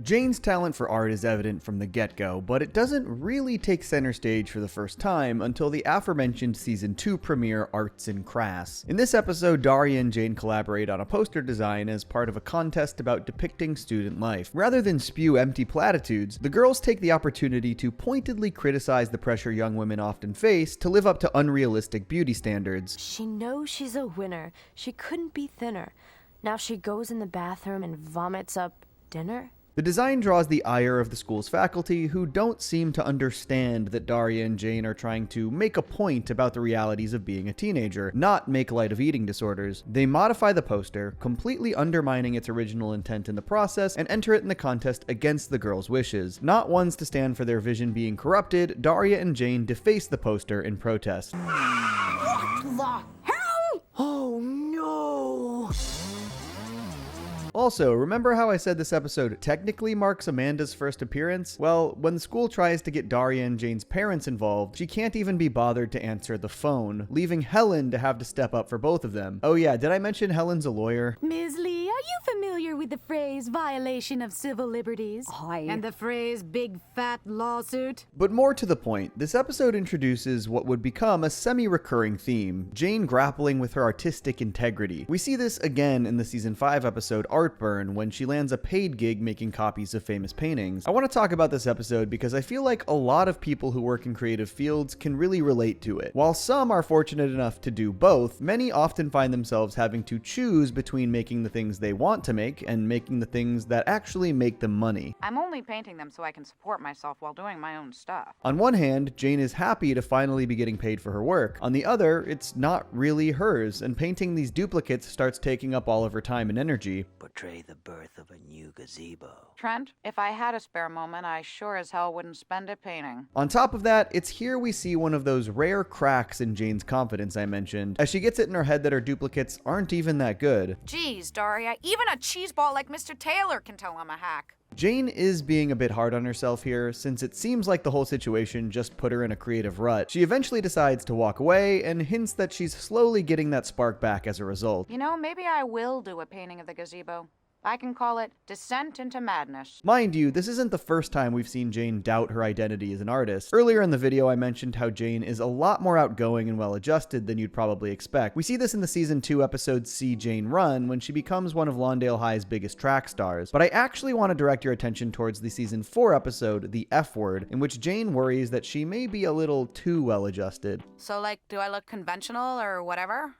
Jane's talent for art is evident from the get-go, but it doesn't really take center stage for the first time until the aforementioned Season 2 premiere, Arts and Crafts. In this episode, Daria and Jane collaborate on a poster design as part of a contest about depicting student life. Rather than spew empty platitudes, the girls take the opportunity to pointedly criticize the pressure young women often face to live up to unrealistic beauty standards. She knows she's a winner. She couldn't be thinner. Now she goes in the bathroom and vomits up dinner? The design draws the ire of the school's faculty, who don't seem to understand that Daria and Jane are trying to make a point about the realities of being a teenager, not make light of eating disorders. They modify the poster, completely undermining its original intent in the process, and enter it in the contest against the girls' wishes. Not ones to stand for their vision being corrupted, Daria and Jane deface the poster in protest. What the hell? Oh no! Also, remember how I said this episode technically marks Amanda's first appearance? Well, when the school tries to get Daria and Jane's parents involved, she can't even be bothered to answer the phone, leaving Helen to have to step up for both of them. Oh yeah, did I mention Helen's a lawyer? Ms. Lee, are you familiar with the phrase violation of civil liberties? And the phrase big fat lawsuit? But more to the point, this episode introduces what would become a semi-recurring theme, Jane grappling with her artistic integrity. We see this again in the Season 5 episode Artburn, when she lands a paid gig making copies of famous paintings. I want to talk about this episode because I feel like a lot of people who work in creative fields can really relate to it. While some are fortunate enough to do both, many often find themselves having to choose between making the things they want to make and making the things that actually make them money. I'm only painting them so I can support myself while doing my own stuff. On one hand, Jane is happy to finally be getting paid for her work. On the other, it's not really hers, and painting these duplicates starts taking up all of her time and energy. Portray the birth of a new gazebo. Trent, if I had a spare moment, I sure as hell wouldn't spend it painting. On top of that, it's here we see one of those rare cracks in Jane's confidence I mentioned, as she gets it in her head that her duplicates aren't even that good. Geez, Daria, even a cheeseball like Mr. Taylor can tell I'm a hack. Jane is being a bit hard on herself here, since it seems like the whole situation just put her in a creative rut. She eventually decides to walk away and hints that she's slowly getting that spark back as a result. You know, maybe I will do a painting of the gazebo. I can call it Descent into Madness. Mind you, this isn't the first time we've seen Jane doubt her identity as an artist. Earlier in the video, I mentioned how Jane is a lot more outgoing and well-adjusted than you'd probably expect. We see this in the Season 2 episode See Jane Run, when she becomes one of Lawndale High's biggest track stars. But I actually want to direct your attention towards the Season 4 episode, The F Word, in which Jane worries that she may be a little too well-adjusted. So, like, do I look conventional or whatever?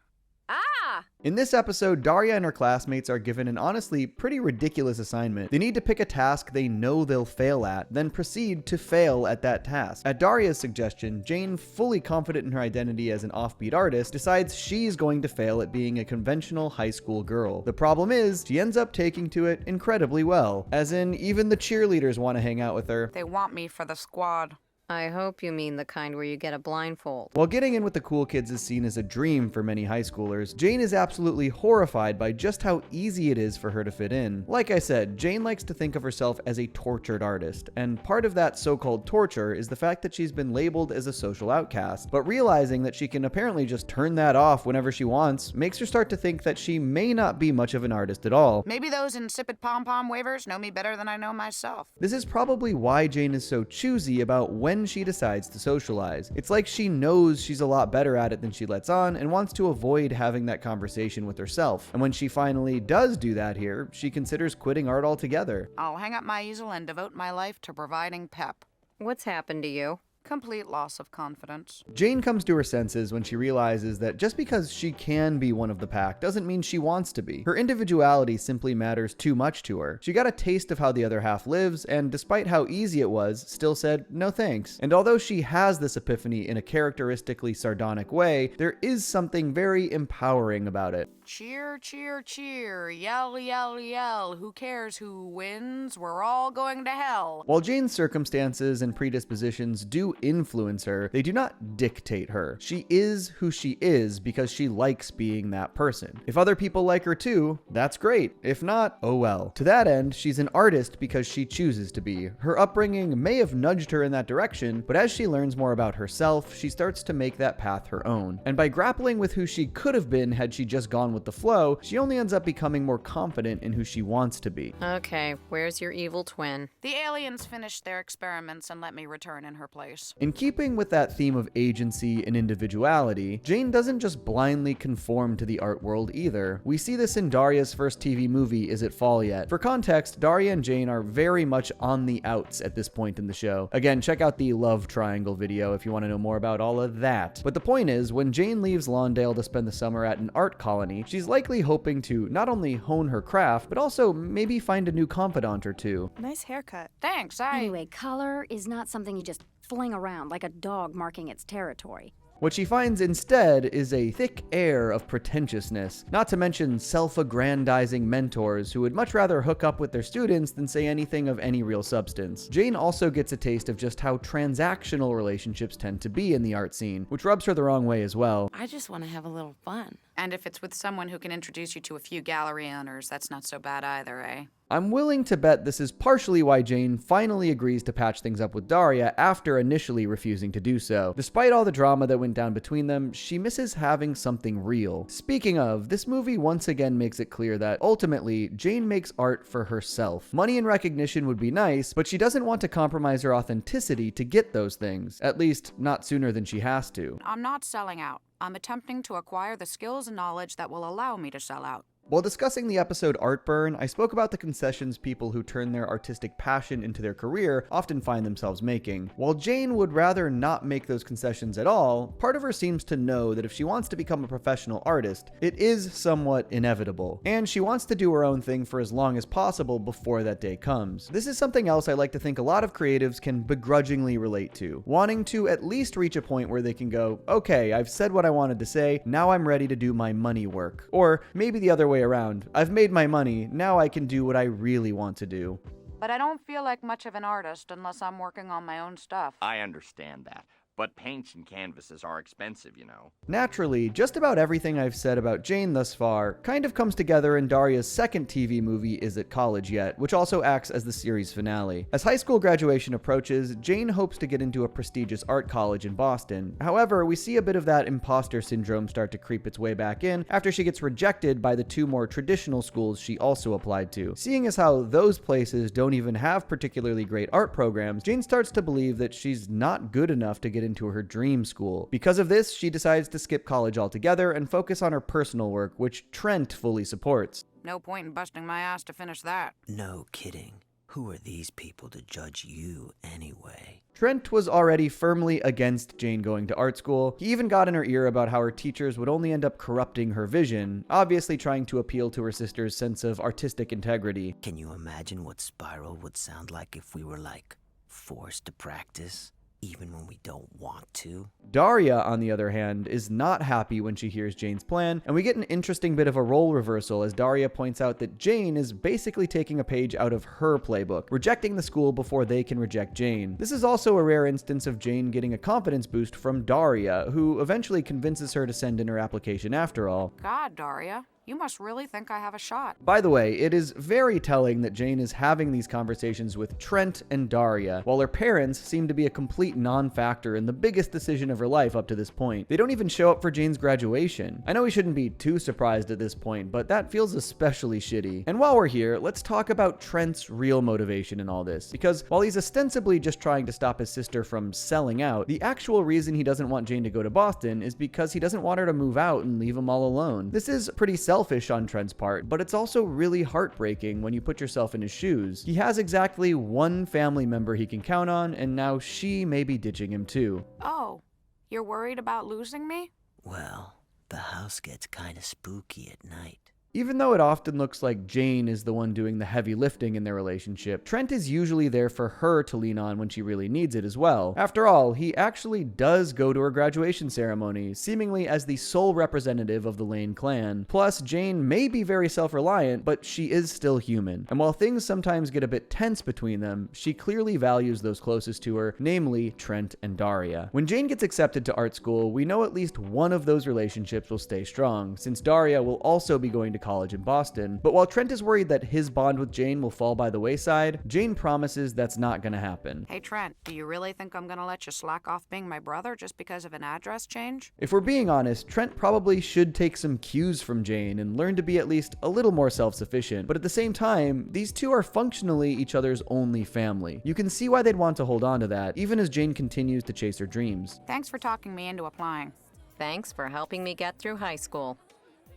Ah! In this episode, Daria and her classmates are given an honestly pretty ridiculous assignment. They need to pick a task they know they'll fail at, then proceed to fail at that task. At Daria's suggestion, Jane, fully confident in her identity as an offbeat artist, decides she's going to fail at being a conventional high school girl. The problem is, she ends up taking to it incredibly well, as in even the cheerleaders want to hang out with her. They want me for the squad. I hope you mean the kind where you get a blindfold. While getting in with the cool kids is seen as a dream for many high schoolers, Jane is absolutely horrified by just how easy it is for her to fit in. Like I said, Jane likes to think of herself as a tortured artist, and part of that so-called torture is the fact that she's been labeled as a social outcast. But realizing that she can apparently just turn that off whenever she wants makes her start to think that she may not be much of an artist at all. Maybe those insipid pom-pom wavers know me better than I know myself. This is probably why Jane is so choosy about when then she decides to socialize. It's like she knows she's a lot better at it than she lets on and wants to avoid having that conversation with herself. And when she finally does do that here, she considers quitting art altogether. I'll hang up my easel and devote my life to providing pep. What's happened to you? Complete loss of confidence. Jane comes to her senses when she realizes that just because she can be one of the pack doesn't mean she wants to be. Her individuality simply matters too much to her. She got a taste of how the other half lives, and despite how easy it was, still said no thanks. And although she has this epiphany in a characteristically sardonic way, there is something very empowering about it. Cheer, cheer, cheer. Yell, yell, yell. Who cares who wins? We're all going to hell. While Jane's circumstances and predispositions do influence her, they do not dictate her. She is who she is because she likes being that person. If other people like her too, that's great. If not, oh well. To that end, she's an artist because she chooses to be. Her upbringing may have nudged her in that direction, but as she learns more about herself, she starts to make that path her own. And by grappling with who she could have been had she just gone with the flow, she only ends up becoming more confident in who she wants to be. Okay, where's your evil twin? The aliens finished their experiments and let me return in her place. In keeping with that theme of agency and individuality, Jane doesn't just blindly conform to the art world either. We see this in Daria's first TV movie, Is It Fall Yet? For context, Daria and Jane are very much on the outs at this point in the show. Again, check out the love triangle video if you want to know more about all of that. But the point is, when Jane leaves Lawndale to spend the summer at an art colony, she's likely hoping to not only hone her craft, but also maybe find a new confidant or two. Nice haircut. Thanks, Anyway, color is not something you just fling around like a dog marking its territory. What she finds instead is a thick air of pretentiousness, not to mention self-aggrandizing mentors who would much rather hook up with their students than say anything of any real substance. Jane also gets a taste of just how transactional relationships tend to be in the art scene, which rubs her the wrong way as well. I just want to have a little fun. And if it's with someone who can introduce you to a few gallery owners, that's not so bad either, eh? I'm willing to bet this is partially why Jane finally agrees to patch things up with Daria after initially refusing to do so. Despite all the drama that went down between them, she misses having something real. Speaking of, this movie once again makes it clear that ultimately, Jane makes art for herself. Money and recognition would be nice, but she doesn't want to compromise her authenticity to get those things, at least not sooner than she has to. I'm not selling out. I'm attempting to acquire the skills and knowledge that will allow me to sell out. While discussing the episode Artburn, I spoke about the concessions people who turn their artistic passion into their career often find themselves making. While Jane would rather not make those concessions at all, part of her seems to know that if she wants to become a professional artist, it is somewhat inevitable, and she wants to do her own thing for as long as possible before that day comes. This is something else I like to think a lot of creatives can begrudgingly relate to, wanting to at least reach a point where they can go, okay, I've said what I wanted to say, now I'm ready to do my money work. Or maybe the other way around. I've made my money, now I can do what I really want to do. But I don't feel like much of an artist unless I'm working on my own stuff. I understand that. But paints and canvases are expensive, you know. Naturally, just about everything I've said about Jane thus far kind of comes together in Daria's second TV movie, Is It College Yet?, which also acts as the series finale. As high school graduation approaches, Jane hopes to get into a prestigious art college in Boston. However, we see a bit of that imposter syndrome start to creep its way back in after she gets rejected by the two more traditional schools she also applied to. Seeing as how those places don't even have particularly great art programs, Jane starts to believe that she's not good enough to get into her dream school. Because of this, she decides to skip college altogether and focus on her personal work, which Trent fully supports. No point in busting my ass to finish that. No kidding. Who are these people to judge you anyway? Trent was already firmly against Jane going to art school. He even got in her ear about how her teachers would only end up corrupting her vision, obviously trying to appeal to her sister's sense of artistic integrity. Can you imagine what Spiral would sound like if we were, like, forced to practice? Even when we don't want to. Daria, on the other hand, is not happy when she hears Jane's plan, and we get an interesting bit of a role reversal as Daria points out that Jane is basically taking a page out of her playbook, rejecting the school before they can reject Jane. This is also a rare instance of Jane getting a confidence boost from Daria, who eventually convinces her to send in her application after all. God, Daria. You must really think I have a shot. By the way, it is very telling that Jane is having these conversations with Trent and Daria, while her parents seem to be a complete non-factor in the biggest decision of her life up to this point. They don't even show up for Jane's graduation. I know we shouldn't be too surprised at this point, but that feels especially shitty. And while we're here, let's talk about Trent's real motivation in all this, because while he's ostensibly just trying to stop his sister from selling out, the actual reason he doesn't want Jane to go to Boston is because he doesn't want her to move out and leave him all alone. This is pretty selfish on Trent's part, but it's also really heartbreaking when you put yourself in his shoes. He has exactly one family member he can count on, and now she may be ditching him too. Oh, you're worried about losing me? Well, the house gets kinda spooky at night. Even though it often looks like Jane is the one doing the heavy lifting in their relationship, Trent is usually there for her to lean on when she really needs it as well. After all, he actually does go to her graduation ceremony, seemingly as the sole representative of the Lane clan. Plus, Jane may be very self-reliant, but she is still human. And while things sometimes get a bit tense between them, she clearly values those closest to her, namely Trent and Daria. When Jane gets accepted to art school, we know at least one of those relationships will stay strong, since Daria will also be going to college in Boston. But while Trent is worried that his bond with Jane will fall by the wayside, Jane promises that's not gonna happen. Hey Trent, do you really think I'm gonna let you slack off being my brother just because of an address change? If we're being honest, Trent probably should take some cues from Jane and learn to be at least a little more self-sufficient. But at the same time, these two are functionally each other's only family. You can see why they'd want to hold on to that, even as Jane continues to chase her dreams. Thanks for talking me into applying. Thanks for helping me get through high school.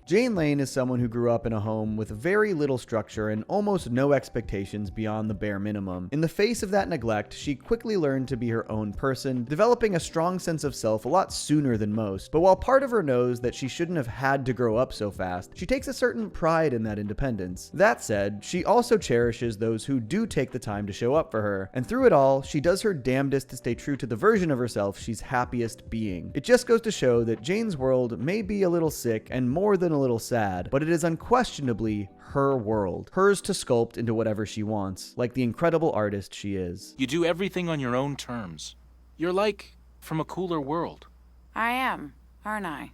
Jane Lane is someone who grew up in a home with very little structure and almost no expectations beyond the bare minimum. In the face of that neglect, she quickly learned to be her own person, developing a strong sense of self a lot sooner than most. But while part of her knows that she shouldn't have had to grow up so fast, she takes a certain pride in that independence. That said, she also cherishes those who do take the time to show up for her. And through it all, she does her damnedest to stay true to the version of herself she's happiest being. It just goes to show that Jane's world may be a little sick and more than a little sad, but it is unquestionably her world, hers to sculpt into whatever she wants, like the incredible artist she is. You do everything on your own terms. You're like from a cooler world. I am, aren't I?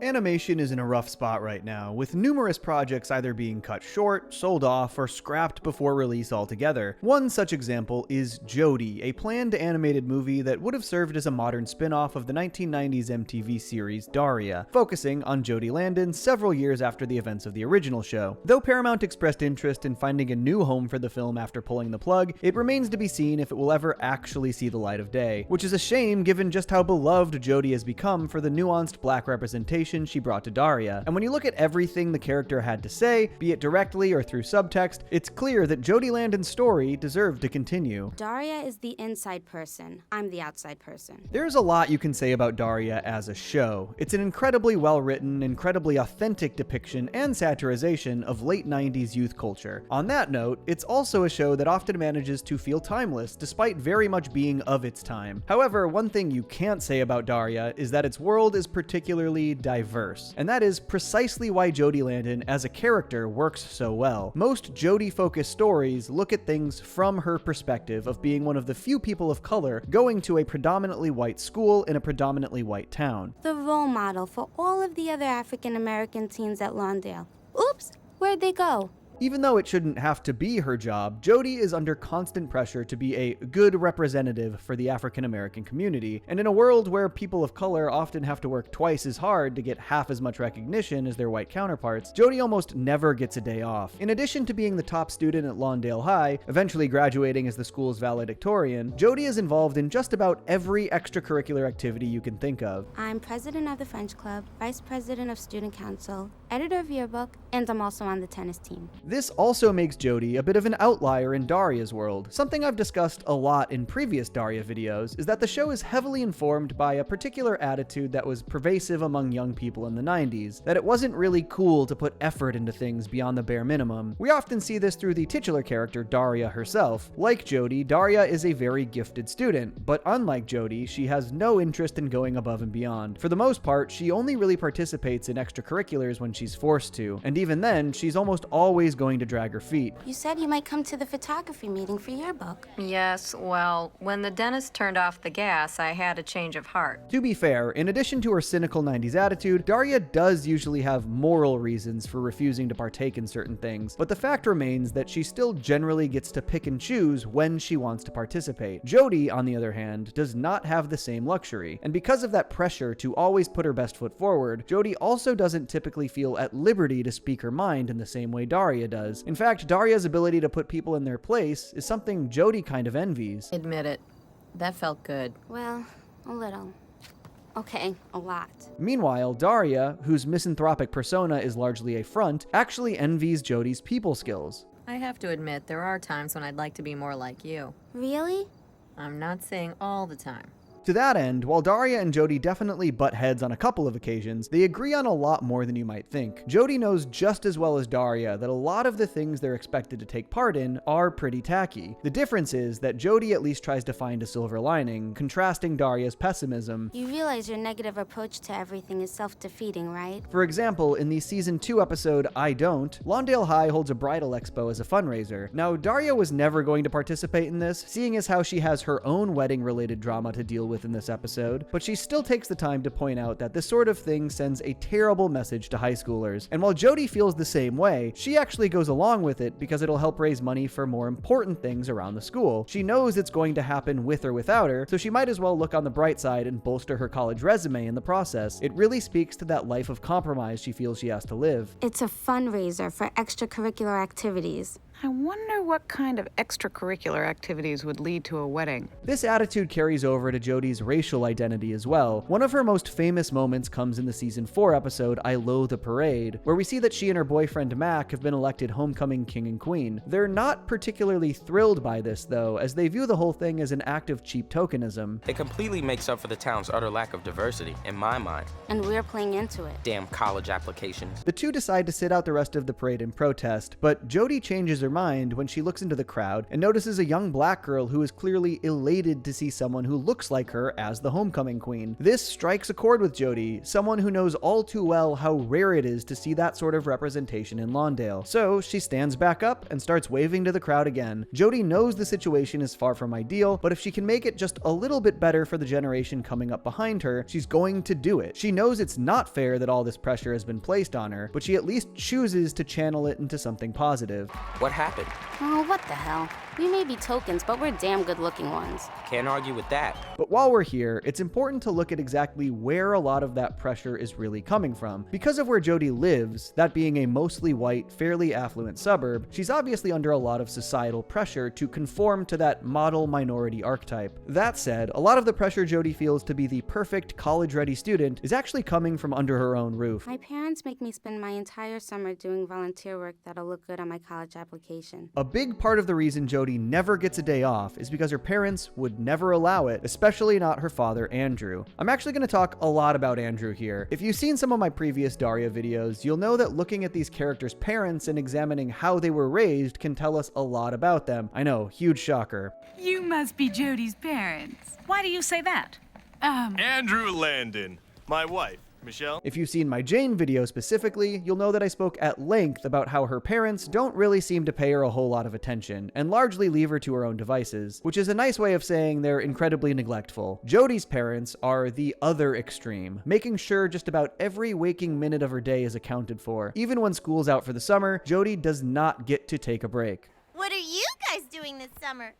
Animation is in a rough spot right now, with numerous projects either being cut short, sold off, or scrapped before release altogether. One such example is Jodie, a planned animated movie that would have served as a modern spin-off of the 1990s MTV series Daria, focusing on Jodie Landon several years after the events of the original show. Though Paramount expressed interest in finding a new home for the film after pulling the plug, it remains to be seen if it will ever actually see the light of day, which is a shame given just how beloved Jodie has become for the nuanced black representation she brought to Daria. And when you look at everything the character had to say, be it directly or through subtext, it's clear that Jodie Landon's story deserved to continue. Daria is the inside person. I'm the outside person. There's a lot you can say about Daria as a show. It's an incredibly well-written, incredibly authentic depiction and satirization of late 90s youth culture. On that note, it's also a show that often manages to feel timeless, despite very much being of its time. However, one thing you can't say about Daria is that its world is particularly diverse, and that is precisely why Jodie Landon as a character works so well. Most Jodie-focused stories look at things from her perspective of being one of the few people of color going to a predominantly white school in a predominantly white town. The role model for all of the other African American teens at Lawndale. Oops, where'd they go? Even though it shouldn't have to be her job, Jodie is under constant pressure to be a good representative for the African American community, and in a world where people of color often have to work twice as hard to get half as much recognition as their white counterparts, Jodie almost never gets a day off. In addition to being the top student at Lawndale High, eventually graduating as the school's valedictorian, Jodie is involved in just about every extracurricular activity you can think of. I'm president of the French Club, vice president of student council, editor of yearbook, and I'm also on the tennis team. This also makes Jodie a bit of an outlier in Daria's world. Something I've discussed a lot in previous Daria videos is that the show is heavily informed by a particular attitude that was pervasive among young people in the 90s, that it wasn't really cool to put effort into things beyond the bare minimum. We often see this through the titular character Daria herself. Like Jodie, Daria is a very gifted student, but unlike Jodie, she has no interest in going above and beyond. For the most part, she only really participates in extracurriculars when she's forced to, and even then, she's almost always going to drag her feet. You said you might come to the photography meeting for your book. Yes, well, when the dentist turned off the gas, I had a change of heart. To be fair, in addition to her cynical 90s attitude, Daria does usually have moral reasons for refusing to partake in certain things, but the fact remains that she still generally gets to pick and choose when she wants to participate. Jodie, on the other hand, does not have the same luxury, and because of that pressure to always put her best foot forward, Jodie also doesn't typically feel at liberty to speak her mind in the same way Daria does. In fact, Daria's ability to put people in their place is something Jodie kind of envies. Admit it. That felt good. Well, a little. Okay, a lot. Meanwhile, Daria, whose misanthropic persona is largely a front, actually envies Jodie's people skills. I have to admit, there are times when I'd like to be more like you. Really? I'm not saying all the time. To that end, while Daria and Jodie definitely butt heads on a couple of occasions, they agree on a lot more than you might think. Jodie knows just as well as Daria that a lot of the things they're expected to take part in are pretty tacky. The difference is that Jodie at least tries to find a silver lining, contrasting Daria's pessimism. You realize your negative approach to everything is self-defeating, right? For example, in the season 2 episode I Don't, Lawndale High holds a bridal expo as a fundraiser. Now, Daria was never going to participate in this, seeing as how she has her own wedding-related drama to deal with in this episode, but she still takes the time to point out that this sort of thing sends a terrible message to high schoolers. And while Jodie feels the same way, she actually goes along with it because it'll help raise money for more important things around the school. She knows it's going to happen with or without her, so she might as well look on the bright side and bolster her college resume in the process. It really speaks to that life of compromise she feels she has to live. It's a fundraiser for extracurricular activities. I wonder what kind of extracurricular activities would lead to a wedding. This attitude carries over to Jodie's racial identity as well. One of her most famous moments comes in the season 4 episode I Loathe the Parade, where we see that she and her boyfriend Mac have been elected homecoming king and queen. They're not particularly thrilled by this though, as they view the whole thing as an act of cheap tokenism. It completely makes up for the town's utter lack of diversity, in my mind. And we're playing into it. Damn college applications. The two decide to sit out the rest of the parade in protest, but Jodie changes her mind when she looks into the crowd and notices a young black girl who is clearly elated to see someone who looks like her as the homecoming queen. This strikes a chord with Jodie, someone who knows all too well how rare it is to see that sort of representation in Lawndale. So she stands back up and starts waving to the crowd again. Jodie knows the situation is far from ideal, but if she can make it just a little bit better for the generation coming up behind her, she's going to do it. She knows it's not fair that all this pressure has been placed on her, but she at least chooses to channel it into something positive. What happened? Oh, what the hell? We may be tokens, but we're damn good-looking ones. Can't argue with that. But while we're here, it's important to look at exactly where a lot of that pressure is really coming from. Because of where Jodie lives, that being a mostly white, fairly affluent suburb, she's obviously under a lot of societal pressure to conform to that model minority archetype. That said, a lot of the pressure Jodie feels to be the perfect college-ready student is actually coming from under her own roof. My parents make me spend my entire summer doing volunteer work that'll look good on my college application. A big part of the reason Jodie never gets a day off is because her parents would never allow it, especially not her father, Andrew. I'm actually going to talk a lot about Andrew here. If you've seen some of my previous Daria videos, you'll know that looking at these characters' parents and examining how they were raised can tell us a lot about them. I know, huge shocker. You must be Jodie's parents. Why do you say that? Andrew Landon, my wife. Michelle? If you've seen my Jane video specifically, you'll know that I spoke at length about how her parents don't really seem to pay her a whole lot of attention, and largely leave her to her own devices, which is a nice way of saying they're incredibly neglectful. Jodie's parents are the other extreme, making sure just about every waking minute of her day is accounted for. Even when school's out for the summer, Jodie does not get to take a break. What are you guys doing this summer?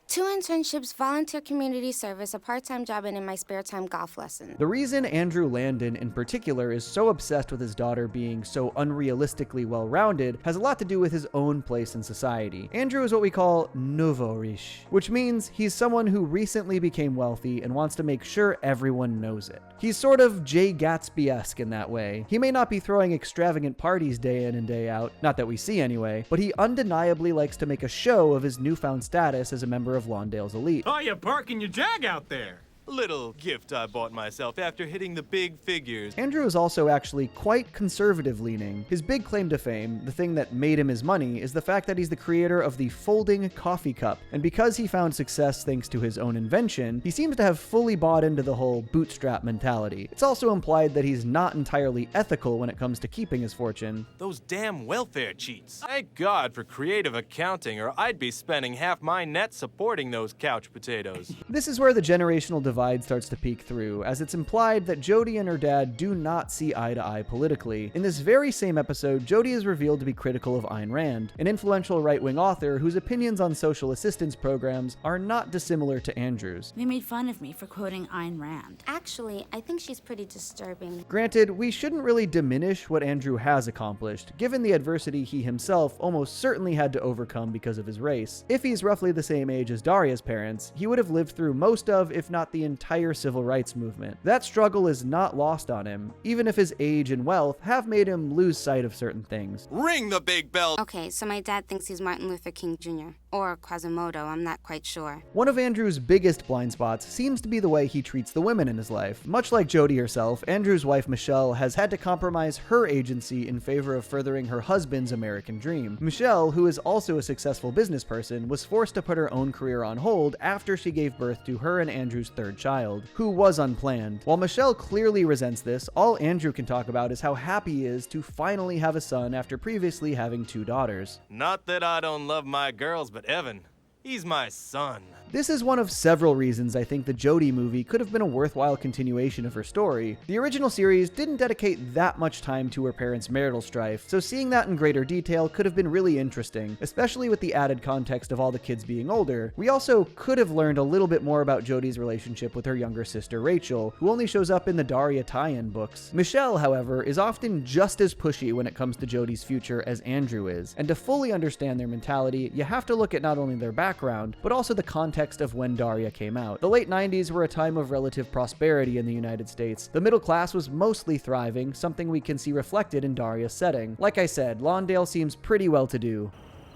2 internships, volunteer community service, a part-time job, and in my spare time, golf lessons. The reason Andrew Landon in particular is so obsessed with his daughter being so unrealistically well-rounded has a lot to do with his own place in society. Andrew is what we call nouveau riche, which means he's someone who recently became wealthy and wants to make sure everyone knows it. He's sort of Jay Gatsby-esque in that way. He may not be throwing extravagant parties day in and day out, not that we see anyway, but he undeniably likes to make a show of his newfound status as a member of Lawndale's elite. Oh, you're parking your Jag out there. Little gift I bought myself after hitting the big figures. Andrew is also actually quite conservative-leaning. His big claim to fame, the thing that made him his money, is the fact that he's the creator of the folding coffee cup. And because he found success thanks to his own invention, he seems to have fully bought into the whole bootstrap mentality. It's also implied that he's not entirely ethical when it comes to keeping his fortune. Those damn welfare cheats. Thank God for creative accounting, or I'd be spending half my net supporting those couch potatoes. This is where the generational divide starts to peek through, as it's implied that Jodie and her dad do not see eye to eye politically. In this very same episode, Jodie is revealed to be critical of Ayn Rand, an influential right-wing author whose opinions on social assistance programs are not dissimilar to Andrew's. They made fun of me for quoting Ayn Rand. Actually, I think she's pretty disturbing. Granted, we shouldn't really diminish what Andrew has accomplished, given the adversity he himself almost certainly had to overcome because of his race. If he's roughly the same age as Daria's parents, he would have lived through most of, if not the entire civil rights movement. That struggle is not lost on him, even if his age and wealth have made him lose sight of certain things. Ring the big bell! Okay, so my dad thinks he's Martin Luther King Jr. Or Quasimodo, I'm not quite sure. One of Andrew's biggest blind spots seems to be the way he treats the women in his life. Much like Jodie herself, Andrew's wife Michelle has had to compromise her agency in favor of furthering her husband's American dream. Michelle, who is also a successful business person, was forced to put her own career on hold after she gave birth to her and Andrew's third child, who was unplanned. While Michelle clearly resents this, all Andrew can talk about is how happy he is to finally have a son after previously having 2 daughters. Not that I don't love my girls, but Evan, he's my son. This is one of several reasons I think the Jodie movie could have been a worthwhile continuation of her story. The original series didn't dedicate that much time to her parents' marital strife, so seeing that in greater detail could have been really interesting, especially with the added context of all the kids being older. We also could have learned a little bit more about Jodie's relationship with her younger sister Rachel, who only shows up in the Daria tie-in books. Michelle, however, is often just as pushy when it comes to Jodie's future as Andrew is, and to fully understand their mentality, you have to look at not only their background, but also the context of when Daria came out. The late 90s were a time of relative prosperity in the United States. The middle class was mostly thriving, something we can see reflected in Daria's setting. Like I said, Lawndale seems pretty well-to-do.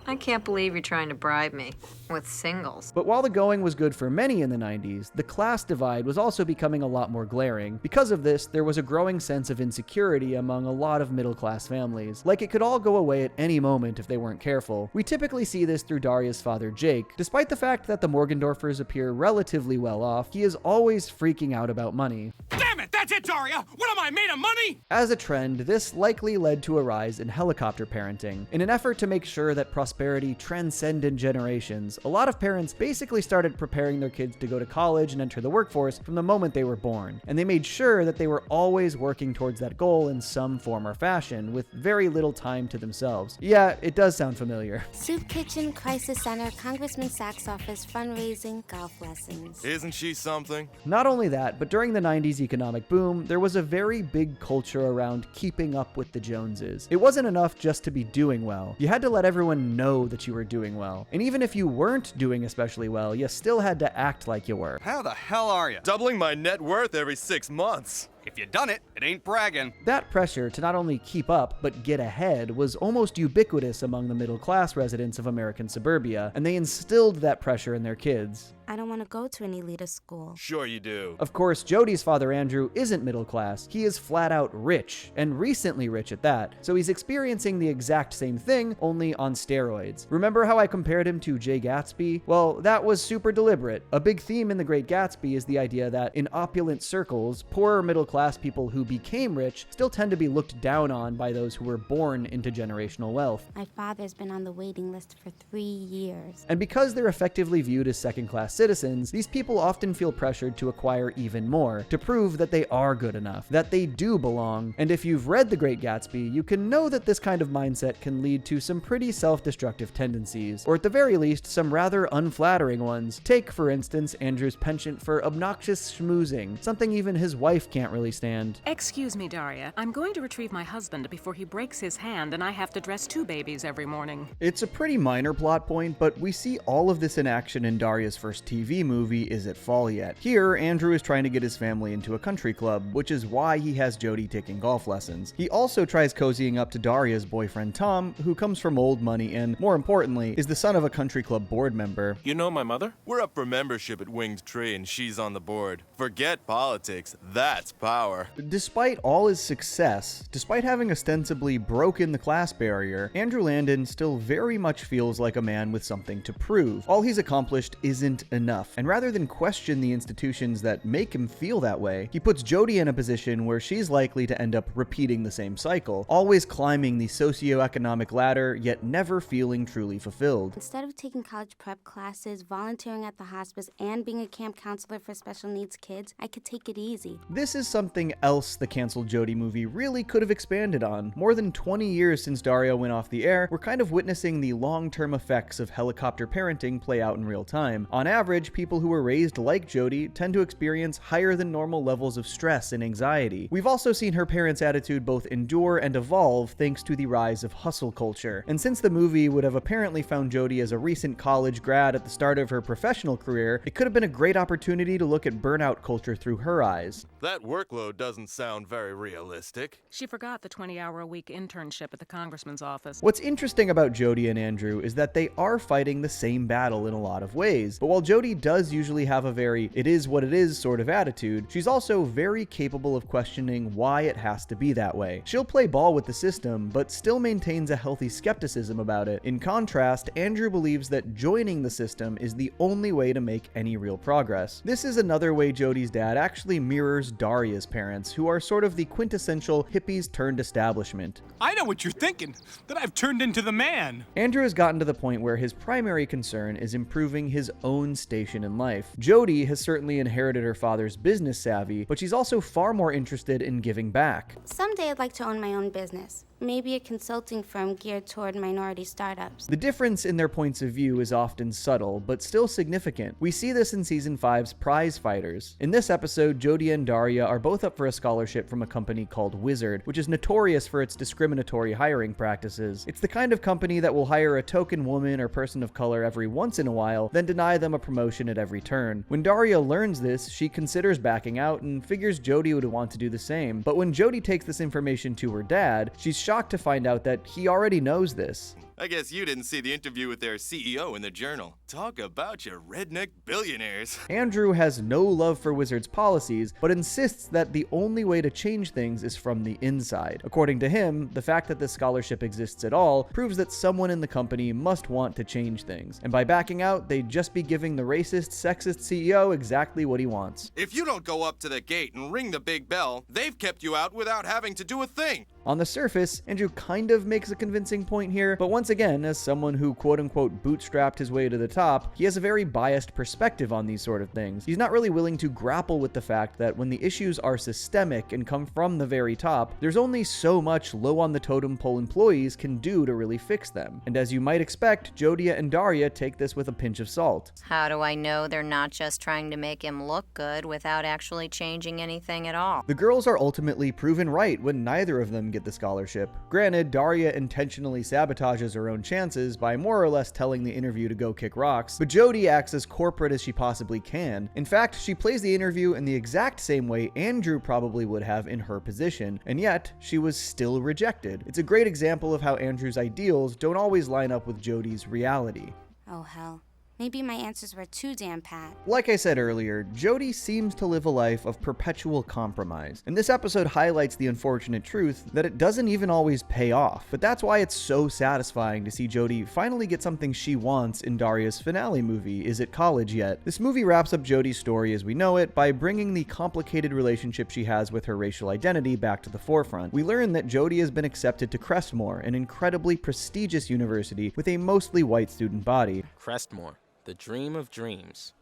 I can't believe you're trying to bribe me with singles. But while the going was good for many in the 90s, the class divide was also becoming a lot more glaring. Because of this, there was a growing sense of insecurity among a lot of middle-class families. Like it could all go away at any moment if they weren't careful. We typically see this through Daria's father, Jake. Despite the fact that the Morgendorfers appear relatively well off, he is always freaking out about money. Damn it, that's it, Daria! What am I, made of money? As a trend, this likely led to a rise in helicopter parenting. In an effort to make sure that prosperity transcended generations, a lot of parents basically started preparing their kids to go to college and enter the workforce from the moment they were born. And they made sure that they were always working towards that goal in some form or fashion, with very little time to themselves. Yeah, it does sound familiar. Soup kitchen, crisis center, Congressman Sachs office, fundraising, golf lessons. Isn't she something? Not only that, but during the 90s economic boom, there was a very big culture around keeping up with the Joneses. It wasn't enough just to be doing well. You had to let everyone know that you were doing well. And even if you weren't doing especially well, you still had to act like you were. How the hell are you? Doubling my net worth every 6 months. If you done it, it ain't bragging. That pressure to not only keep up, but get ahead was almost ubiquitous among the middle-class residents of American suburbia, and they instilled that pressure in their kids. I don't want to go to an elitist school. Sure you do. Of course, Jodie's father Andrew isn't middle class. He is flat out rich, and recently rich at that, so he's experiencing the exact same thing, only on steroids. Remember how I compared him to Jay Gatsby? Well, that was super deliberate. A big theme in The Great Gatsby is the idea that in opulent circles, poorer middle-class people who became rich still tend to be looked down on by those who were born into generational wealth. My father's been on the waiting list for 3 years. And because they're effectively viewed as second-class citizens, these people often feel pressured to acquire even more, to prove that they are good enough, that they do belong. And if you've read The Great Gatsby, you can know that this kind of mindset can lead to some pretty self-destructive tendencies, or at the very least, some rather unflattering ones. Take, for instance, Andrew's penchant for obnoxious schmoozing, something even his wife can't really stand. Excuse me, Daria. I'm going to retrieve my husband before he breaks his hand and I have to dress 2 babies every morning. It's a pretty minor plot point, but we see all of this in action in Daria's first TV movie, Is It Fall Yet? Here, Andrew is trying to get his family into a country club, which is why he has Jodie taking golf lessons. He also tries cozying up to Daria's boyfriend Tom, who comes from old money and, more importantly, is the son of a country club board member. You know my mother? We're up for membership at Winged Tree and she's on the board. Forget politics, that's power. Despite all his success, despite having ostensibly broken the class barrier, Andrew Landon still very much feels like a man with something to prove. All he's accomplished isn't enough, and rather than question the institutions that make him feel that way, he puts Jodie in a position where she's likely to end up repeating the same cycle, always climbing the socioeconomic ladder, yet never feeling truly fulfilled. Instead of taking college prep classes, volunteering at the hospice, and being a camp counselor for special needs kids, I could take it easy. This is something else the canceled Jodie movie really could have expanded on. More than 20 years since Daria went off the air, we're kind of witnessing the long-term effects of helicopter parenting play out in real time. On average, people who were raised like Jodie tend to experience higher than normal levels of stress and anxiety. We've also seen her parents' attitude both endure and evolve thanks to the rise of hustle culture. And since the movie would have apparently found Jodie as a recent college grad at the start of her professional career, it could have been a great opportunity to look at burnout culture through her eyes. That workload doesn't sound very realistic. She forgot the 20-hour-a-week internship at the congressman's office. What's interesting about Jodie and Andrew is that they are fighting the same battle in a lot of ways. But while Jodie does usually have a very it is what it is sort of attitude, she's also very capable of questioning why it has to be that way. She'll play ball with the system, but still maintains a healthy skepticism about it. In contrast, Andrew believes that joining the system is the only way to make any real progress. This is another way Jodie's dad actually mirrors Daria's parents, who are sort of the quintessential hippies turned establishment. I know what you're thinking, that I've turned into the man. Andrew has gotten to the point where his primary concern is improving his own station in life. Jodie has certainly inherited her father's business savvy, but she's also far more interested in giving back. Someday I'd like to own my own business. Maybe a consulting firm geared toward minority startups. The difference in their points of view is often subtle, but still significant. We see this in Season 5's Prize Fighters. In this episode, Jodie and Daria are both up for a scholarship from a company called Wizard, which is notorious for its discriminatory hiring practices. It's the kind of company that will hire a token woman or person of color every once in a while, then deny them a promotion at every turn. When Daria learns this, she considers backing out and figures Jodie would want to do the same. But when Jodie takes this information to her dad, she's shocked to find out that he already knows this. I guess you didn't see the interview with their CEO in the Journal. Talk about your redneck billionaires. Andrew has no love for Wizard's policies, but insists that the only way to change things is from the inside. According to him, the fact that this scholarship exists at all proves that someone in the company must want to change things. And by backing out, they'd just be giving the racist, sexist CEO exactly what he wants. If you don't go up to the gate and ring the big bell, they've kept you out without having to do a thing. On the surface, Andrew kind of makes a convincing point here, but once again, as someone who quote-unquote bootstrapped his way to the top, he has a very biased perspective on these sort of things. He's not really willing to grapple with the fact that when the issues are systemic and come from the very top, there's only so much low on the totem pole employees can do to really fix them. And as you might expect, Jodie and Daria take this with a pinch of salt. How do I know they're not just trying to make him look good without actually changing anything at all? The girls are ultimately proven right when neither of them get the scholarship. Granted, Daria intentionally sabotages her own chances by more or less telling the interview to go kick rocks, but Jodie acts as corporate as she possibly can. In fact, she plays the interview in the exact same way Andrew probably would have in her position, and yet she was still rejected. It's a great example of how Andrew's ideals don't always line up with Jodie's reality. Oh hell. Maybe my answers were too damn pat. Like I said earlier, Jodie seems to live a life of perpetual compromise, and this episode highlights the unfortunate truth that it doesn't even always pay off. But that's why it's so satisfying to see Jodie finally get something she wants in Daria's finale movie, Is It College Yet? This movie wraps up Jodie's story as we know it by bringing the complicated relationship she has with her racial identity back to the forefront. We learn that Jodie has been accepted to Crestmore, an incredibly prestigious university with a mostly white student body. Crestmore, the dream of dreams.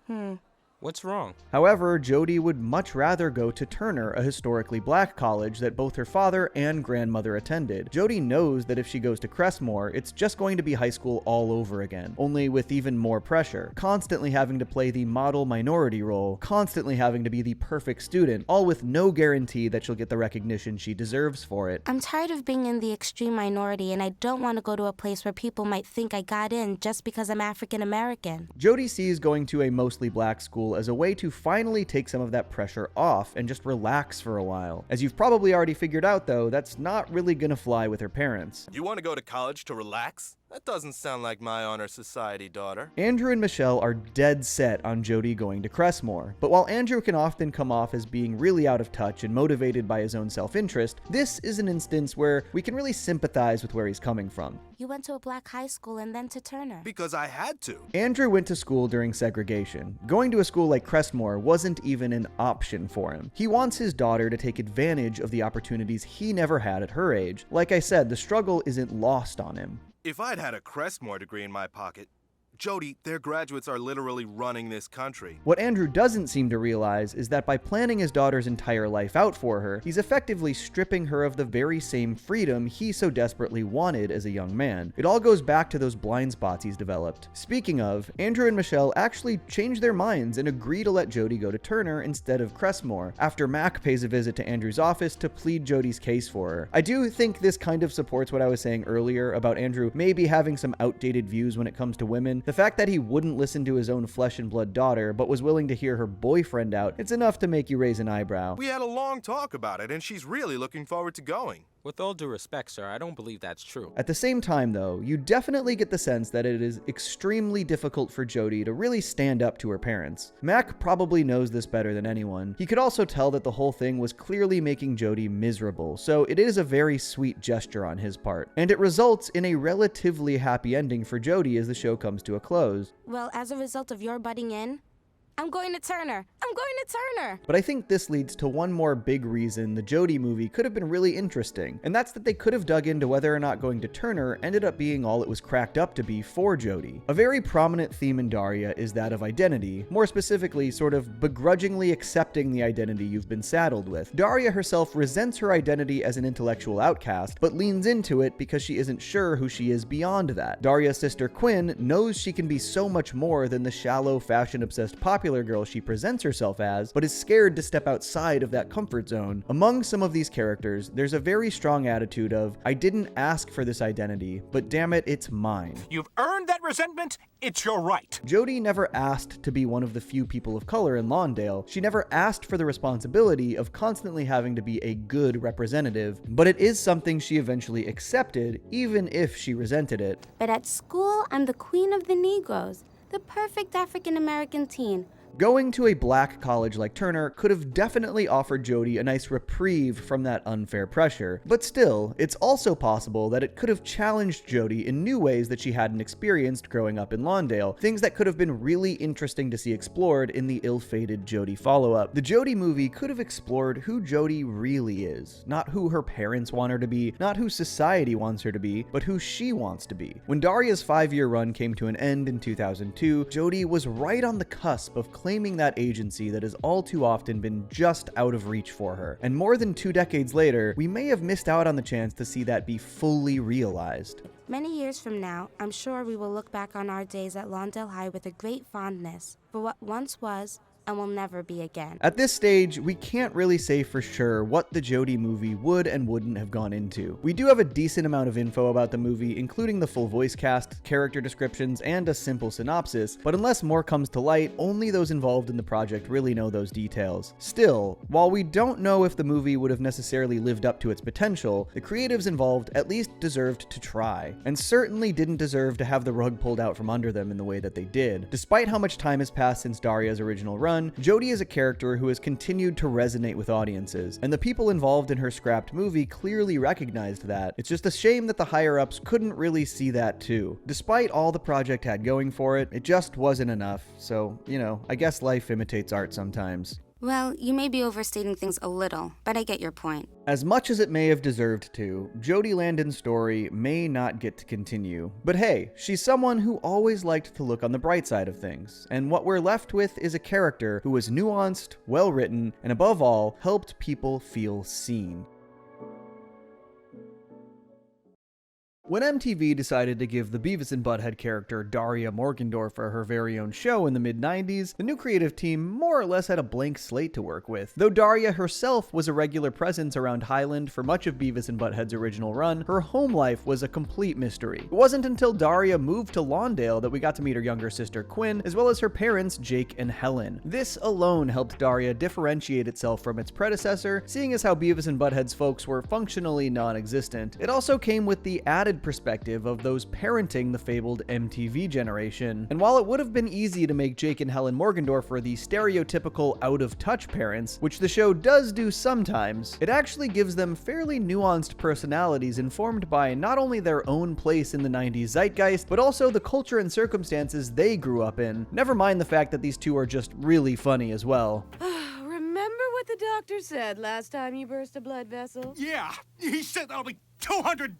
What's wrong? However, Jodie would much rather go to Turner, a historically black college that both her father and grandmother attended. Jodie knows that if she goes to Crestmore, it's just going to be high school all over again, only with even more pressure, constantly having to play the model minority role, constantly having to be the perfect student, all with no guarantee that she'll get the recognition she deserves for it. I'm tired of being in the extreme minority, and I don't want to go to a place where people might think I got in just because I'm African American. Jodie sees going to a mostly black school as a way to finally take some of that pressure off and just relax for a while. As you've probably already figured out though, that's not really gonna fly with her parents. You want to go to college to relax? That doesn't sound like my honor society daughter. Andrew and Michelle are dead set on Jodie going to Crestmore, but while Andrew can often come off as being really out of touch and motivated by his own self-interest, this is an instance where we can really sympathize with where he's coming from. You went to a black high school and then to Turner. Because I had to. Andrew went to school during segregation. Going to a school like Crestmore wasn't even an option for him. He wants his daughter to take advantage of the opportunities he never had at her age. Like I said, the struggle isn't lost on him. If I'd had a Crestmore degree in my pocket, Jodie, their graduates are literally running this country. What Andrew doesn't seem to realize is that by planning his daughter's entire life out for her, he's effectively stripping her of the very same freedom he so desperately wanted as a young man. It all goes back to those blind spots he's developed. Speaking of, Andrew and Michelle actually change their minds and agree to let Jodie go to Turner instead of Crestmore, after Mac pays a visit to Andrew's office to plead Jodie's case for her. I do think this kind of supports what I was saying earlier about Andrew maybe having some outdated views when it comes to women. The fact that he wouldn't listen to his own flesh and blood daughter, but was willing to hear her boyfriend out, it's enough to make you raise an eyebrow. We had a long talk about it, and she's really looking forward to going. With all due respect, sir, I don't believe that's true. At the same time, though, you definitely get the sense that it is extremely difficult for Jodie to really stand up to her parents. Mac probably knows this better than anyone. He could also tell that the whole thing was clearly making Jodie miserable, so it is a very sweet gesture on his part. And it results in a relatively happy ending for Jodie as the show comes to a close. Well, as a result of your butting in, I'm going to Turner. I'm going to Turner. But I think this leads to one more big reason the Jodie movie could have been really interesting, and that's that they could have dug into whether or not going to Turner ended up being all it was cracked up to be for Jodie. A very prominent theme in Daria is that of identity, more specifically, sort of begrudgingly accepting the identity you've been saddled with. Daria herself resents her identity as an intellectual outcast, but leans into it because she isn't sure who she is beyond that. Daria's sister Quinn knows she can be so much more than the shallow, fashion-obsessed popular girl she presents herself as, but is scared to step outside of that comfort zone. Among some of these characters, there's a very strong attitude of, I didn't ask for this identity, but damn it, it's mine. You've earned that resentment, it's your right. Jodie never asked to be one of the few people of color in Lawndale. She never asked for the responsibility of constantly having to be a good representative, but it is something she eventually accepted, even if she resented it. But at school, I'm the queen of the Negroes, the perfect African American teen. Going to a black college like Turner could have definitely offered Jodie a nice reprieve from that unfair pressure, but still, it's also possible that it could have challenged Jodie in new ways that she hadn't experienced growing up in Lawndale, things that could have been really interesting to see explored in the ill-fated Jodie follow-up. The Jodie movie could have explored who Jodie really is, not who her parents want her to be, not who society wants her to be, but who she wants to be. When Daria's 5-year run came to an end in 2002, Jodie was right on the cusp of claiming that agency that has all too often been just out of reach for her. And more than 2 decades later, we may have missed out on the chance to see that be fully realized. Many years from now, I'm sure we will look back on our days at Lawndale High with a great fondness for what once was and will never be again. At this stage, we can't really say for sure what the Jodie movie would and wouldn't have gone into. We do have a decent amount of info about the movie, including the full voice cast, character descriptions, and a simple synopsis, but unless more comes to light, only those involved in the project really know those details. Still, while we don't know if the movie would have necessarily lived up to its potential, the creatives involved at least deserved to try, and certainly didn't deserve to have the rug pulled out from under them in the way that they did. Despite how much time has passed since Daria's original run, Jodie is a character who has continued to resonate with audiences, and the people involved in her scrapped movie clearly recognized that. It's just a shame that the higher-ups couldn't really see that too. Despite all the project had going for it, it just wasn't enough, so, you know, I guess life imitates art sometimes. Well, you may be overstating things a little, but I get your point. As much as it may have deserved to, Jodie Landon's story may not get to continue. But hey, she's someone who always liked to look on the bright side of things, and what we're left with is a character who was nuanced, well-written, and above all, helped people feel seen. When MTV decided to give the Beavis and Butthead character Daria Morgendorffer her very own show in the mid-90s, the new creative team more or less had a blank slate to work with. Though Daria herself was a regular presence around Highland for much of Beavis and Butthead's original run, her home life was a complete mystery. It wasn't until Daria moved to Lawndale that we got to meet her younger sister Quinn, as well as her parents Jake and Helen. This alone helped Daria differentiate itself from its predecessor, seeing as how Beavis and Butthead's folks were functionally non-existent. It also came with the added perspective of those parenting the fabled MTV generation. And while it would have been easy to make Jake and Helen Morgendorffer the stereotypical out-of-touch parents, which the show does do sometimes, it actually gives them fairly nuanced personalities informed by not only their own place in the 90s zeitgeist, but also the culture and circumstances they grew up in. Never mind the fact that these two are just really funny as well. Remember what the doctor said last time you burst a blood vessel? Yeah, he said that'll be $200.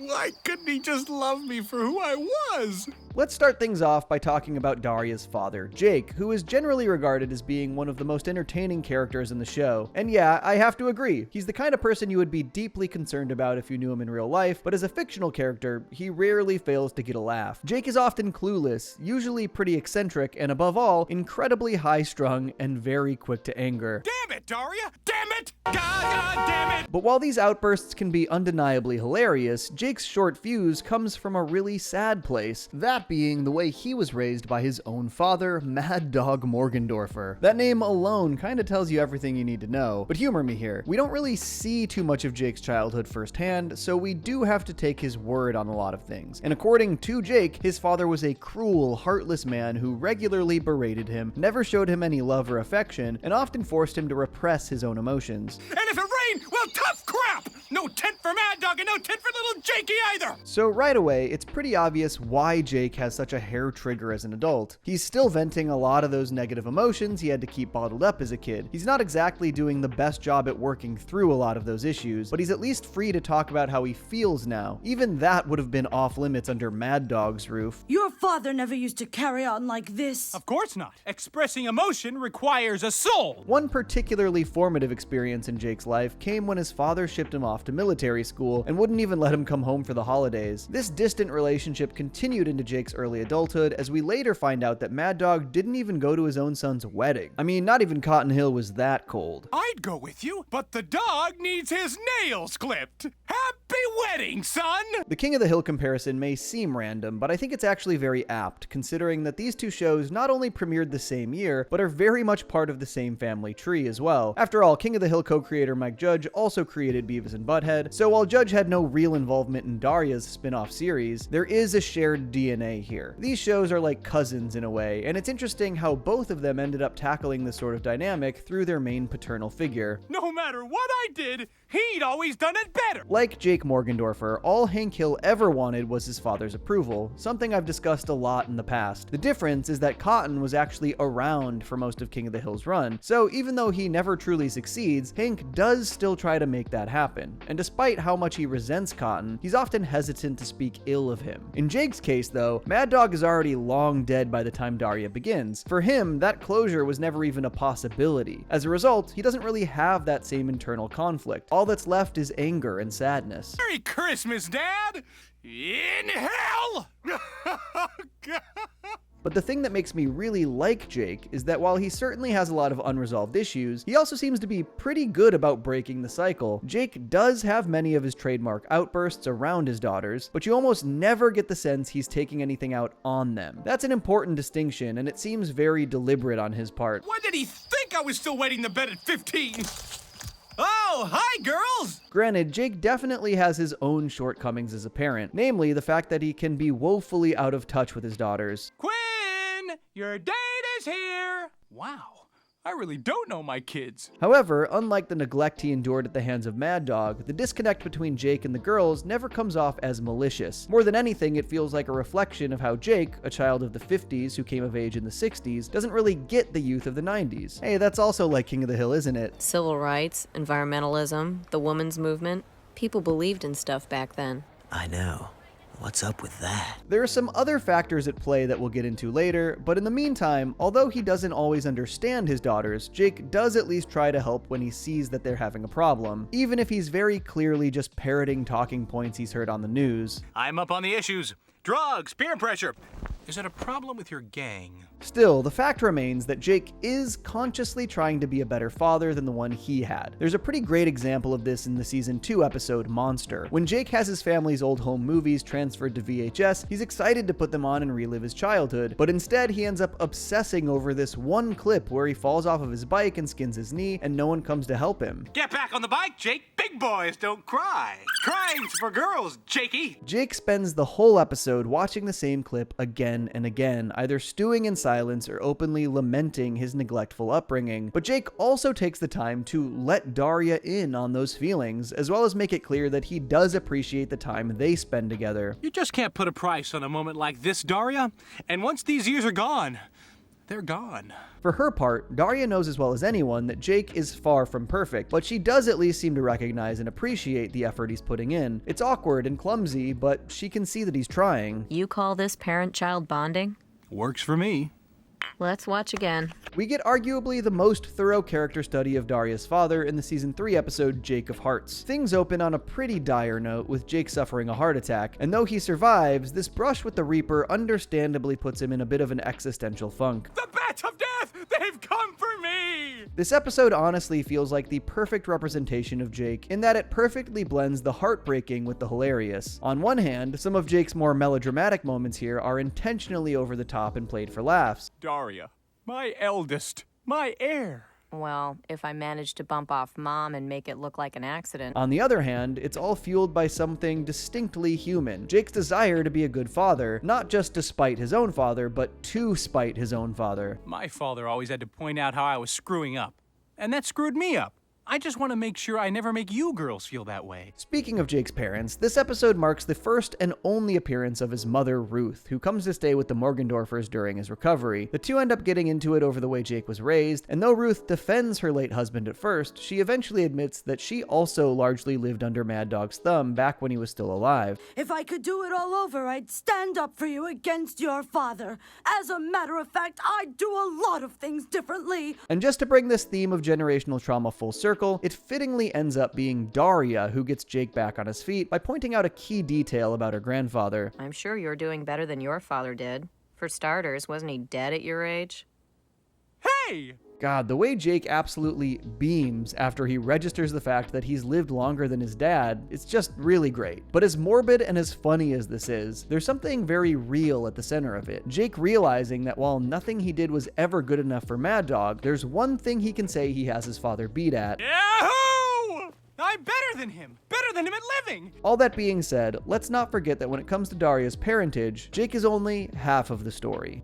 Why couldn't he just love me for who I was? Let's start things off by talking about Daria's father, Jake, who is generally regarded as being one of the most entertaining characters in the show. And yeah, I have to agree, he's the kind of person you would be deeply concerned about if you knew him in real life, but as a fictional character, he rarely fails to get a laugh. Jake is often clueless, usually pretty eccentric, and above all, incredibly high-strung and very quick to anger. Damn it, Daria! Damn it! God damn it! But while these outbursts can be undeniably hilarious, Jake's short fuse comes from a really sad place, that being the way he was raised by his own father, Mad Dog Morgendorffer. That name alone kind of tells you everything you need to know, but humor me here. We don't really see too much of Jake's childhood firsthand, so we do have to take his word on a lot of things. And according to Jake, his father was a cruel, heartless man who regularly berated him, never showed him any love or affection, and often forced him to repress his own emotions. And if it rained, well, tough crap! No tent for Mad Dog and no tent for little Jakey either! So right away, it's pretty obvious why Jake has such a hair trigger as an adult. He's still venting a lot of those negative emotions he had to keep bottled up as a kid. He's not exactly doing the best job at working through a lot of those issues, but he's at least free to talk about how he feels now. Even that would have been off limits under Mad Dog's roof. Your father never used to carry on like this. Of course not. Expressing emotion requires a soul. One particularly formative experience in Jake's life came when his father shipped him off to military school and wouldn't even let him come home for the holidays. This distant relationship continued into Jake's early adulthood, as we later find out that Mad Dog didn't even go to his own son's wedding. I mean, not even Cotton Hill was that cold. I'd go with you, but the dog needs his nails clipped. Happy wedding, son! The King of the Hill comparison may seem random, but I think it's actually very apt, considering that these two shows not only premiered the same year, but are very much part of the same family tree as well. After all, King of the Hill co-creator Mike Judge also created Beavis and Butthead, so while Judge had no real involvement in Daria's spin-off series, there is a shared DNA here. These shows are like cousins in a way, and it's interesting how both of them ended up tackling this sort of dynamic through their main paternal figure. No matter what I did, he'd always done it better! Like Jake Morgendorffer, all Hank Hill ever wanted was his father's approval, something I've discussed a lot in the past. The difference is that Cotton was actually around for most of King of the Hill's run, so even though he never truly succeeds, Hank does still try to make that happen. And despite how much he resents Cotton, he's often hesitant to speak ill of him. In Jake's case though, Mad Dog is already long dead by the time Daria begins. For him, that closure was never even a possibility. As a result, he doesn't really have that same internal conflict. All that's left is anger and sadness. Merry Christmas, Dad! In hell! But the thing that makes me really like Jake is that while he certainly has a lot of unresolved issues, he also seems to be pretty good about breaking the cycle. Jake does have many of his trademark outbursts around his daughters, but you almost never get the sense he's taking anything out on them. That's an important distinction, and it seems very deliberate on his part. Why did he think I was still waiting to bed at 15? Oh, hi, girls! Granted, Jake definitely has his own shortcomings as a parent, namely the fact that he can be woefully out of touch with his daughters. Quinn, your date is here! Wow, I really don't know my kids. However, unlike the neglect he endured at the hands of Mad Dog, the disconnect between Jake and the girls never comes off as malicious. More than anything, it feels like a reflection of how Jake, a child of the 50s who came of age in the 60s, doesn't really get the youth of the 90s. Hey, that's also like King of the Hill, isn't it? Civil rights, environmentalism, the women's movement. People believed in stuff back then. I know. What's up with that? There are some other factors at play that we'll get into later, but in the meantime, although he doesn't always understand his daughters, Jake does at least try to help when he sees that they're having a problem, even if he's very clearly just parroting talking points he's heard on the news. I'm up on the issues. Drugs, peer pressure. Is it a problem with your gang? Still, the fact remains that Jake is consciously trying to be a better father than the one he had. There's a pretty great example of this in the season 2 episode Monster. When Jake has his family's old home movies transferred to VHS, he's excited to put them on and relive his childhood, but instead he ends up obsessing over this one clip where he falls off of his bike and skins his knee and no one comes to help him. Get back on the bike, Jake. Big boys don't cry. Crying's for girls, Jakey. Jake spends the whole episode watching the same clip again and again, either stewing in silence or openly lamenting his neglectful upbringing. But Jake also takes the time to let Daria in on those feelings, as well as make it clear that he does appreciate the time they spend together. You just can't put a price on a moment like this, Daria. And once these years are gone, they're gone. For her part, Daria knows as well as anyone that Jake is far from perfect, but she does at least seem to recognize and appreciate the effort he's putting in. It's awkward and clumsy, but she can see that he's trying. You call this parent-child bonding? Works for me. Let's watch again. We get arguably the most thorough character study of Daria's father in the season 3 episode Jake of Hearts. Things open on a pretty dire note with Jake suffering a heart attack, and though he survives, this brush with the Reaper understandably puts him in a bit of an existential funk. The bats of death! They've come for me! This episode honestly feels like the perfect representation of Jake in that it perfectly blends the heartbreaking with the hilarious. On one hand, some of Jake's more melodramatic moments here are intentionally over the top and played for laughs. Daria, my eldest, my heir. Well, if I manage to bump off Mom and make it look like an accident. On the other hand, it's all fueled by something distinctly human. Jake's desire to be a good father, not just to spite his own father, but to spite his own father. My father always had to point out how I was screwing up, and that screwed me up. I just want to make sure I never make you girls feel that way. Speaking of Jake's parents, this episode marks the first and only appearance of his mother, Ruth, who comes to stay with the Morgendorfers during his recovery. The two end up getting into it over the way Jake was raised, and though Ruth defends her late husband at first, she eventually admits that she also largely lived under Mad Dog's thumb back when he was still alive. If I could do it all over, I'd stand up for you against your father. As a matter of fact, I'd do a lot of things differently. And just to bring this theme of generational trauma full circle, it fittingly ends up being Daria who gets Jake back on his feet by pointing out a key detail about her grandfather. I'm sure you're doing better than your father did. For starters, wasn't he dead at your age? Hey! God, the way Jake absolutely beams after he registers the fact that he's lived longer than his dad, it's just really great. But as morbid and as funny as this is, there's something very real at the center of it. Jake realizing that while nothing he did was ever good enough for Mad Dog, there's one thing he can say he has his father beat at. Yahoo! I'm better than him at living! All that being said, let's not forget that when it comes to Daria's parentage, Jake is only half of the story.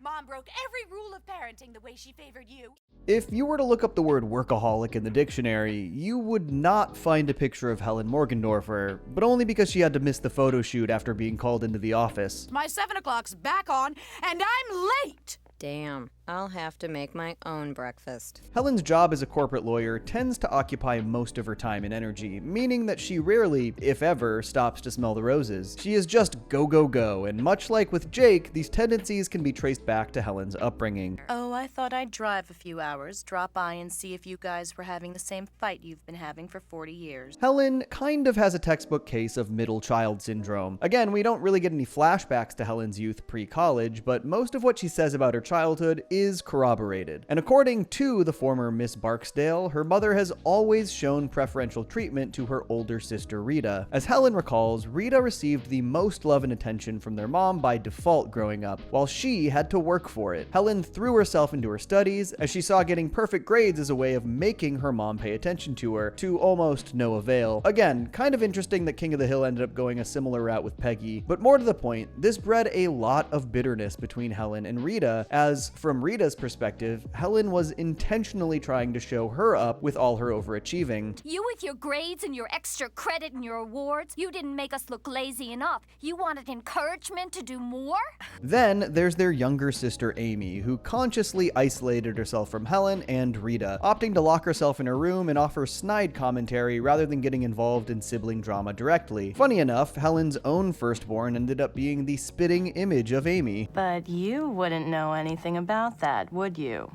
Mom broke every rule of parenting the way she favored you. If you were to look up the word workaholic in the dictionary, you would not find a picture of Helen Morgendorfer, but only because she had to miss the photo shoot after being called into the office. My 7 o'clock's back on, and I'm late! Damn, I'll have to make my own breakfast. Helen's job as a corporate lawyer tends to occupy most of her time and energy, meaning that she rarely, if ever, stops to smell the roses. She is just go, go, go, and much like with Jake, these tendencies can be traced back to Helen's upbringing. Oh, I thought I'd drive a few hours, drop by and see if you guys were having the same fight you've been having for 40 years. Helen kind of has a textbook case of middle child syndrome. Again, we don't really get any flashbacks to Helen's youth pre-college, but most of what she says about her childhood is corroborated. And according to the former Miss Barksdale, her mother has always shown preferential treatment to her older sister Rita. As Helen recalls, Rita received the most love and attention from their mom by default growing up, while she had to work for it. Helen threw herself into her studies, as she saw getting perfect grades as a way of making her mom pay attention to her, to almost no avail. Again, kind of interesting that King of the Hill ended up going a similar route with Peggy, but more to the point, this bred a lot of bitterness between Helen and Rita, as from Rita's perspective, Helen was intentionally trying to show her up with all her overachieving. You with your grades and your extra credit and your awards, you didn't make us look lazy enough. You wanted encouragement to do more? Then there's their younger sister Amy, who consciously isolated herself from Helen and Rita, opting to lock herself in her room and offer snide commentary rather than getting involved in sibling drama directly. Funny enough, Helen's own firstborn ended up being the spitting image of Amy. But you wouldn't know anything about that, would you?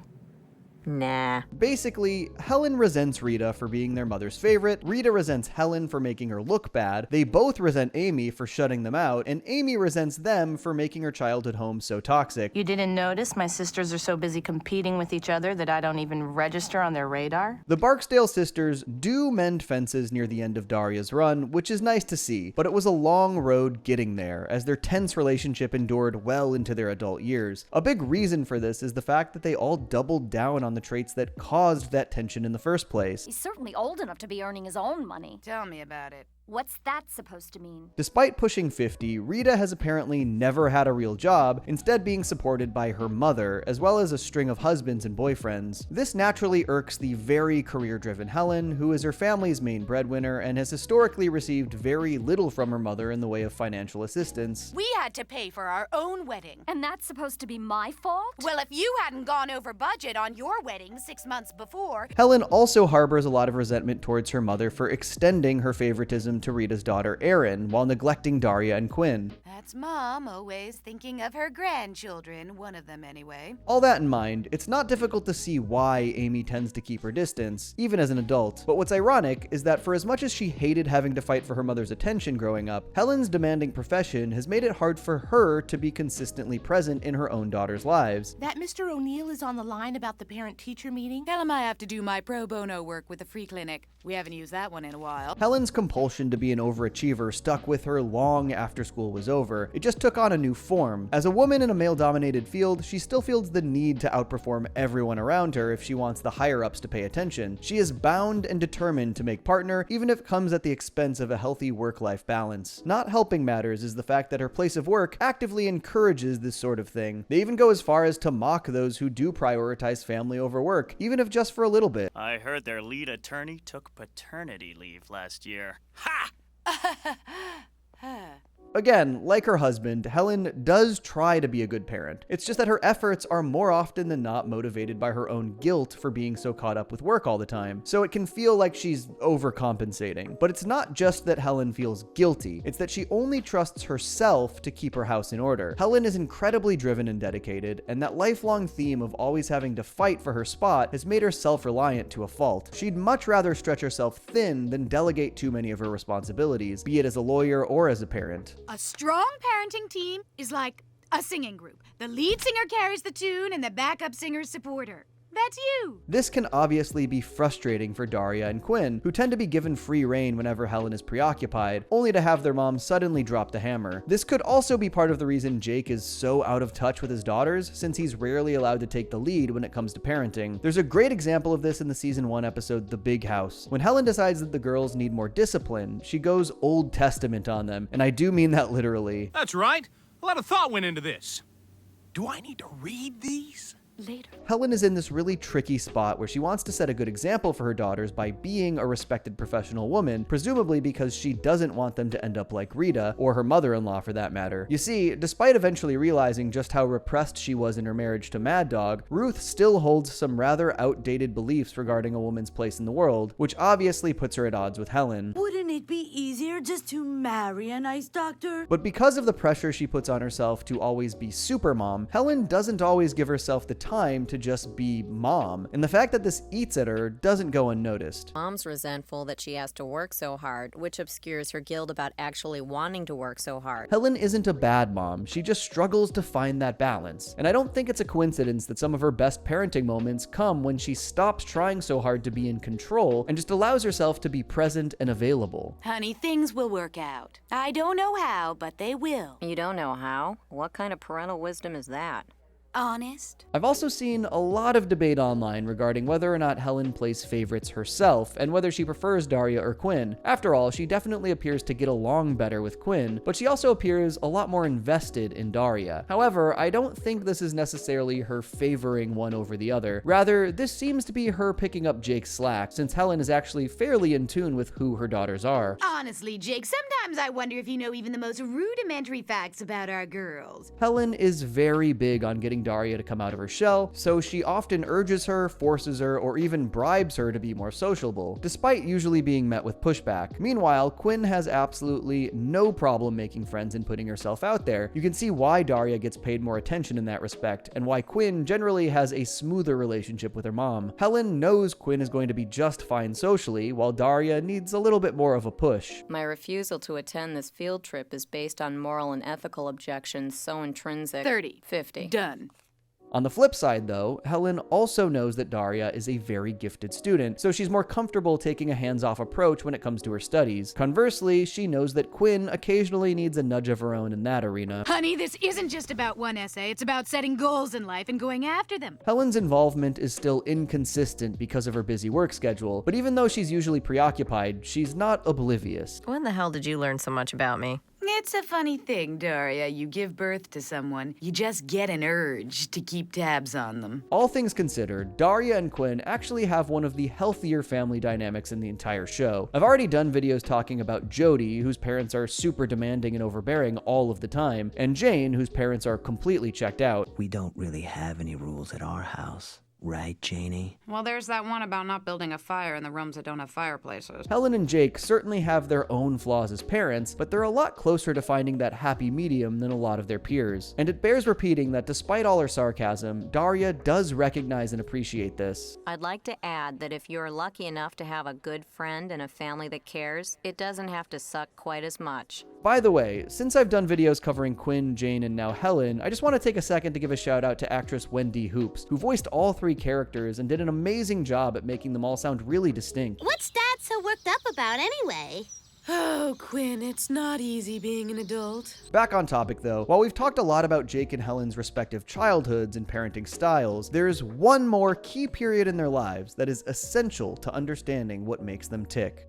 Nah. Basically, Helen resents Rita for being their mother's favorite, Rita resents Helen for making her look bad, they both resent Amy for shutting them out, and Amy resents them for making her childhood home so toxic. You didn't notice my sisters are so busy competing with each other that I don't even register on their radar? The Barksdale sisters do mend fences near the end of Daria's run, which is nice to see, but it was a long road getting there, as their tense relationship endured well into their adult years. A big reason for this is the fact that they all doubled down on the traits that caused that tension in the first place. He's certainly old enough to be earning his own money. Tell me about it. What's that supposed to mean? Despite pushing 50, Rita has apparently never had a real job, instead being supported by her mother, as well as a string of husbands and boyfriends. This naturally irks the very career-driven Helen, who is her family's main breadwinner and has historically received very little from her mother in the way of financial assistance. We had to pay for our own wedding. And that's supposed to be my fault? Well, if you hadn't gone over budget on your wedding 6 months before... Helen also harbors a lot of resentment towards her mother for extending her favoritism to Rita's daughter Erin, while neglecting Daria and Quinn. That's Mom, always thinking of her grandchildren, one of them anyway. All that in mind, it's not difficult to see why Amy tends to keep her distance, even as an adult. But what's ironic is that for as much as she hated having to fight for her mother's attention growing up, Helen's demanding profession has made it hard for her to be consistently present in her own daughter's lives. That Mr. O'Neill is on the line about the parent-teacher meeting? Tell him I have to do my pro bono work with the free clinic. We haven't used that one in a while. Helen's compulsion to be an overachiever stuck with her long after school was over. It just took on a new form. As a woman in a male-dominated field, she still feels the need to outperform everyone around her if she wants the higher-ups to pay attention. She is bound and determined to make partner, even if it comes at the expense of a healthy work-life balance. Not helping matters is the fact that her place of work actively encourages this sort of thing. They even go as far as to mock those who do prioritize family over work, even if just for a little bit. I heard their lead attorney took paternity leave last year. Ha! Again, like her husband, Helen does try to be a good parent. It's just that her efforts are more often than not motivated by her own guilt for being so caught up with work all the time. So it can feel like she's overcompensating. But it's not just that Helen feels guilty, it's that she only trusts herself to keep her house in order. Helen is incredibly driven and dedicated, and that lifelong theme of always having to fight for her spot has made her self-reliant to a fault. She'd much rather stretch herself thin than delegate too many of her responsibilities, be it as a lawyer or as a parent. A strong parenting team is like a singing group. The lead singer carries the tune and the backup singers support her. That's you. This can obviously be frustrating for Daria and Quinn, who tend to be given free rein whenever Helen is preoccupied, only to have their mom suddenly drop the hammer. This could also be part of the reason Jake is so out of touch with his daughters, since he's rarely allowed to take the lead when it comes to parenting. There's a great example of this in the season 1 episode, The Big House. When Helen decides that the girls need more discipline, she goes Old Testament on them, and I do mean that literally. That's right. A lot of thought went into this. Do I need to read these? Later. Helen is in this really tricky spot where she wants to set a good example for her daughters by being a respected professional woman, presumably because she doesn't want them to end up like Rita, or her mother-in-law for that matter. You see, despite eventually realizing just how repressed she was in her marriage to Mad Dog, Ruth still holds some rather outdated beliefs regarding a woman's place in the world, which obviously puts her at odds with Helen. Wouldn't it be easier just to marry a nice doctor? But because of the pressure she puts on herself to always be super mom, Helen doesn't always give herself the time to just be mom, and the fact that this eats at her doesn't go unnoticed. Mom's resentful that she has to work so hard, which obscures her guilt about actually wanting to work so hard. Helen isn't a bad mom, she just struggles to find that balance, and I don't think it's a coincidence that some of her best parenting moments come when she stops trying so hard to be in control and just allows herself to be present and available. Honey, things will work out. I don't know how, but they will. You don't know how? What kind of parental wisdom is that? honest. I've also seen a lot of debate online regarding whether or not Helen plays favorites herself, and whether she prefers Daria or Quinn. After all, she definitely appears to get along better with Quinn, but she also appears a lot more invested in Daria. However, I don't think this is necessarily her favoring one over the other. Rather, this seems to be her picking up Jake's slack, since Helen is actually fairly in tune with who her daughters are. Honestly, Jake, sometimes I wonder if you know even the most rudimentary facts about our girls. Helen is very big on getting Daria to come out of her shell, so she often urges her, forces her, or even bribes her to be more sociable, despite usually being met with pushback. Meanwhile, Quinn has absolutely no problem making friends and putting herself out there. You can see why Daria gets paid more attention in that respect, and why Quinn generally has a smoother relationship with her mom. Helen knows Quinn is going to be just fine socially, while Daria needs a little bit more of a push. My refusal to attend this field trip is based on moral and ethical objections so intrinsic. 30. 50. Done. On the flip side, though, Helen also knows that Daria is a very gifted student, so she's more comfortable taking a hands-off approach when it comes to her studies. Conversely, she knows that Quinn occasionally needs a nudge of her own in that arena. Honey, this isn't just about one essay. It's about setting goals in life and going after them. Helen's involvement is still inconsistent because of her busy work schedule, but even though she's usually preoccupied, she's not oblivious. When the hell did you learn so much about me? It's a funny thing, Daria. You give birth to someone, you just get an urge to keep tabs on them. All things considered, Daria and Quinn actually have one of the healthier family dynamics in the entire show. I've already done videos talking about Jodie, whose parents are super demanding and overbearing all of the time, and Jane, whose parents are completely checked out. We don't really have any rules at our house. Right, Janie? Well, there's that one about not building a fire in the rooms that don't have fireplaces. Helen and Jake certainly have their own flaws as parents, but they're a lot closer to finding that happy medium than a lot of their peers. And it bears repeating that despite all her sarcasm, Daria does recognize and appreciate this. I'd like to add that if you're lucky enough to have a good friend and a family that cares, it doesn't have to suck quite as much. By the way, since I've done videos covering Quinn, Jane, and now Helen, I just want to take a second to give a shout out to actress Wendy Hoops, who voiced all three characters and did an amazing job at making them all sound really distinct. What's Dad so worked up about anyway? Oh, Quinn, it's not easy being an adult. Back on topic though, while we've talked a lot about Jake and Helen's respective childhoods and parenting styles, there's one more key period in their lives that is essential to understanding what makes them tick.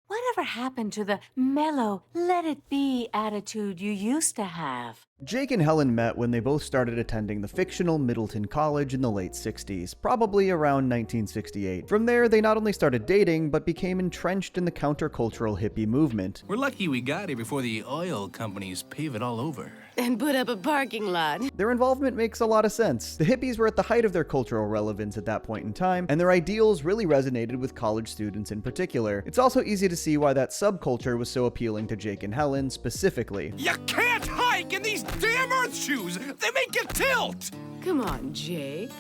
Whatever happened to the mellow, let-it-be attitude you used to have? Jake and Helen met when they both started attending the fictional Middleton College in the late 60s, probably around 1968. From there, they not only started dating, but became entrenched in the countercultural hippie movement. We're lucky we got here before the oil companies pave it all over. And put up a parking lot. Their involvement makes a lot of sense. The hippies were at the height of their cultural relevance at that point in time, and their ideals really resonated with college students in particular. It's also easy to see why that subculture was so appealing to Jake and Helen specifically. You can't hike in these damn earth shoes! They make you tilt! Come on, Jake.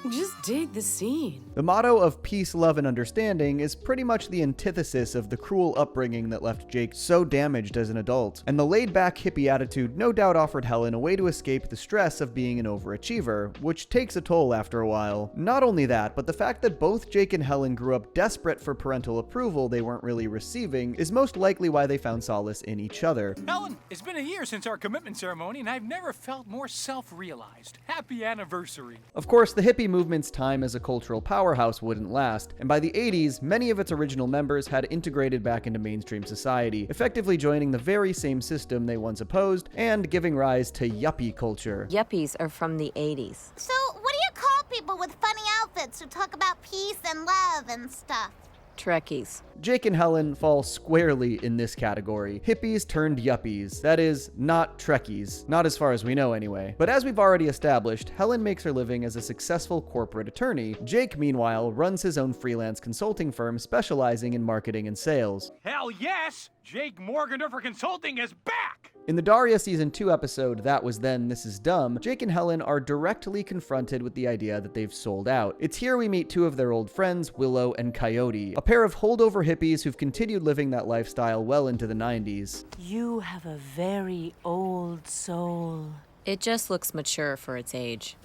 Just dig the scene. The motto of peace, love, and understanding is pretty much the antithesis of the cruel upbringing that left Jake so damaged as an adult. And the laid-back hippie attitude no doubt offered Helen a way to escape the stress of being an overachiever, which takes a toll after a while. Not only that, but the fact that both Jake and Helen grew up desperate for parental approval they weren't really receiving is most likely why they found solace in each other. Helen, it's been a year since our commitment ceremony, and I've never felt more self-realized. Happy anniversary. Of course, the hippie movement's time as a cultural powerhouse wouldn't last, and by the 80s, many of its original members had integrated back into mainstream society, effectively joining the very same system they once opposed, and giving rise to yuppie culture. Yuppies are from the 80s. So, what do you call people with funny outfits who talk about peace and love and stuff? Trekkies. Jake and Helen fall squarely in this category. Hippies turned yuppies. That is, not Trekkies. Not as far as we know anyway. But as we've already established, Helen makes her living as a successful corporate attorney. Jake, meanwhile, runs his own freelance consulting firm specializing in marketing and sales. Hell yes! Jake Morgendorfer Consulting is back! In the Daria Season 2 episode, That Was Then, This Is Dumb, Jake and Helen are directly confronted with the idea that they've sold out. It's here we meet two of their old friends, Willow and Coyote, a pair of holdover hippies who've continued living that lifestyle well into the 90s. You have a very old soul. It just looks mature for its age.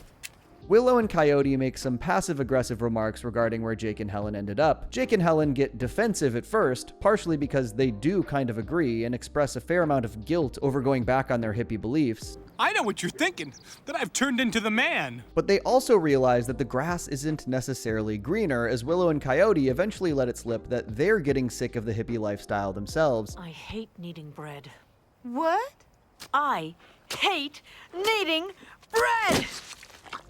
Willow and Coyote make some passive-aggressive remarks regarding where Jake and Helen ended up. Jake and Helen get defensive at first, partially because they do kind of agree and express a fair amount of guilt over going back on their hippie beliefs. I know what you're thinking, that I've turned into the man. But they also realize that the grass isn't necessarily greener, as Willow and Coyote eventually let it slip that they're getting sick of the hippie lifestyle themselves. I hate kneading bread. What? I hate kneading bread!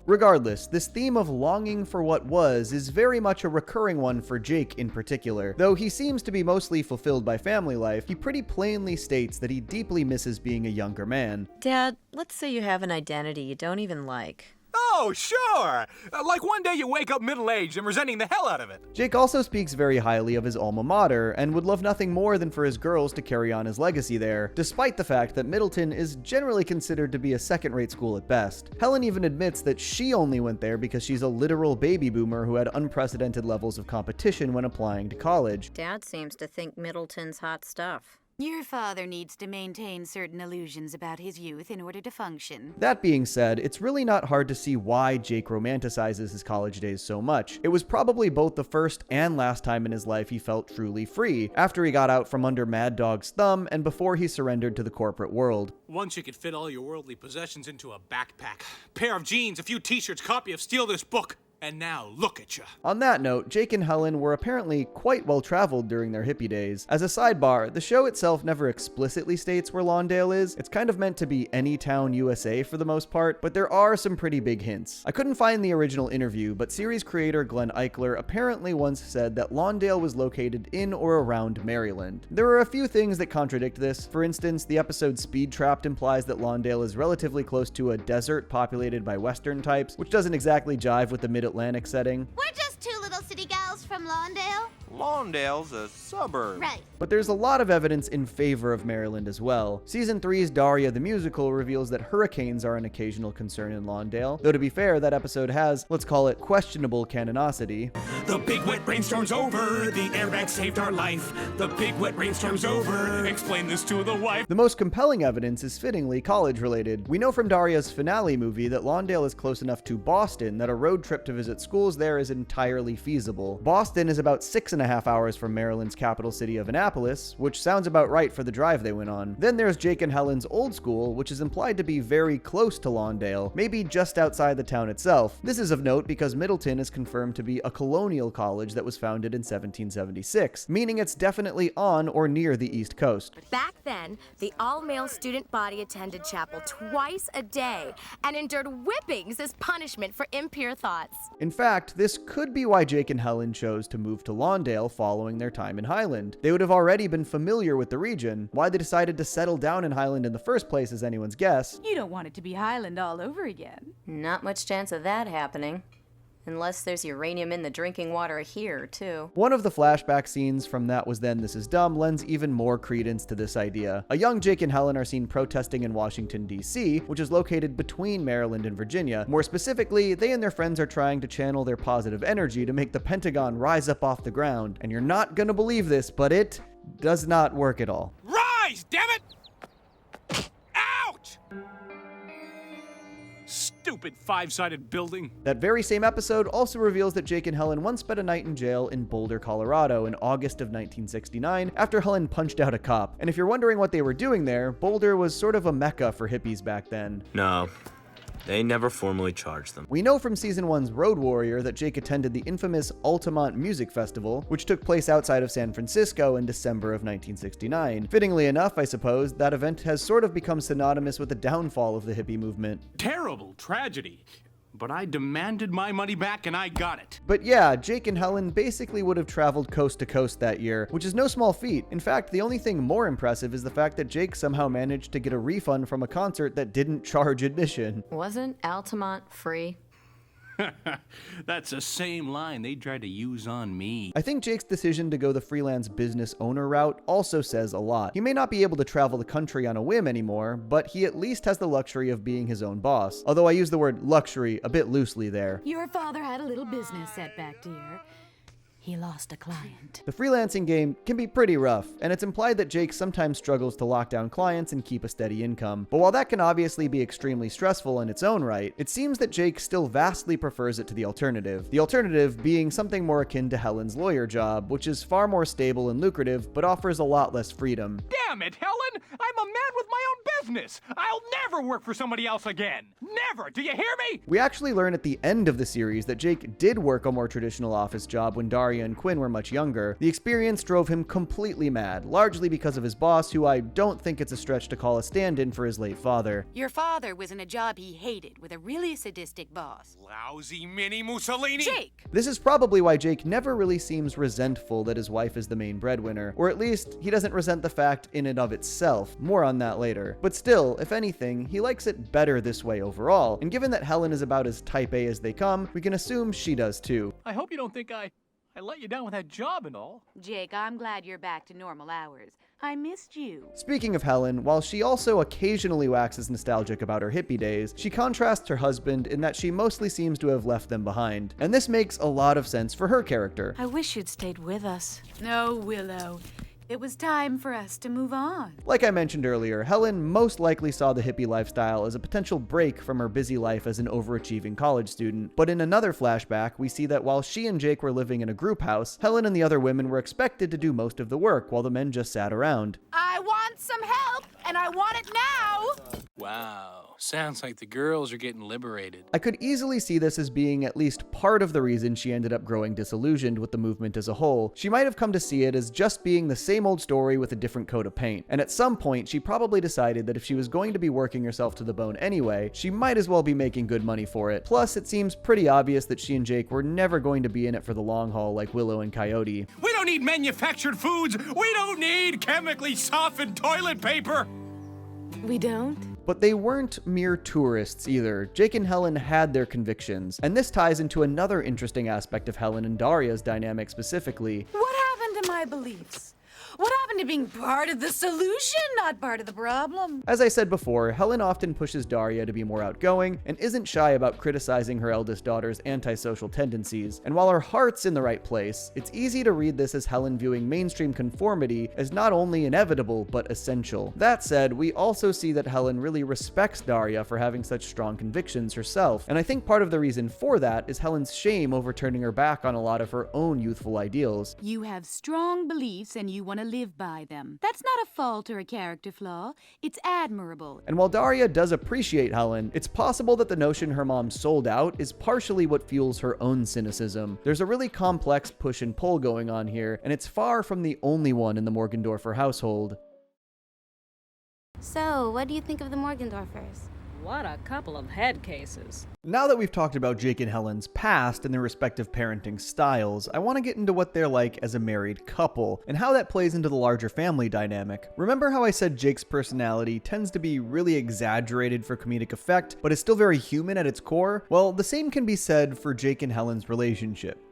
Regardless, this theme of longing for what was is very much a recurring one for Jake in particular. Though he seems to be mostly fulfilled by family life, he pretty plainly states that he deeply misses being a younger man. Dad, let's say you have an identity you don't even like. Oh, sure! Like one day you wake up middle-aged and resenting the hell out of it. Jake also speaks very highly of his alma mater, and would love nothing more than for his girls to carry on his legacy there, despite the fact that Middleton is generally considered to be a second-rate school at best. Helen even admits that she only went there because she's a literal baby boomer who had unprecedented levels of competition when applying to college. Dad seems to think Middleton's hot stuff. Your father needs to maintain certain illusions about his youth in order to function. That being said, it's really not hard to see why Jake romanticizes his college days so much. It was probably both the first and last time in his life he felt truly free, after he got out from under Mad Dog's thumb and before he surrendered to the corporate world. Once you could fit all your worldly possessions into a backpack, pair of jeans, a few t-shirts, copy of Steal This Book. And now, look at you. On that note, Jake and Helen were apparently quite well traveled during their hippie days. As a sidebar, the show itself never explicitly states where Lawndale is. It's kind of meant to be any town USA for the most part, but there are some pretty big hints. I couldn't find the original interview, but series creator Glenn Eichler apparently once said that Lawndale was located in or around Maryland. There are a few things that contradict this. For instance, the episode Speed Trapped implies that Lawndale is relatively close to a desert populated by Western types, which doesn't exactly jive with the Mid-Atlantic setting. We're just two little city gals from Lawndale. Lawndale's a suburb. Right. But there's a lot of evidence in favor of Maryland as well. Season 3's Daria the Musical reveals that hurricanes are an occasional concern in Lawndale, though to be fair, that episode has, let's call it, questionable canonicity. The big wet rainstorm's over, the airbag saved our life. The big wet rainstorm's over, explain this to the wife. The most compelling evidence is fittingly college-related. We know from Daria's finale movie that Lawndale is close enough to Boston that a road trip to visit schools there is entirely feasible. Boston is about 6.5 hours from Maryland's capital city of Annapolis, which sounds about right for the drive they went on. Then there's Jake and Helen's old school, which is implied to be very close to Lawndale, maybe just outside the town itself. This is of note because Middleton is confirmed to be a colonial college that was founded in 1776, meaning it's definitely on or near the East Coast. Back then, the all-male student body attended chapel twice a day and endured whippings as punishment for impure thoughts. In fact, this could be why Jake and Helen chose to move to Lawndale following their time in Highland. They would have already been familiar with the region. Why they decided to settle down in Highland in the first place is anyone's guess. You don't want it to be Highland all over again. Not much chance of that happening. Unless there's uranium in the drinking water here, too. One of the flashback scenes from That Was Then, This Is Dumb lends even more credence to this idea. A young Jake and Helen are seen protesting in Washington, D.C., which is located between Maryland and Virginia. More specifically, they and their friends are trying to channel their positive energy to make the Pentagon rise up off the ground. And you're not gonna believe this, but it does not work at all. Rise, damn it! Ouch! Stupid five-sided building. That very same episode also reveals that Jake and Helen once spent a night in jail in Boulder, Colorado in August of 1969 after Helen punched out a cop. And if you're wondering what they were doing there, Boulder was sort of a mecca for hippies back then. No, they never formally charged them. We know from Season 1's Road Warrior that Jake attended the infamous Altamont Music Festival, which took place outside of San Francisco in December of 1969. Fittingly enough, I suppose, that event has sort of become synonymous with the downfall of the hippie movement. Terrible tragedy. But I demanded my money back and I got it. But yeah, Jake and Helen basically would have traveled coast to coast that year, which is no small feat. In fact, the only thing more impressive is the fact that Jake somehow managed to get a refund from a concert that didn't charge admission. Wasn't Altamont free? That's the same line they tried to use on me. I think Jake's decision to go the freelance business owner route also says a lot. He may not be able to travel the country on a whim anymore, but he at least has the luxury of being his own boss. Although I use the word luxury a bit loosely there. Your father had a little business setback, dear. he lost a client. The freelancing game can be pretty rough, and it's implied that Jake sometimes struggles to lock down clients and keep a steady income. But while that can obviously be extremely stressful in its own right, it seems that Jake still vastly prefers it to the alternative. The alternative being something more akin to Helen's lawyer job, which is far more stable and lucrative, but offers a lot less freedom. Damn it, Helen! I'm a man with my own business! I'll never work for somebody else again! Never! Do you hear me? We actually learn at the end of the series that Jake did work a more traditional office job when Daria and Quinn were much younger. The experience drove him completely mad, largely because of his boss, who I don't think it's a stretch to call a stand-in for his late father. Your father was in a job he hated with a really sadistic boss. Lousy mini Mussolini! Jake! This is probably why Jake never really seems resentful that his wife is the main breadwinner, or at least he doesn't resent the fact in and of itself. More on that later. But still, if anything, he likes it better this way overall, and given that Helen is about as type A as they come, we can assume she does too. I hope you don't think I let you down with that job and all. Jake, I'm glad you're back to normal hours. I missed you. Speaking of Helen, while she also occasionally waxes nostalgic about her hippie days, she contrasts her husband in that she mostly seems to have left them behind. And this makes a lot of sense for her character. I wish you'd stayed with us. No, Willow. It was time for us to move on. Like I mentioned earlier, Helen most likely saw the hippie lifestyle as a potential break from her busy life as an overachieving college student. But in another flashback, we see that while she and Jake were living in a group house, Helen and the other women were expected to do most of the work while the men just sat around. I want some help, and I want it now! Wow, sounds like the girls are getting liberated. I could easily see this as being at least part of the reason she ended up growing disillusioned with the movement as a whole. She might have come to see it as just being the same old story with a different coat of paint. And at some point, she probably decided that if she was going to be working herself to the bone anyway, she might as well be making good money for it. Plus, it seems pretty obvious that she and Jake were never going to be in it for the long haul like Willow and Coyote. We don't need manufactured foods! We don't need chemically softened toilet paper! We don't? But they weren't mere tourists either. Jake and Helen had their convictions. And this ties into another interesting aspect of Helen and Daria's dynamic specifically. What happened to my beliefs? What happened to being part of the solution, not part of the problem? As I said before, Helen often pushes Daria to be more outgoing and isn't shy about criticizing her eldest daughter's antisocial tendencies. And while her heart's in the right place, it's easy to read this as Helen viewing mainstream conformity as not only inevitable, but essential. That said, we also see that Helen really respects Daria for having such strong convictions herself. And I think part of the reason for that is Helen's shame over turning her back on a lot of her own youthful ideals. You have strong beliefs and you want to live by them. That's not a fault or a character flaw. It's admirable. And while Daria does appreciate Helen, it's possible that the notion her mom sold out is partially what fuels her own cynicism. There's a really complex push and pull going on here, and it's far from the only one in the Morgendorffer household. So, what do you think of the Morgendorffers? What a couple of head cases. Now that we've talked about Jake and Helen's past and their respective parenting styles, I want to get into what they're like as a married couple, and how that plays into the larger family dynamic. Remember how I said Jake's personality tends to be really exaggerated for comedic effect, but is still very human at its core? Well, the same can be said for Jake and Helen's relationship.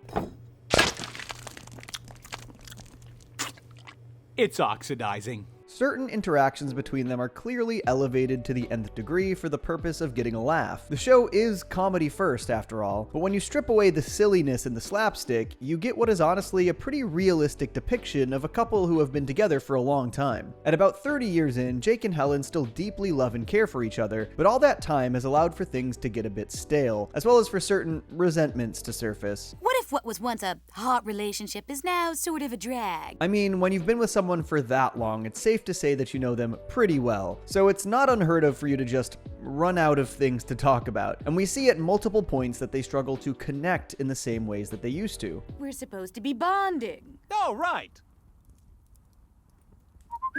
It's oxidizing. Certain interactions between them are clearly elevated to the nth degree for the purpose of getting a laugh. The show is comedy first, after all, but when you strip away the silliness and the slapstick, you get what is honestly a pretty realistic depiction of a couple who have been together for a long time. At about 30 years in, Jake and Helen still deeply love and care for each other, but all that time has allowed for things to get a bit stale, as well as for certain resentments to surface. What if what was once a hot relationship is now sort of a drag? I mean, when you've been with someone for that long, it's safe to say that you know them pretty well. So it's not unheard of for you to just run out of things to talk about. And we see at multiple points that they struggle to connect in the same ways that they used to. We're supposed to be bonding. Oh, right.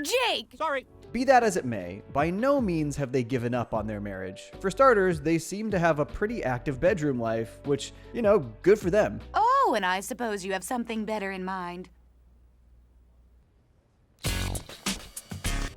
Jake! Sorry. Be that as it may, by no means have they given up on their marriage. For starters, they seem to have a pretty active bedroom life, which, you know, good for them. Oh, and I suppose you have something better in mind.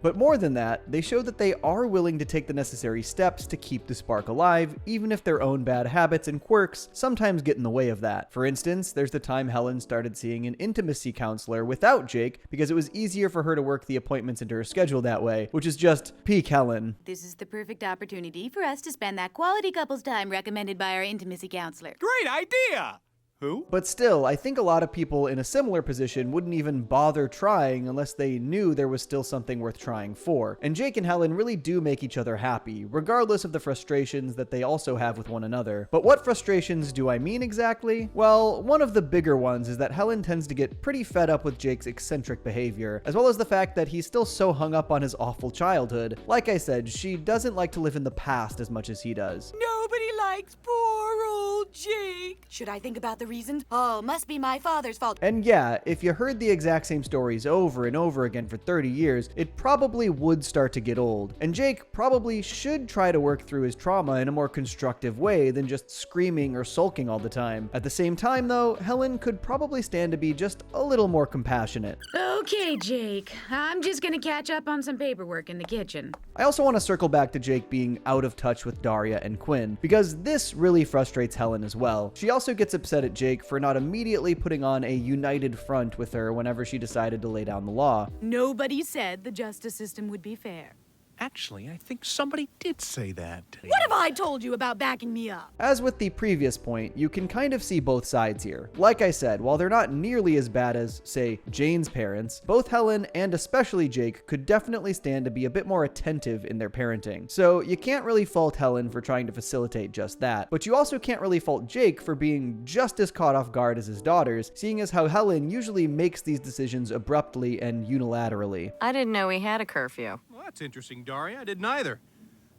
But more than that, they show that they are willing to take the necessary steps to keep the spark alive, even if their own bad habits and quirks sometimes get in the way of that. For instance, there's the time Helen started seeing an intimacy counselor without Jake because it was easier for her to work the appointments into her schedule that way, which is just peak Helen. This is the perfect opportunity for us to spend that quality couples time recommended by our intimacy counselor. Great idea! Who? But still, I think a lot of people in a similar position wouldn't even bother trying unless they knew there was still something worth trying for. And Jake and Helen really do make each other happy, regardless of the frustrations that they also have with one another. But what frustrations do I mean exactly? Well, one of the bigger ones is that Helen tends to get pretty fed up with Jake's eccentric behavior, as well as the fact that he's still so hung up on his awful childhood. Like I said, she doesn't like to live in the past as much as he does. Nobody likes poor old Jake. Should I think about the reasons? Oh, must be my father's fault. And yeah, if you heard the exact same stories over and over again for 30 years, it probably would start to get old. And Jake probably should try to work through his trauma in a more constructive way than just screaming or sulking all the time. At the same time though, Helen could probably stand to be just a little more compassionate. Okay, Jake. I'm just gonna catch up on some paperwork in the kitchen. I also want to circle back to Jake being out of touch with Daria and Quinn, because this really frustrates Helen as well. She also gets upset at Jake for not immediately putting on a united front with her whenever she decided to lay down the law. Nobody said the justice system would be fair. Actually, I think somebody did say that. What have I told you about backing me up? As with the previous point, you can kind of see both sides here. Like I said, while they're not nearly as bad as, say, Jane's parents, both Helen and especially Jake could definitely stand to be a bit more attentive in their parenting. So you can't really fault Helen for trying to facilitate just that, but you also can't really fault Jake for being just as caught off guard as his daughters, seeing as how Helen usually makes these decisions abruptly and unilaterally. I didn't know we had a curfew. Well, that's interesting, Daria. I didn't either.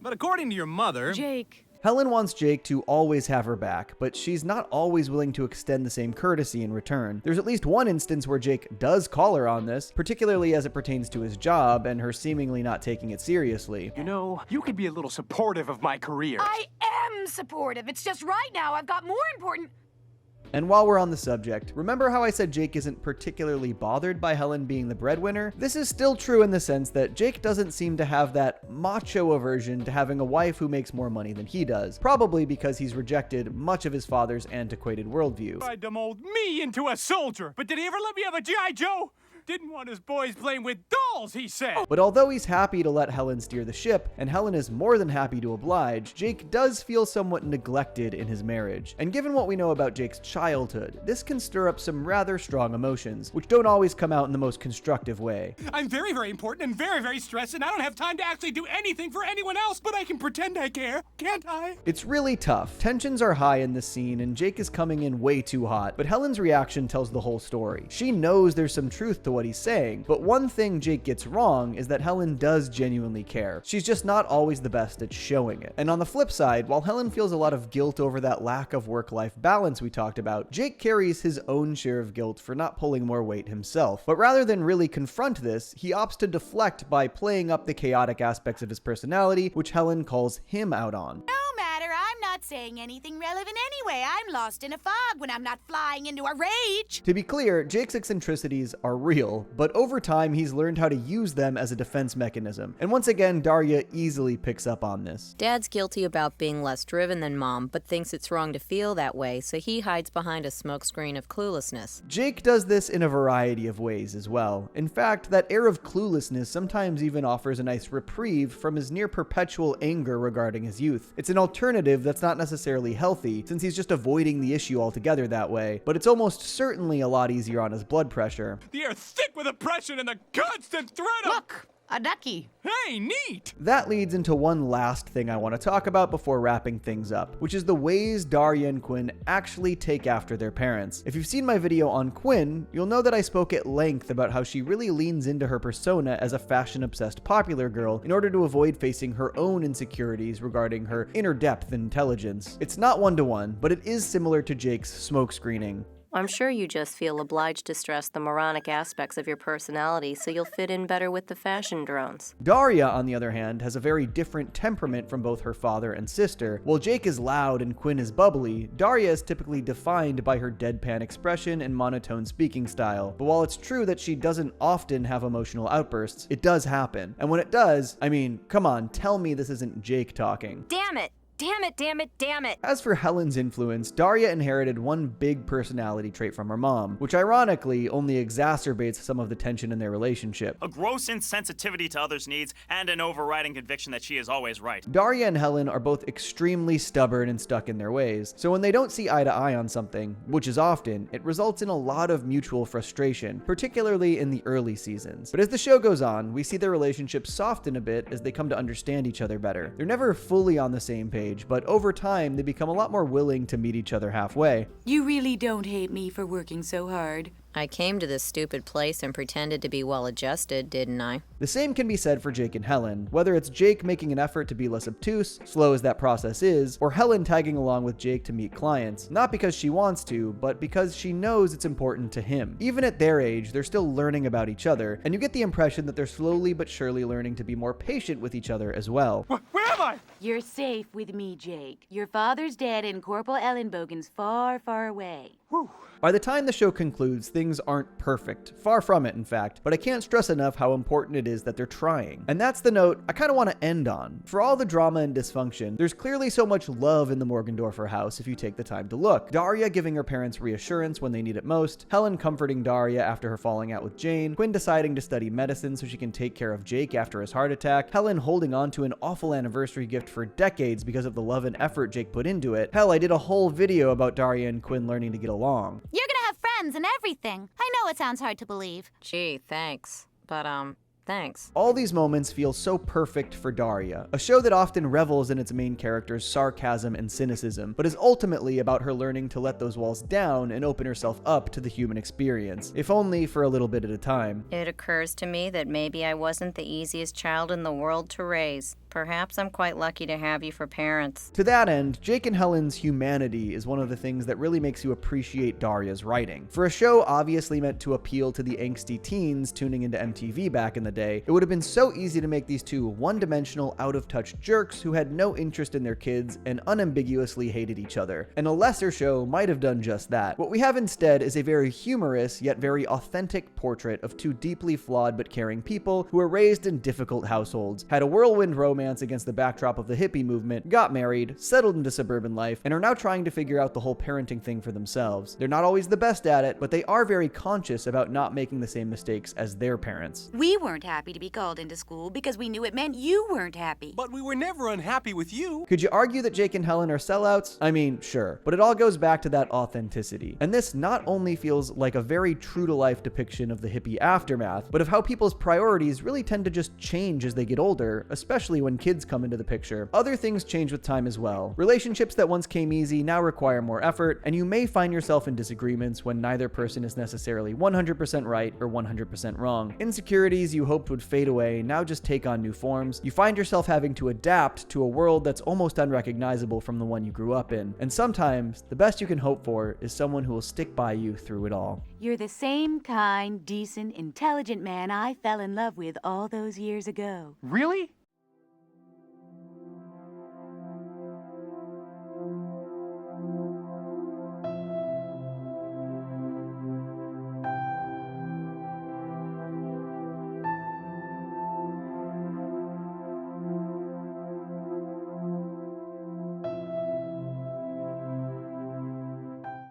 But according to your mother... Jake. Helen wants Jake to always have her back, but she's not always willing to extend the same courtesy in return. There's at least one instance where Jake does call her on this, particularly as it pertains to his job and her seemingly not taking it seriously. You know, you could be a little supportive of my career. I am supportive. It's just right now I've got more important... And while we're on the subject, remember how I said Jake isn't particularly bothered by Helen being the breadwinner? This is still true in the sense that Jake doesn't seem to have that macho aversion to having a wife who makes more money than he does, probably because he's rejected much of his father's antiquated worldview. Tried to mold me into a soldier, but did he ever let me have a G.I. Joe? Didn't want his boys playing with dolls, he said. But although he's happy to let Helen steer the ship, and Helen is more than happy to oblige, Jake does feel somewhat neglected in his marriage. And given what we know about Jake's childhood, this can stir up some rather strong emotions, which don't always come out in the most constructive way. I'm very, very important and very, very stressed, and I don't have time to actually do anything for anyone else, but I can pretend I care, can't I? It's really tough. Tensions are high in this scene, and Jake is coming in way too hot, but Helen's reaction tells the whole story. She knows there's some truth to what he's saying, but one thing Jake gets wrong is that Helen does genuinely care. She's just not always the best at showing it. And on the flip side, while Helen feels a lot of guilt over that lack of work-life balance we talked about, Jake carries his own share of guilt for not pulling more weight himself. But rather than really confront this, he opts to deflect by playing up the chaotic aspects of his personality, which Helen calls him out on. No matter, I'm not saying anything relevant anyway. I'm lost in a fog when I'm not flying into a rage. To be clear, Jake's eccentricities are real, but over time he's learned how to use them as a defense mechanism. And once again, Daria easily picks up on this. Dad's guilty about being less driven than Mom, but thinks it's wrong to feel that way, so he hides behind a smokescreen of cluelessness. Jake does this in a variety of ways as well. In fact, that air of cluelessness sometimes even offers a nice reprieve from his near perpetual anger regarding his youth. It's an alternative that's not necessarily healthy, since he's just avoiding the issue altogether that way, but it's almost certainly a lot easier on his blood pressure. The air thick with oppression and the constant threat of... Look, a ducky. Hey, neat! That leads into one last thing I want to talk about before wrapping things up, which is the ways Daria and Quinn actually take after their parents. If you've seen my video on Quinn, you'll know that I spoke at length about how she really leans into her persona as a fashion-obsessed popular girl in order to avoid facing her own insecurities regarding her inner depth and intelligence. It's not one-to-one, but it is similar to Jake's smoke screening. I'm sure you just feel obliged to stress the moronic aspects of your personality so you'll fit in better with the fashion drones. Daria, on the other hand, has a very different temperament from both her father and sister. While Jake is loud and Quinn is bubbly, Daria is typically defined by her deadpan expression and monotone speaking style. But while it's true that she doesn't often have emotional outbursts, it does happen. And when it does, I mean, come on, tell me this isn't Jake talking. Damn it! Damn it, damn it, damn it! As for Helen's influence, Daria inherited one big personality trait from her mom, which ironically only exacerbates some of the tension in their relationship. A gross insensitivity to others' needs and an overriding conviction that she is always right. Daria and Helen are both extremely stubborn and stuck in their ways, so when they don't see eye to eye on something, which is often, it results in a lot of mutual frustration, particularly in the early seasons. But as the show goes on, we see their relationship soften a bit as they come to understand each other better. They're never fully on the same page, but over time, they become a lot more willing to meet each other halfway. You really don't hate me for working so hard. I came to this stupid place and pretended to be well-adjusted, didn't I? The same can be said for Jake and Helen, whether it's Jake making an effort to be less obtuse, slow as that process is, or Helen tagging along with Jake to meet clients, not because she wants to, but because she knows it's important to him. Even at their age, they're still learning about each other, and you get the impression that they're slowly but surely learning to be more patient with each other as well. Where am I? You're safe with me, Jake. Your father's dead and Corporal Ellenbogen's far, far away. Whew. By the time the show concludes, things aren't perfect. Far from it, in fact, but I can't stress enough how important it is that they're trying. And that's the note I kind of want to end on. For all the drama and dysfunction, there's clearly so much love in the Morgendorffer house if you take the time to look. Daria giving her parents reassurance when they need it most, Helen comforting Daria after her falling out with Jane, Quinn deciding to study medicine so she can take care of Jake after his heart attack, Helen holding on to an awful anniversary gift for decades because of the love and effort Jake put into it. Hell, I did a whole video about Daria and Quinn learning to get along. You're gonna have friends and everything. I know it sounds hard to believe. Gee, thanks. But, thanks. All these moments feel so perfect for Daria, a show that often revels in its main character's sarcasm and cynicism, but is ultimately about her learning to let those walls down and open herself up to the human experience, if only for a little bit at a time. It occurs to me that maybe I wasn't the easiest child in the world to raise. Perhaps I'm quite lucky to have you for parents. To that end, Jake and Helen's humanity is one of the things that really makes you appreciate Daria's writing. For a show obviously meant to appeal to the angsty teens tuning into MTV back in the day, it would have been so easy to make these two one-dimensional, out-of-touch jerks who had no interest in their kids and unambiguously hated each other. And a lesser show might have done just that. What we have instead is a very humorous yet very authentic portrait of two deeply flawed but caring people who were raised in difficult households, had a whirlwind romance against the backdrop of the hippie movement, got married, settled into suburban life, and are now trying to figure out the whole parenting thing for themselves. They're not always the best at it, but they are very conscious about not making the same mistakes as their parents. We weren't happy to be called into school because we knew it meant you weren't happy. But we were never unhappy with you. Could you argue that Jake and Helen are sellouts? I mean, sure, but it all goes back to that authenticity. And this not only feels like a very true-to-life depiction of the hippie aftermath, but of how people's priorities really tend to just change as they get older, especially when kids come into the picture. Other things change with time as well. Relationships that once came easy now require more effort, and you may find yourself in disagreements when neither person is necessarily 100% right or 100% wrong. Insecurities you hoped would fade away now just take on new forms. You find yourself having to adapt to a world that's almost unrecognizable from the one you grew up in. And sometimes, the best you can hope for is someone who will stick by you through it all. You're the same kind, decent, intelligent man I fell in love with all those years ago. Really?